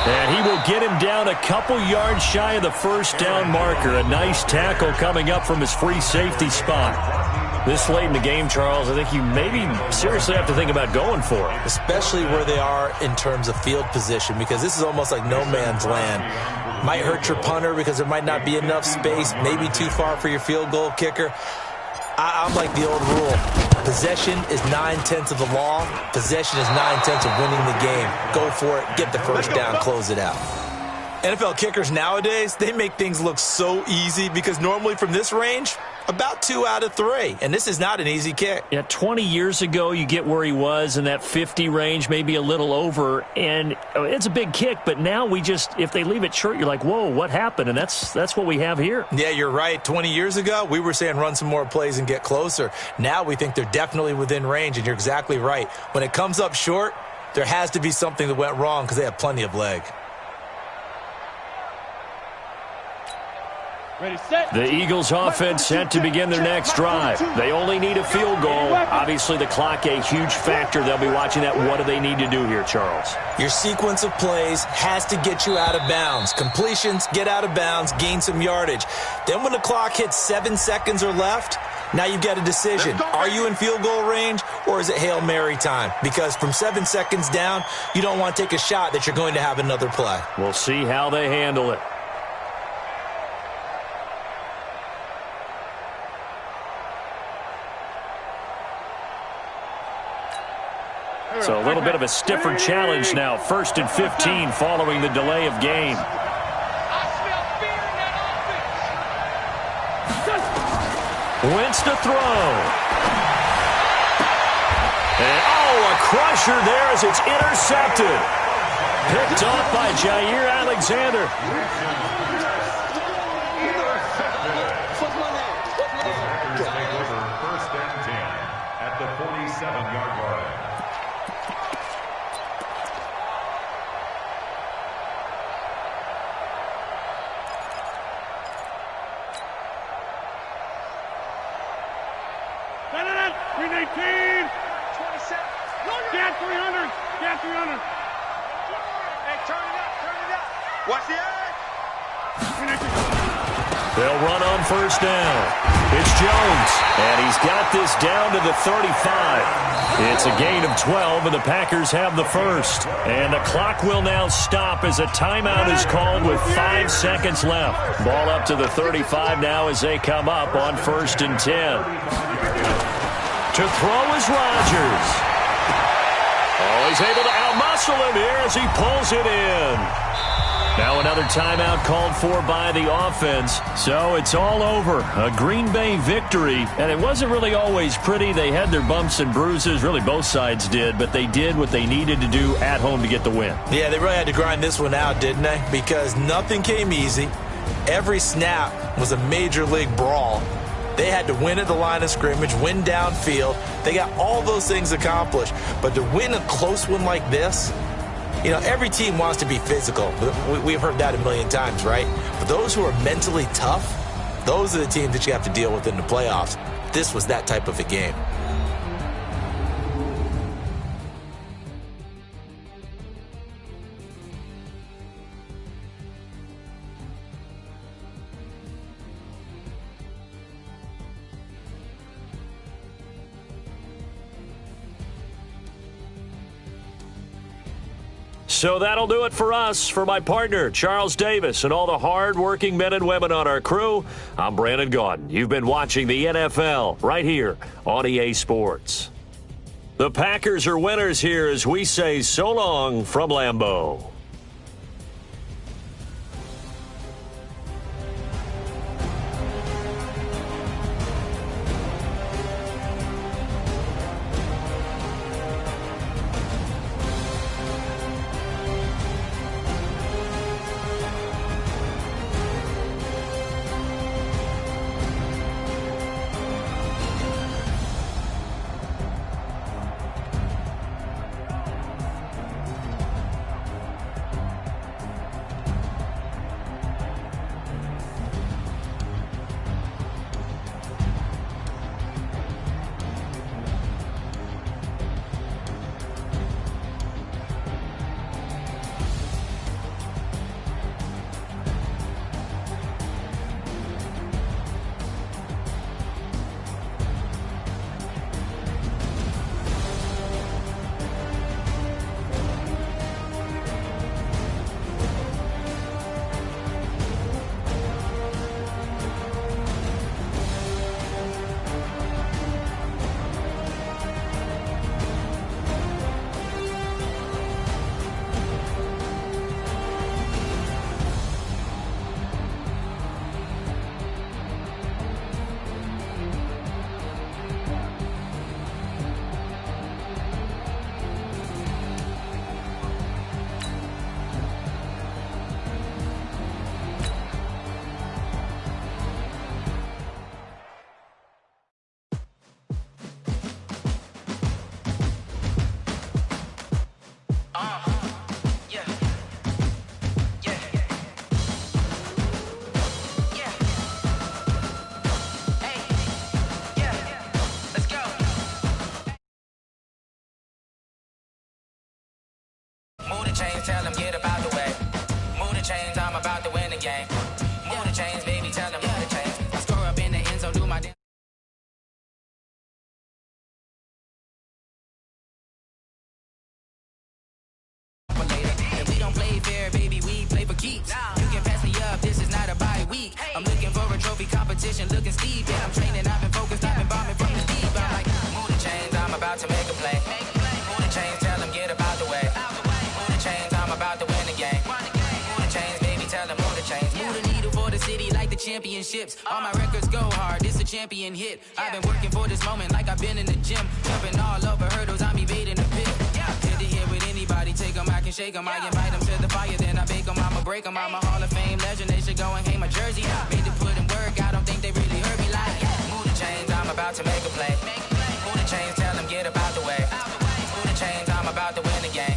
And he will get him down a couple yards shy of the first down marker. A nice tackle coming up from his free safety spot. This late in the game, Charles, I think you maybe seriously have to think about going for it. Especially where they are in terms of field position, because this is almost like no man's land. Might hurt your punter because there might not be enough space, maybe too far for your field goal kicker. I'm like the old rule. Possession is 9/10 of the law. Possession is 9/10 of winning the game. Go for it. Get the first down. Close it out. NFL kickers nowadays, they make things look so easy because normally from this range, about 2 out of 3. And this is not an easy kick. Yeah, 20 years ago, you get where he was in that 50 range, maybe a little over. And it's a big kick, but now if they leave it short, you're like, whoa, what happened? And that's what we have here. Yeah, you're right. 20 years ago, we were saying run some more plays and get closer. Now we think they're definitely within range, and you're exactly right. When it comes up short, there has to be something that went wrong because they have plenty of leg. Ready, set. The Eagles offense set to begin their next drive. They only need a field goal. Obviously, the clock a huge factor. They'll be watching that. What do they need to do here, Charles? Your sequence of plays has to get you out of bounds. Completions, get out of bounds, gain some yardage. Then when the clock hits 7 seconds or left, now you've got a decision. Are you in field goal range, or is it Hail Mary time? Because from 7 seconds down, you don't want to take a shot that you're going to have another play. We'll see how they handle it. So a little bit of a stiffer challenge now. 1st and 15 following the delay of game. Wentz to throw. And, a crusher there as it's intercepted. Picked off by Jair Alexander. First and 10 at the 47-yard line. Watch the edge. They'll run on first down. It's Jones, and he's got this down to the 35. It's a gain of 12, and the Packers have the first. And the clock will now stop as a timeout is called with 5 seconds left. Ball up to the 35 now as they come up on 1st and 10. To throw is Rodgers. Oh, he's able to outmuscle him here as he pulls it in. Now another timeout called for by the offense. So it's all over. A Green Bay victory. And it wasn't really always pretty. They had their bumps and bruises. Really, both sides did. But they did what they needed to do at home to get the win. Yeah, they really had to grind this one out, didn't they? Because nothing came easy. Every snap was a major league brawl. They had to win at the line of scrimmage, win downfield. They got all those things accomplished. But to win a close one like this, you know, every team wants to be physical. We've heard that a million times, right? But those who are mentally tough, those are the teams that you have to deal with in the playoffs. This was that type of a game. So that'll do it for us. For my partner, Charles Davis, and all the hard-working men and women on our crew, I'm Brandon Gaudin. You've been watching the NFL right here on EA Sports. The Packers are winners here as we say so long from Lambeau. Chains, tell them get up out the way. Move the chains, I'm about to win the game. Move the chains, baby, tell them move the chains. I score up in the end zone, do my damn. And we don't play fair, baby, we play for keeps. You can pass me up, this is not a bye week. I'm looking for a trophy competition, looking steep. Yeah, I'm training, I've been focused, I've been bombing from the deep. I'm like, move the chains, I'm about to make a play. Move the chains, tell them get up out the way. I'm about to win the game. Move the chains, baby, tell them move the chains. Move the needle for the city like the championships. All my records go hard, this a champion hit. I've been working for this moment like I've been in the gym. Jumping all over hurdles, I'm evading the pit. Hit to hit with anybody, take them, I can shake them. I invite them to the fire, then I bake them, I'ma break them. I'm a Hall of Fame legend, they should go and hang my jersey. Made to put in work, I don't think they really heard me like. Move the chains, I'm about to make a play. Move the chains, tell them get up out the way. Move the chains, I'm about to win the game.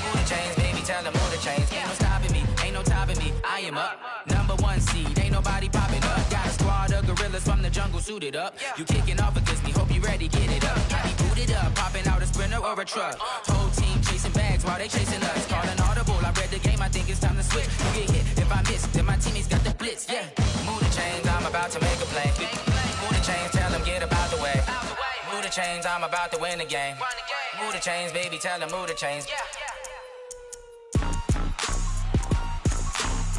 Move the chains, baby, tell them move the chains. Ain't no stopping me, ain't no topping me. I am up, #1 seed, ain't nobody popping up. Got a squad of gorillas from the jungle suited up. You kicking off against me, hope you ready, get it up. I be booted up, popping out a Sprinter or a truck. Whole team chasing back. bags while they chasing us. Call an audible, I read the game, I think it's time to switch. You get hit if I miss, then my teammates got the blitz, yeah. Move the chains, I'm about to make a play. Move the chains, tell them get about the way. Move the chains, I'm about to win the game. Move the chains, baby, tell them move the chains.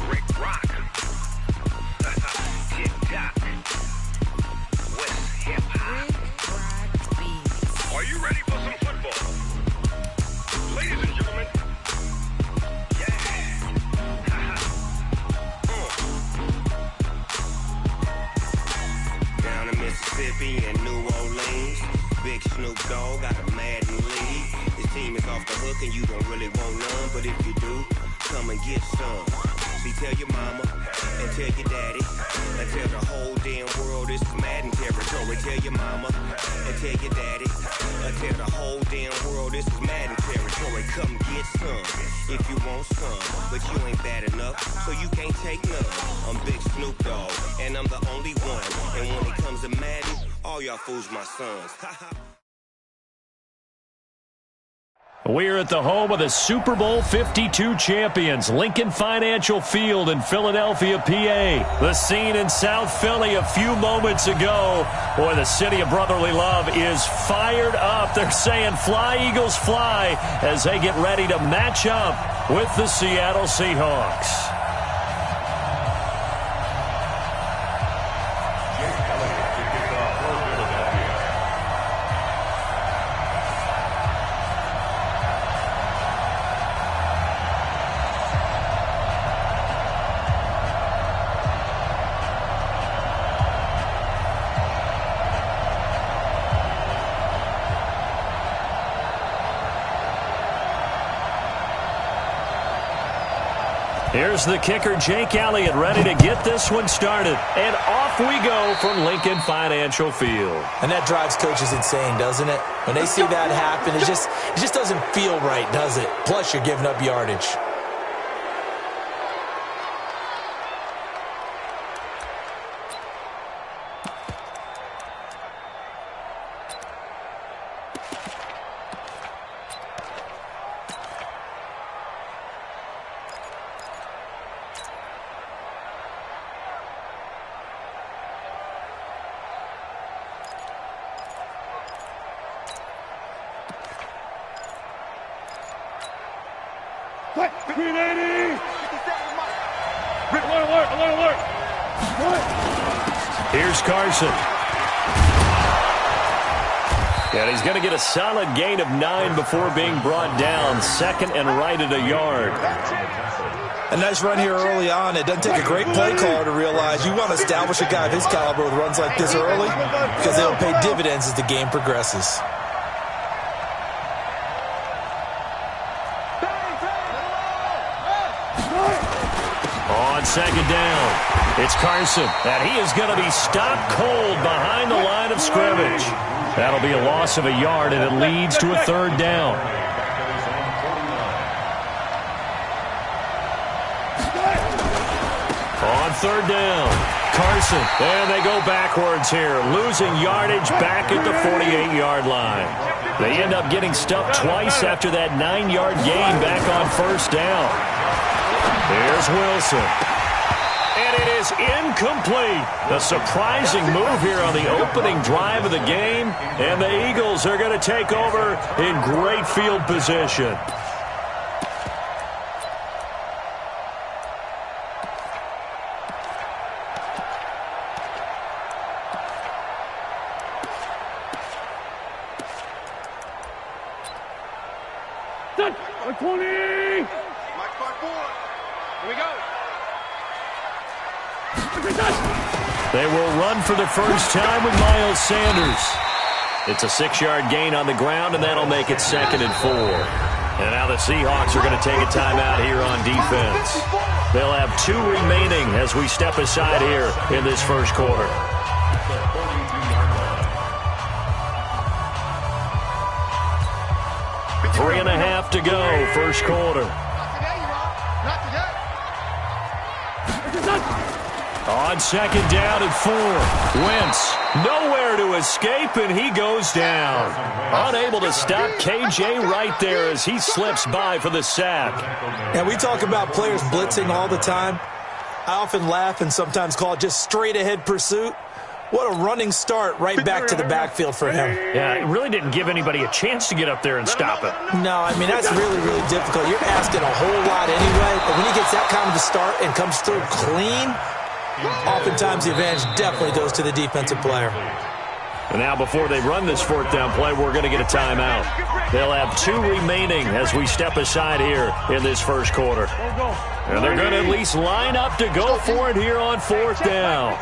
Rick Rock. Tip-top. West hip-hop. Are you ready for some football? Ladies and gentlemen. Yeah. Down in Mississippi and New Orleans, Big Snoop Dogg got a Madden league. His team is off the hook and you don't really want none, but if you do, come and get some. See, tell your mama and tell your daddy and tell the whole damn world this is Madden territory. Tell your mama and tell your daddy and tell the whole damn world this is Madden territory. Come get some if you want some, but you ain't bad enough, so you can't take none. I'm Big Snoop Dogg, and I'm the only one. And when it comes to Madden, all y'all fools my sons. We're at the home of the Super Bowl 52 champions, Lincoln Financial Field in Philadelphia, PA. The scene in South Philly a few moments ago. Boy, the city of brotherly love is fired up. They're saying, "Fly, Eagles, fly," as they get ready to match up with the Seattle Seahawks. Here's the kicker, Jake Elliott, ready to get this one started. And off we go from Lincoln Financial Field. And that drives coaches insane, doesn't it? When they see that happen, it just doesn't feel right, does it? Plus, you're giving up yardage. Here's Carson. And he's going to get a solid gain of 9 before being brought down. Second and right at a yard. A nice run here early on. It doesn't take a great play caller to realize you want to establish a guy of his caliber with runs like this early because they'll pay dividends as the game progresses. On second down, it's Carson, and he is going to be stopped cold behind the line of scrimmage. That'll be a loss of a yard, and it leads to a third down. On third down, Carson, and they go backwards here, losing yardage back at the 48-yard line. They end up getting stuffed twice after that 9-yard gain back on first down. Here's Wilson. And it is incomplete. A surprising move here on the opening drive of the game. And the Eagles are going to take over in great field position. They will run for the first time with Miles Sanders. It's a 6-yard gain on the ground, and that'll make it 2nd and 4. And now the Seahawks are going to take a timeout here on defense. They'll have 2 remaining as we step aside here in this first quarter. Three and a half to go, first quarter. On second down and 4. Wentz nowhere to escape, and he goes down. Unable to stop KJ right there as he slips by for the sack. And we talk about players blitzing all the time. I often laugh and sometimes call it just straight-ahead pursuit. What a running start right back to the backfield for him. Yeah, it really didn't give anybody a chance to get up there and stop it. No, I mean, that's really, really difficult. You're asking a whole lot anyway, but when he gets that kind of a start and comes through clean, oftentimes the advantage definitely goes to the defensive player. And now before they run this fourth down play, we're going to get a timeout. They'll have 2 remaining as we step aside here in this first quarter. And they're going to at least line up to go for it here on fourth down.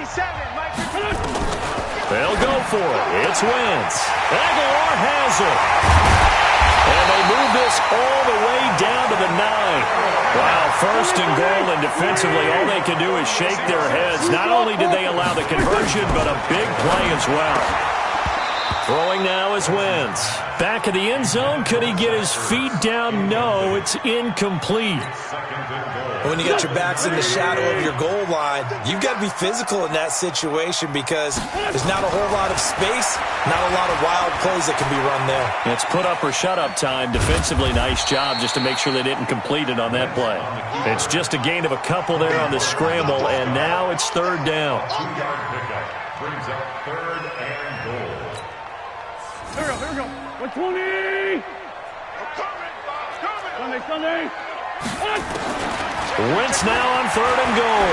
They'll go for it. It's Wentz. Aguilar has it. And they move this all the way down to the 9. Wow, first and goal, and defensively all they can do is shake their heads. Not only did they allow the conversion, but a big play as well. Throwing now is Wentz. Back of the end zone. Could he get his feet down? No, it's incomplete. When you got your backs in the shadow of your goal line, you've got to be physical in that situation because there's not a whole lot of space, not a lot of wild plays that can be run there. It's put up or shut up time. Defensively, nice job just to make sure they didn't complete it on that play. It's just a gain of a couple there on the scramble, and now it's third down. 2-yard pickup brings up third and goal. Here we go. 120. Sunday. Wentz now on third and goal.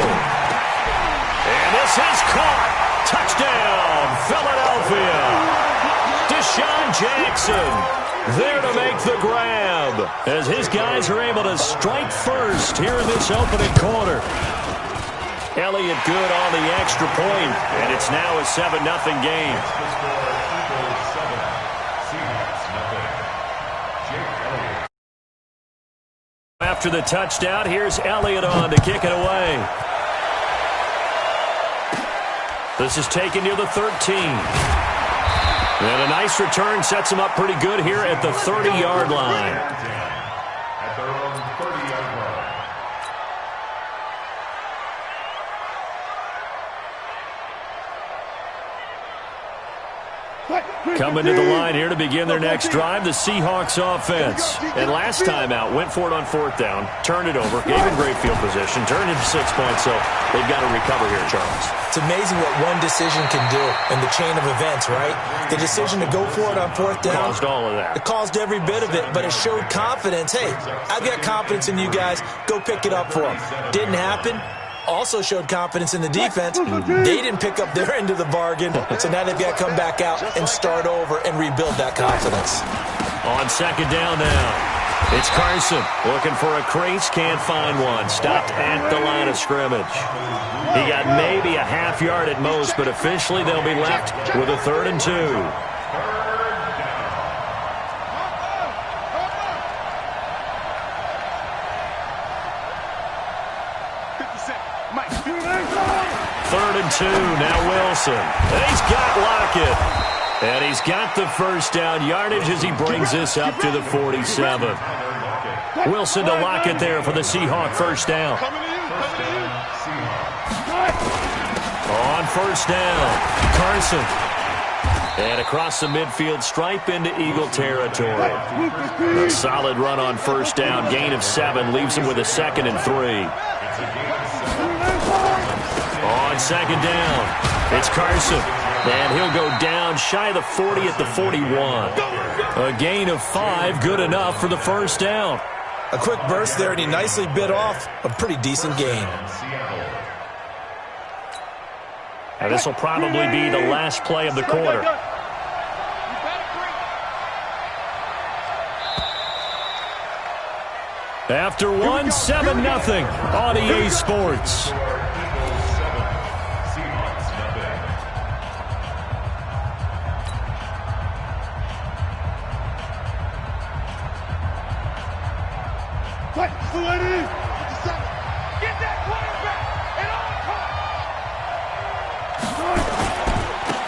And this is caught. Touchdown, Philadelphia. Deshaun Jackson there to make the grab as his guys are able to strike first here in this opening quarter. Elliott good on the extra point, and it's now a 7-0 game. After the touchdown, here's Elliott on to kick it away. This is taken near the 13. And a nice return sets him up pretty good here at the 30-yard line. At their own 30-yard line. Coming to the line here to begin their next drive, the Seahawks offense. And last time out, went for it on fourth down, turned it over, gave him great field position, turned into 6 points, so they've got to recover here, Charles. It's amazing what one decision can do in the chain of events, right? The decision to go for it on fourth down. Caused all of that. It caused every bit of it, but it showed confidence. Hey, I've got confidence in you guys. Go pick it up for them. Didn't happen. Also showed confidence in the defense. They didn't pick up their end of the bargain, so now they've got to come back out and start over and rebuild that confidence. On second down now, it's Carson looking for a crease, can't find one. Stopped at the line of scrimmage. He got maybe a half yard at most, but officially they'll be left with a 3rd and 2. Third and 2, now Wilson. And he's got Lockett. And he's got the first down yardage as he brings this up to the 47. Wilson to Lockett there for the Seahawk first down. On first down, Carson. And across the midfield stripe into Eagle territory. A solid run on first down, gain of 7, leaves him with a 2nd and 3. On second down, it's Carson. And he'll go down shy of the 40 at the 41. A gain of 5, good enough for the first down. A quick burst there, and he nicely bit off a pretty decent gain. And this will probably be the last play of the quarter. After 1, 7-0 on EA Sports.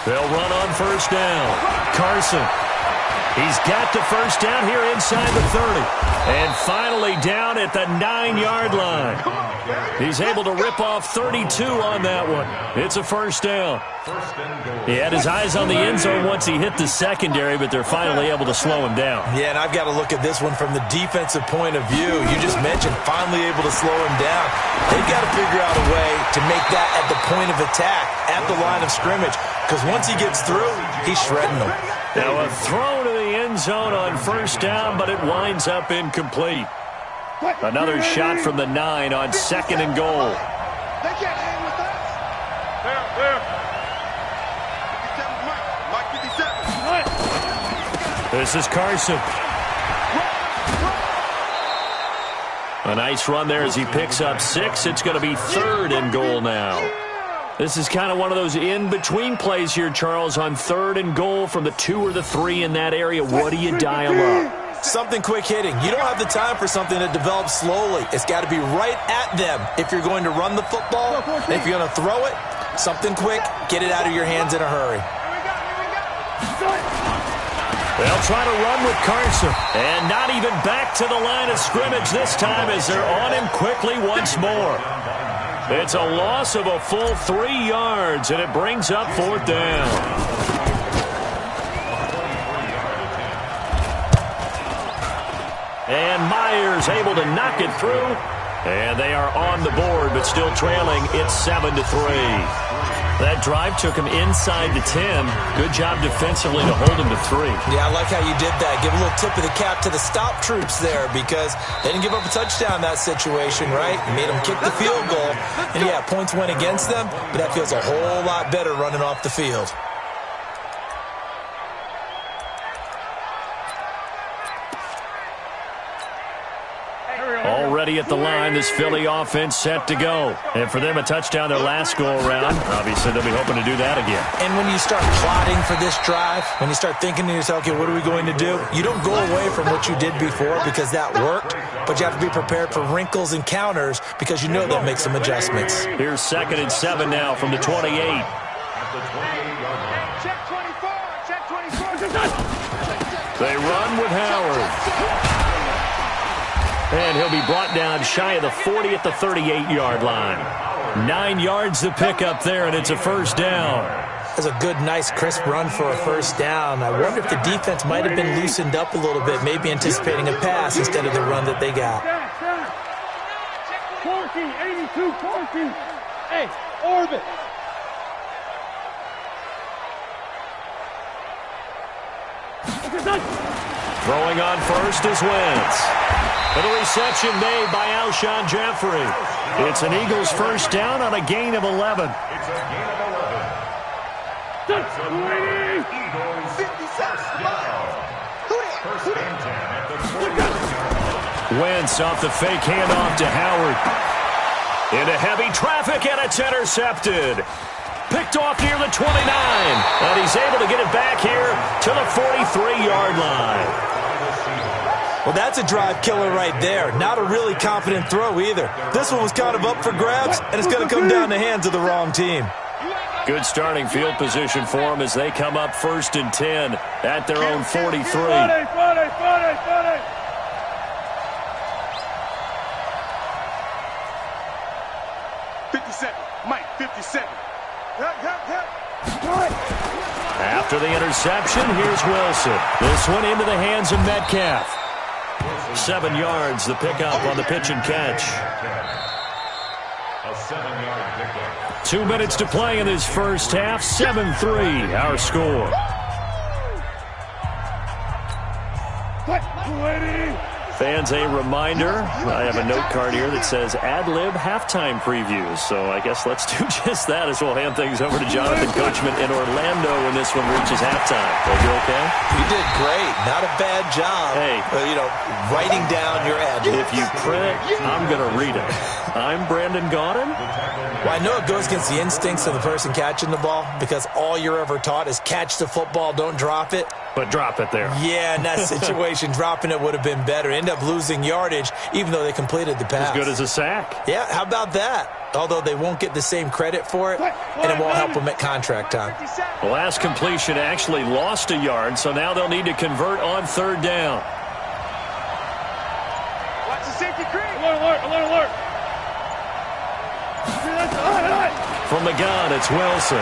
They'll run on first down. Carson. He's got the first down here inside the 30. And finally down at the 9-yard line. He's able to rip off 32 on that one. It's a first down. He had his eyes on the end zone once he hit the secondary, but they're finally able to slow him down. Yeah, and I've got to look at this one from the defensive point of view. You just mentioned finally able to slow him down. They've got to figure out a way to make that at the point of attack, at the line of scrimmage, because once he gets through, he's shredding them. Now a throw to the end zone on first down, but it winds up incomplete. Another shot from the 9 on 2nd and goal. They can't hang with us. There. 57, Mike 57. This is Carson. A nice run there as he picks up 6. It's going to be 3rd and goal now. This is kind of one of those in-between plays here, Charles, on 3rd and goal from the 2 or the 3 in that area. What do you dial up? Something quick hitting. You don't have the time for something that develops slowly. It's got to be right at them if you're going to run the football. And if you're going to throw it, something quick, get it out of your hands in a hurry. They'll try to run with Carson. And not even back to the line of scrimmage this time as they're on him quickly once more. It's a loss of a full 3 yards, and it brings up 4th down. And Myers able to knock it through. And they are on the board, but still trailing. It's 7-3. That drive took him inside the 10. Good job defensively to hold him to 3. Yeah, I like how you did that. Give a little tip of the cap to the stop troops there because they didn't give up a touchdown in that situation, right? Made them kick the field goal. And, yeah, points went against them, but that feels a whole lot better running off the field. Already at the line, this Philly offense set to go. And for them, a touchdown their last go-around. Obviously, they'll be hoping to do that again. And when you start plotting for this drive, when you start thinking to yourself, okay, what are we going to do? You don't go away from what you did before because that worked, but you have to be prepared for wrinkles and counters because you know they'll make some adjustments. Here's 2nd and 7 now from the 28. Check 24. Check 24. They run with Howard. And he'll be brought down shy of the 40 at the 38-yard line. 9 yards to pick up there, and it's a first down. That's a good, nice, crisp run for a first down. I wonder if the defense might have been loosened up a little bit, maybe anticipating a pass instead of the run that they got. 14, 82, 14. Hey, orbit. Throwing on first is Wentz. And a reception made by Alshon Jeffrey. It's an Eagles first down on a gain of 11. It's a gain of 11. That's a Eagles 57. First and 10 at the 40. Wentz off the fake handoff to Howard. Into heavy traffic, and it's intercepted. Picked off near the 29. And he's able to get it back here to the 43-yard line. Well, that's a drive killer right there. Not a really confident throw either. This one was kind of up for grabs, and it's going to come down the hands of the wrong team. Good starting field position for them as they come up 1st and 10 at their own 43. 57. Mike, 57. After the interception, here's Wilson. This one into the hands of Metcalf. 7 yards, the pickup on the pitch and catch. A 7-yard pickup. 2 minutes to play in this first half. 7-3, our score. Fans, a reminder, I have a note card here that says ad-lib halftime previews. So I guess let's do just that as we'll hand things over to Jonathan Coachman in Orlando when this one reaches halftime. Are you okay? You did great. Not a bad job. Hey. Writing down your ad-lib. If you print it, I'm going to read it. I'm Brandon Gaudin. Well, I know it goes against the instincts of the person catching the ball because all you're ever taught is catch the football, don't drop it. but drop it there. Yeah, in that situation, dropping it would have been better. End up losing yardage, even though they completed the pass. As good as a sack. Yeah, how about that? Although they won't get the same credit for it, and it won't help them at contract time. The last completion actually lost a yard, so now they'll need to convert on third down. Watch the safety creek. Alert. From the gun, it's Wilson.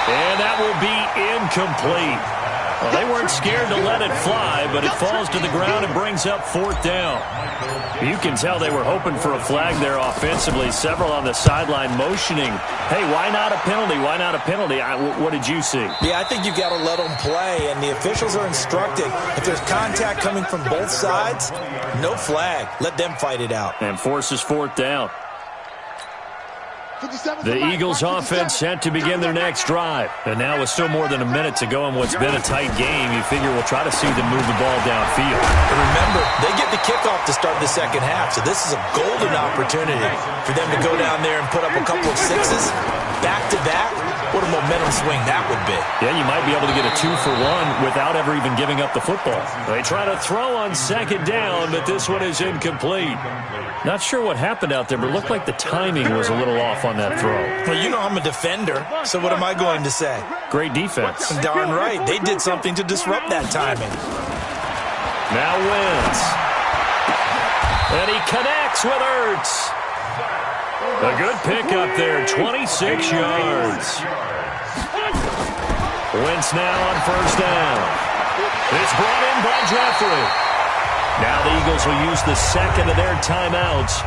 And that will be incomplete. Well, they weren't scared to let it fly, but it falls to the ground and brings up fourth down. You can tell they were hoping for a flag there offensively. Several on the sideline motioning, hey, why not a penalty? Why not a penalty? What did you see? Yeah, I think you've got to let them play, and the officials are instructing. If there's contact coming from both sides, no flag. Let them fight it out. And forces fourth down. The Eagles offense set to begin their next drive. And now with still more than a minute to go in what's been a tight game, you figure we'll try to see them move the ball downfield. And remember, they get the kickoff to start the second half, so this is a golden opportunity for them to go down there and put up a couple of sixes back-to-back. What a momentum swing that would be. Yeah, you might be able to get a 2-for-1 without ever even giving up the football. They try to throw on second down, but this one is incomplete. Not sure what happened out there, but it looked like the timing was a little off on that throw. Well, you know I'm a defender, so what am I going to say? Great defense. Darn right. They did something to disrupt that timing. Now Wentz. And he connects with Ertz. A good pickup there, 26 yards. Wentz now on first down. It's brought in by Jeffrey. Now the Eagles will use the second of their timeouts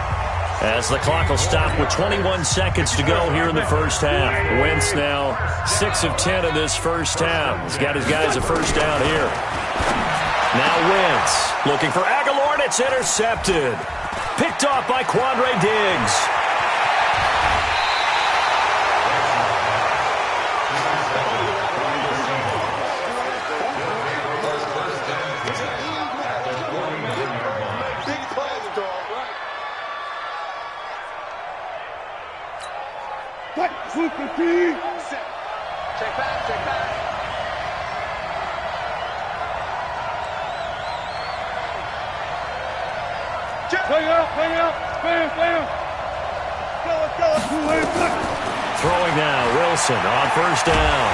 as the clock will stop with 21 seconds to go here in the first half. Wentz now 6 of 10 in this first half. He's got his guys a first down here. Now Wentz looking for Aguilar, and it's intercepted. Picked off by Quandre Diggs. Check back. Play out. Bam. Throwing now, Wilson on first down.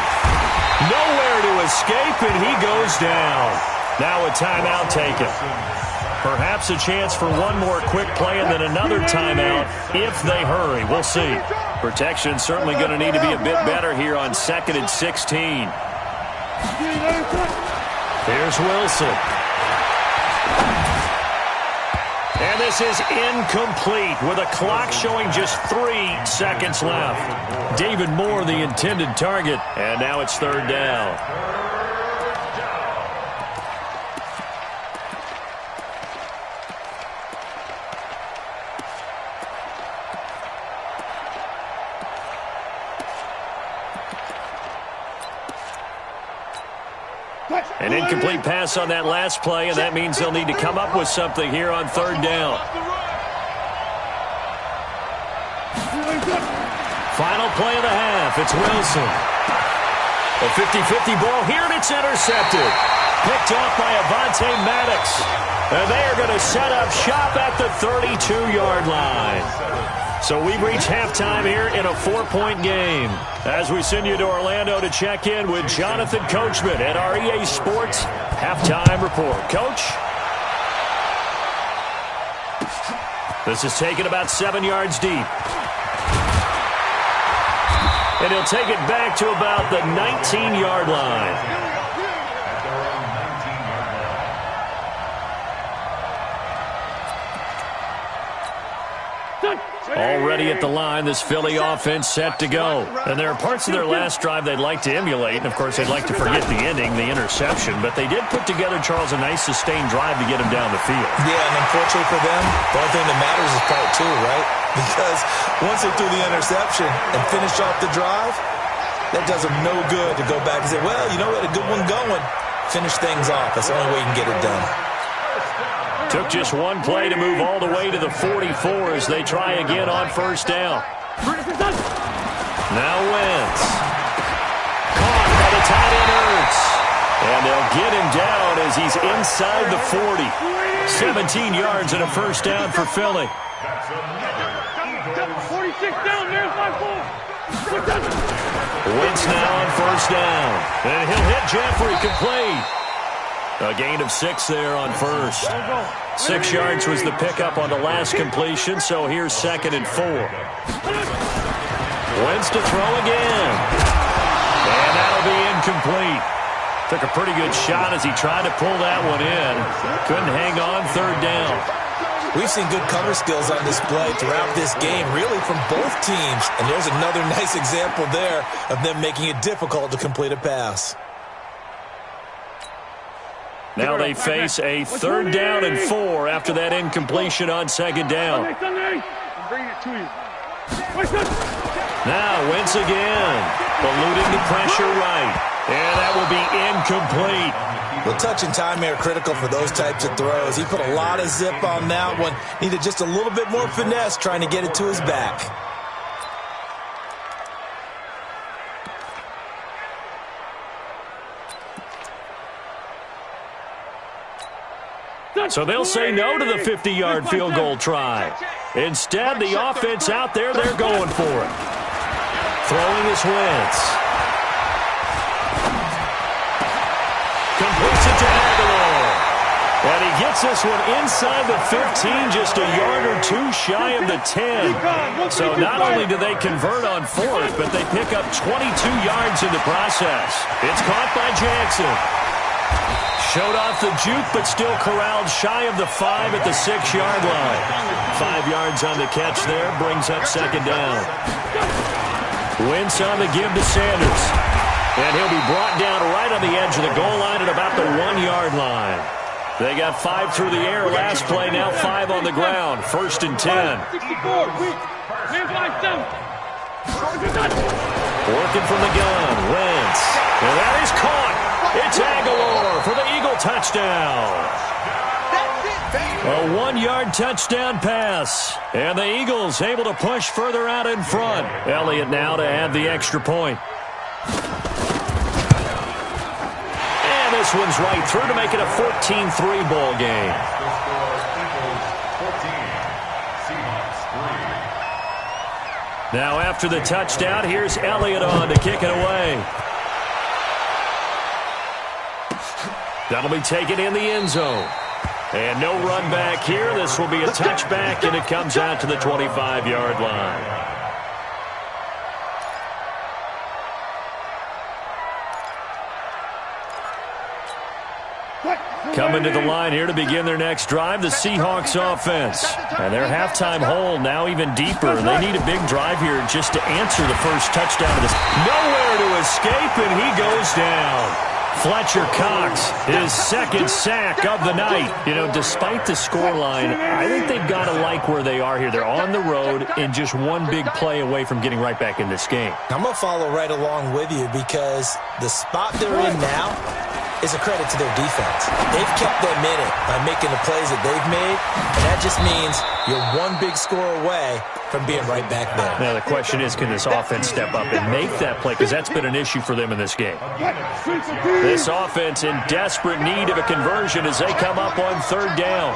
Nowhere to escape, and he goes down. Now a timeout taken. Perhaps a chance for one more quick play and then another timeout if they hurry. We'll see. Protection certainly going to need to be a bit better here on 2nd and 16. Here's Wilson. And this is incomplete with a clock showing just 3 seconds left. David Moore, the intended target, and now it's third down. An incomplete pass on that last play, and that means they'll need to come up with something here on third down. Final play of the half. It's Wilson. A 50-50 ball here, and it's intercepted. Picked off by Avonte Maddox. And they are going to set up shop at the 32-yard line. So we've reached halftime here in a 4-point game. As we send you to Orlando to check in with Jonathan Coachman at our EA Sports Halftime Report. Coach? This is taken about 7 yards deep. And he'll take it back to about the 19-yard line. Already at the line, this Philly offense set to go. And there are parts of their last drive they'd like to emulate. And, of course, they'd like to forget the ending, the interception. But they did put together, Charles, a nice sustained drive to get him down the field. Yeah, and unfortunately for them, the only thing that matters is part 2, right? Because once they threw the interception and finished off the drive, that does them no good to go back and say, well, you know, we had a good one going. Finish things off. That's the only way you can get it done. Took just one play to move all the way to the 44 as they try again on first down. Now Wentz. Caught tight end Ertz. And they'll get him down as he's inside the 40. 17 yards and a first down for Philly. 46 down there, 5-4. Wentz now on first down. And he'll hit Jeffrey complete. A gain of 6 there on first. 6 yards was the pickup on the last completion, so here's 2nd and 4. Wentz to throw again. And that'll be incomplete. Took a pretty good shot as he tried to pull that one in. Couldn't hang on, 3rd down. We've seen good cover skills on display throughout this game, really from both teams. And there's another nice example there of them making it difficult to complete a pass. Now they face a 3rd down and 4 after that incompletion on 2nd down. I'm bringing it to you. Now Wentz again, eluding the pressure right. And that will be incomplete. Well, touch and time are critical for those types of throws. He put a lot of zip on that one. Needed just a little bit more finesse trying to get it to his back. So they'll say no to the 50-yard field goal try. Instead, the offense out there, they're going for it. Throwing is Wentz. Completes it to Aguilar. And he gets this one inside the 15, just a yard or 2 shy of the 10. So not only do they convert on 4th, but they pick up 22 yards in the process. It's caught by Jackson. Showed off the juke, but still corralled shy of the 5 at the 6-yard line. 5 yards on the catch there, brings up 2nd down. Wentz on the give to Sanders. And he'll be brought down right on the edge of the goal line at about the 1-yard line. They got 5 through the air last play, now 5 on the ground. 1st and 10. Working from the gun, Wentz. And that is caught. It's Aguilar for the Eagle touchdown. A 1-yard touchdown pass. And the Eagles able to push further out in front. Elliott now to add the extra point. And this one's right through to make it a 14-3 ball game. Now after the touchdown, here's Elliott on to kick it away. That'll be taken in the end zone. And no run back here. This will be a touchback, and it comes out to the 25-yard line. Coming to the line here to begin their next drive, the Seahawks offense. And their halftime hole now even deeper. And they need a big drive here just to answer the first touchdown of this. Nowhere to escape, and he goes down. Fletcher Cox, his 2nd sack of the night. You know, despite the scoreline, I think they've got to like where they are here. They're on the road and just one big play away from getting right back in this game. I'm going to follow right along with you because the spot they're in now is a credit to their defense. They've kept them in it by making the plays that they've made, and that just means you're one big score away from being right back there. Now the question is, can this offense step up and make that play? Because that's been an issue for them in this game. This offense in desperate need of a conversion as they come up on 3rd down.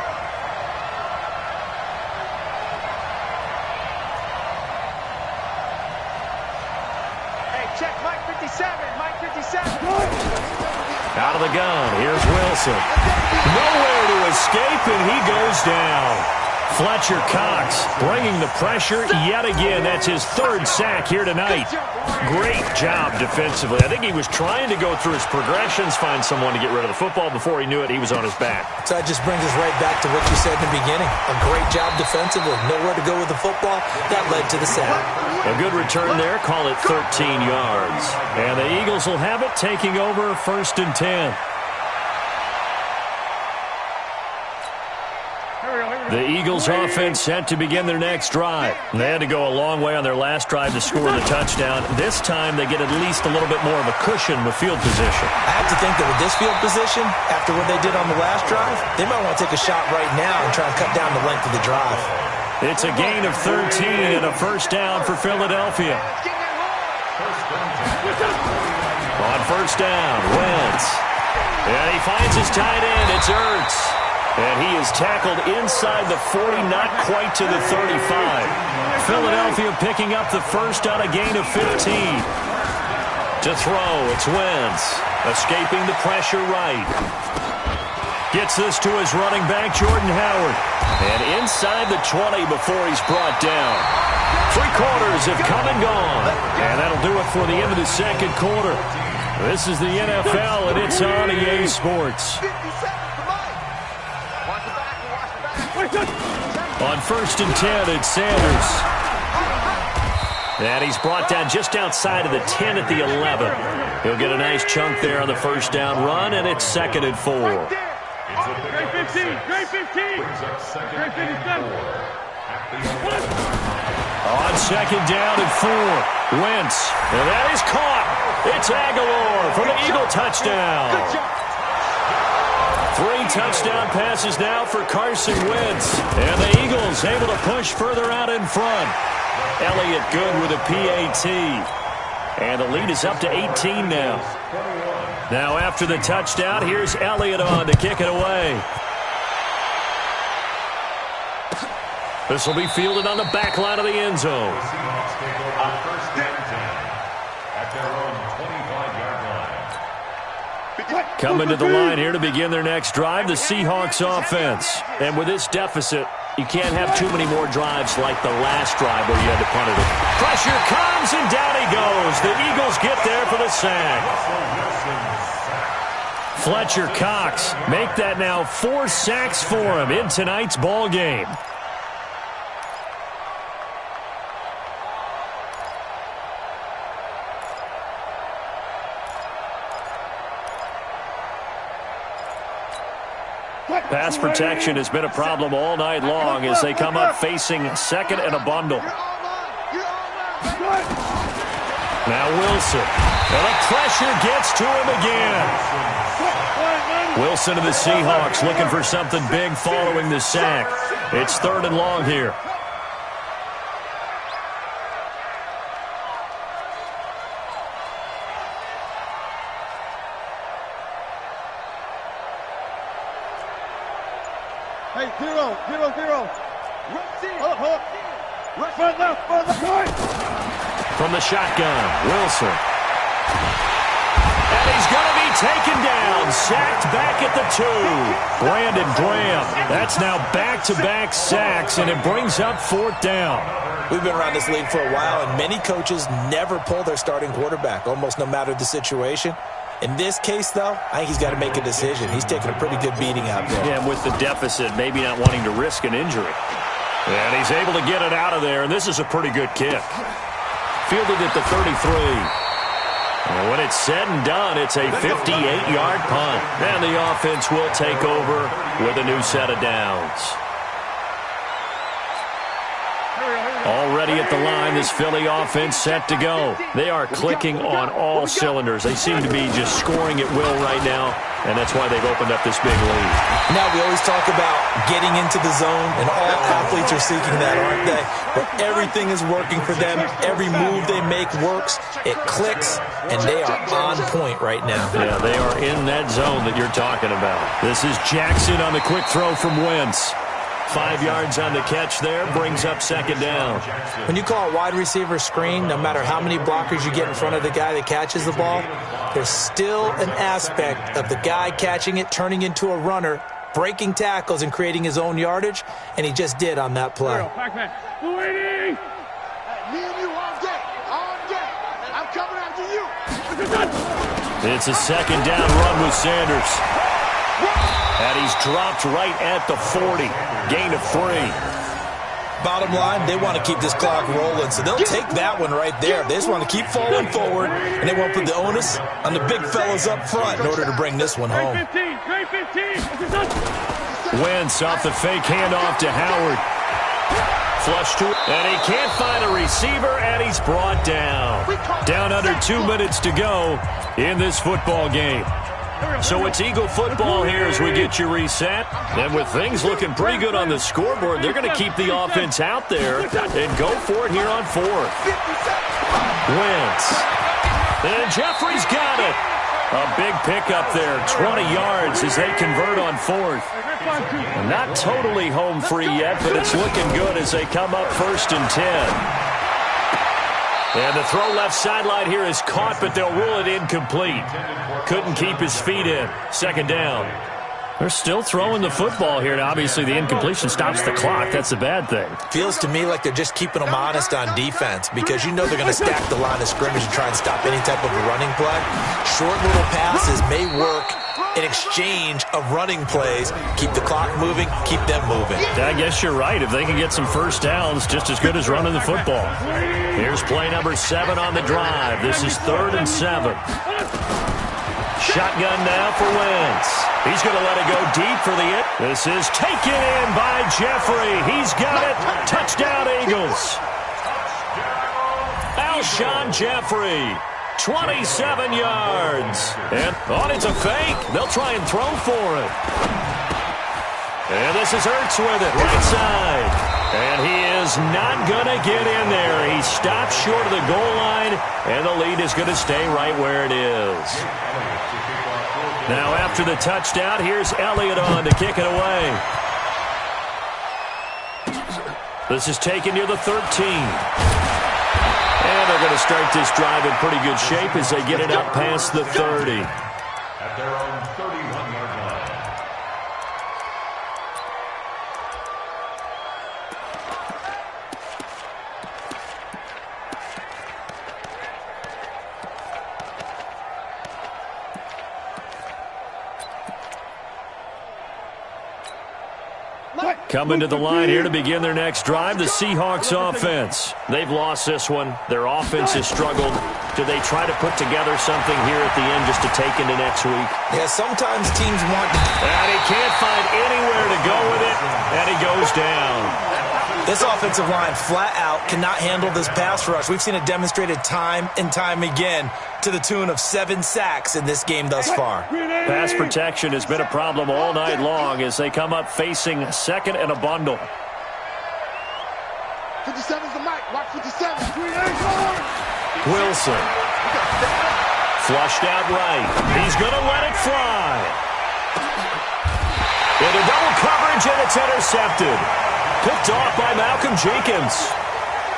Hey, check Mike 57, Mike 57. Out of the gun, here's Wilson. Nowhere to escape, and he goes down. Fletcher Cox bringing the pressure yet again. That's his 3rd sack here tonight. Great job defensively. I think he was trying to go through his progressions, find someone to get rid of the football. Before he knew it, he was on his back. So that just brings us right back to what you said in the beginning. A great job defensively. Nowhere to go with the football. That led to the sack. A good return there. Call it 13 yards. And the Eagles will have it, taking over 1st and 10. The Eagles offense set to begin their next drive. They had to go a long way on their last drive to score the touchdown. This time they get at least a little bit more of a cushion with field position. I have to think that with this field position, after what they did on the last drive, they might want to take a shot right now and try and cut down the length of the drive. It's a gain of 13 and a 1st down for Philadelphia. On first down, Wentz. And he finds his tight end. It's Ertz. And he is tackled inside the 40, not quite to the 35. Philadelphia picking up the first on a gain of 15. To throw, it's Wentz. Escaping the pressure right. Gets this to his running back, Jordan Howard. And inside the 20 before he's brought down. 3 quarters have come and gone. And that'll do it for the end of the second quarter. This is the NFL, and it's on EA Sports. On first and 10, it's Sanders. And he's brought down just outside of the 10 at the 11. He'll get a nice chunk there on the first down run, and it's 2nd and 4. Great 15, great 15. Great 57. On 2nd down and 4, Wentz. And that is caught. It's Aguilar for the Eagle touchdown. 3 touchdown passes now for Carson Wentz. And the Eagles able to push further out in front. Elliott good with a PAT. And the lead is up to 18 now. Now after the touchdown, here's Elliott on to kick it away. This will be fielded on the back line of the end zone. Coming to the line here to begin their next drive, the Seahawks offense. And with this deficit, you can't have too many more drives like the last drive where you had to punt it. Pressure comes, and down he goes. The Eagles get there for the sack. Fletcher Cox make that now 4 sacks for him in tonight's ball game. Pass protection has been a problem all night long as they come up facing 2nd and a bundle. Now Wilson. And the pressure gets to him again. Wilson of the Seahawks looking for something big following the sack. It's 3rd and long here. Hey, 0, 0, 0. Hold up. Front left, right. From the shotgun, Wilson. And he's going to be taken down. Sacked back at the 2. Brandon Graham. That's now back-to-back sacks, and it brings up 4th down. We've been around this league for a while, and many coaches never pull their starting quarterback, almost no matter the situation. In this case, though, I think he's got to make a decision. He's taking a pretty good beating out there. Yeah, and with the deficit, maybe not wanting to risk an injury. And he's able to get it out of there, and this is a pretty good kick. Fielded at the 33. And when it's said and done, it's a 58-yard punt. And the offense will take over with a new set of downs. Already at the line, this Philly offense set to go. They are clicking on all cylinders. They seem to be just scoring at will right now, and that's why they've opened up this big lead. Now, we always talk about getting into the zone, and all athletes are seeking that, aren't they? But everything is working for them. Every move they make works. It clicks, and they are on point right now. Yeah, they are in that zone that you're talking about. This is Jackson on the quick throw from Wentz. 5 yards on the catch there, brings up 2nd down. When you call a wide receiver screen, no matter how many blockers you get in front of the guy that catches the ball, there's still an aspect of the guy catching it, turning into a runner, breaking tackles and creating his own yardage, and he just did on that play. Waiting. Me and you all day. I'm coming after you. It's a 2nd down run with Sanders. And he's dropped right at the 40. Gain of 3. Bottom line, they want to keep this clock rolling, so they'll take that one right there. They just want to keep falling forward, and they won't put the onus on the big fellas up front in order to bring this one home. Great 15. Wentz off the fake handoff to Howard. Flush to it, and he can't find a receiver, and he's brought down. Down under 2 minutes to go in this football game. So it's Eagle football here as we get you reset. And with things looking pretty good on the scoreboard, they're going to keep the offense out there and go for it here on 4th. Wentz. And Jeffrey's got it. A big pickup there, 20 yards as they convert on fourth. Not totally home free yet, but it's looking good as they come up 1st and 10. And the throw left sideline here is caught, but they'll rule it incomplete. Couldn't keep his feet in. 2nd down. They're still throwing the football here, and obviously the incompletion stops the clock. That's a bad thing. Feels to me like they're just keeping them honest on defense because you know they're going to stack the line of scrimmage and try and stop any type of a running play. Short little passes may work in exchange of running plays. Keep the clock moving, keep them moving. I guess you're right. If they can get some first downs, just as good as running the football. Here's play number 7 on the drive. This is 3rd and 7. Shotgun now for Wentz. He's going to let it go deep for the hit. This is taken in by Jeffrey. He's got it. Touchdown, Eagles. Alshon Jeffrey, 27 yards. And it's a fake. They'll try and throw for it. And this is Ertz with it, right side. And he is not going to get in there. He stops short of the goal line, and the lead is going to stay right where it is. Now after the touchdown, here's Elliott on to kick it away. This is taken near the 13. And they're going to start this drive in pretty good shape as they get it up past the 30. At their own 31-yard line. Coming to the line here to begin their next drive, the Seahawks offense. They've lost this one. Their offense has struggled. Do they try to put together something here at the end just to take into next week? Yeah, sometimes teams want... And he can't find anywhere to go with it, and he goes down. This offensive line flat out cannot handle this pass rush. We've seen it demonstrated time and time again to the tune of 7 sacks in this game thus far. Pass protection has been a problem all night long as they come up facing 2nd and a bundle. 57's the mic. Watch 57. Wilson. Flushed out right. He's going to let it fly. Into double coverage, and it's intercepted. Picked off by Malcolm Jenkins.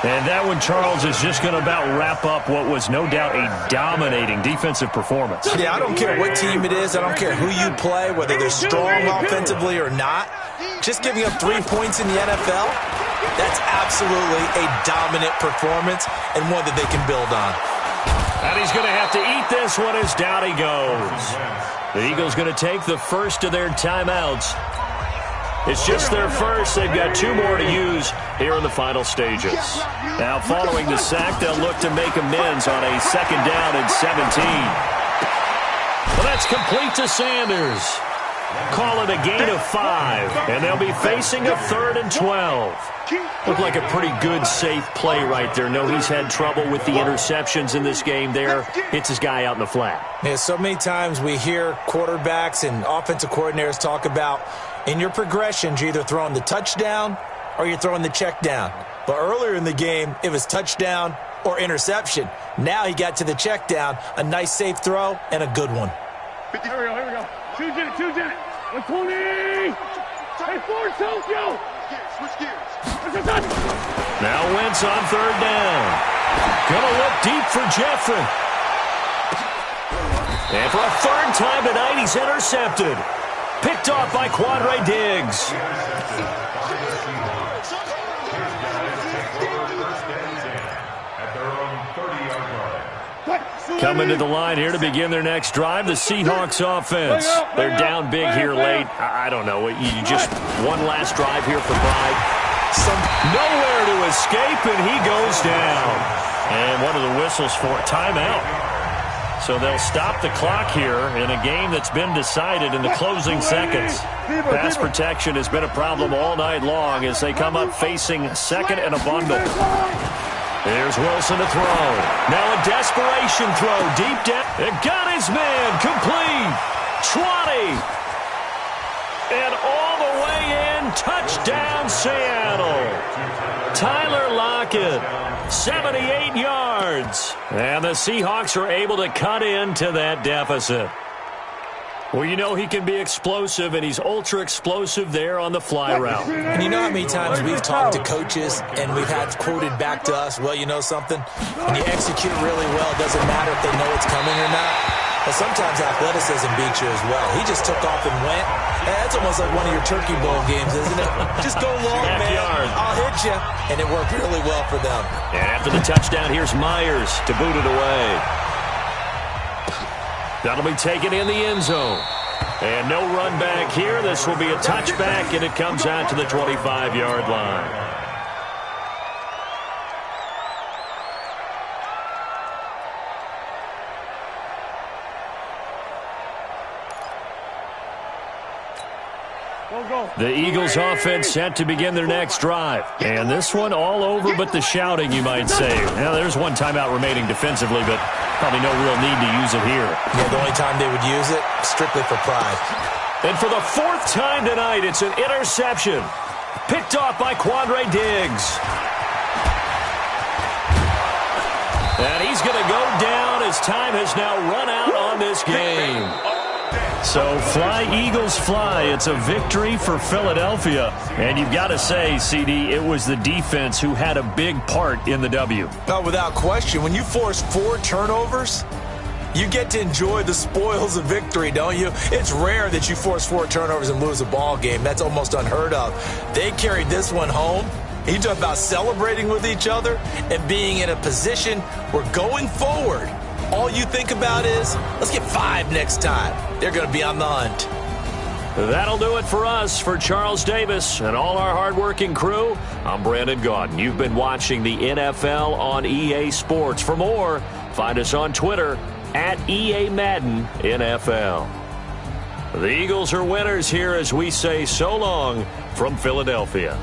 And that one, Charles, is just going to about wrap up what was no doubt a dominating defensive performance. Yeah, I don't care what team it is. I don't care who you play, whether they're strong offensively or not. Just giving up 3 points in the NFL, that's absolutely a dominant performance and one that they can build on. And he's going to have to eat this one as down he goes. The Eagles going to take the first of their timeouts. It's just their first. They've got 2 more to use here in the final stages. Now, following the sack, they'll look to make amends on a 2nd down and 17. Well, that's complete to Sanders. Call it a gain of 5, and they'll be facing a 3rd and 12. Looked like a pretty good, safe play right there. No, he's had trouble with the interceptions in this game there. Hits his guy out in the flat. Yeah, so many times we hear quarterbacks and offensive coordinators talk about in your progressions, you're either throwing the touchdown or you're throwing the check down. But earlier in the game, it was touchdown or interception. Now he got to the check down, a nice safe throw, and a good one. Here we go. 2 Janet. 120. Hey, 4 Tokyo. Switch gears. Now Wentz on 3rd down. Gonna look deep for Jeffrey. And for a 3rd time tonight, he's intercepted. Picked off by Quandre Diggs. Coming to the line here to begin their next drive, the Seahawks offense. They're down big here late. I don't know. You just one last drive here for Pride. Nowhere to escape, and he goes down. And one of the whistles for timeout. So they'll stop the clock here in a game that's been decided in the closing seconds. Pass protection has been a problem all night long as they come up facing 2nd and a bundle. Here's Wilson to throw. Now a desperation throw deep down. It got his man complete. 20. And all the way in. Touchdown, Seattle. Tyler Lockett second. 78 yards. And the Seahawks are able to cut into that deficit. Well, you know he can be explosive, and he's ultra-explosive there on the fly route. And you know how many times we've talked to coaches and we've had quoted back to us, well, you know something? When you execute really well, it doesn't matter if they know it's coming or not. But sometimes athleticism beats you as well. He just took off and went. And that's almost like one of your Turkey Bowl games, isn't it? Just go long, man. I'll hit you. And it worked really well for them. And after the touchdown, here's Myers to boot it away. That'll be taken in the end zone. And no run back here. This will be a touchback, and it comes out to the 25-yard line. The Eagles offense set to begin their next drive. And this one all over but the shouting, you might say. Now, there's one timeout remaining defensively, but probably no real need to use it here. Yeah, the only time they would use it, strictly for pride. And for the fourth time tonight, it's an interception. Picked off by Quandre Diggs. And he's going to go down as time has now run out on this game. So fly, Eagles, fly. It's a victory for Philadelphia. And you've got to say, CD, it was the defense who had a big part in the W. No, without question. When you force 4 turnovers, you get to enjoy the spoils of victory, don't you? It's rare that you force 4 turnovers and lose a ball game. That's almost unheard of. They carried this one home. You talk about celebrating with each other and being in a position where going forward, all you think about is, let's get 5 next time. They're going to be on the hunt. That'll do it for us. For Charles Davis and all our hardworking crew, I'm Brandon Gaudin. You've been watching the NFL on EA Sports. For more, find us on Twitter at EA Madden NFL. The Eagles are winners here as we say so long from Philadelphia.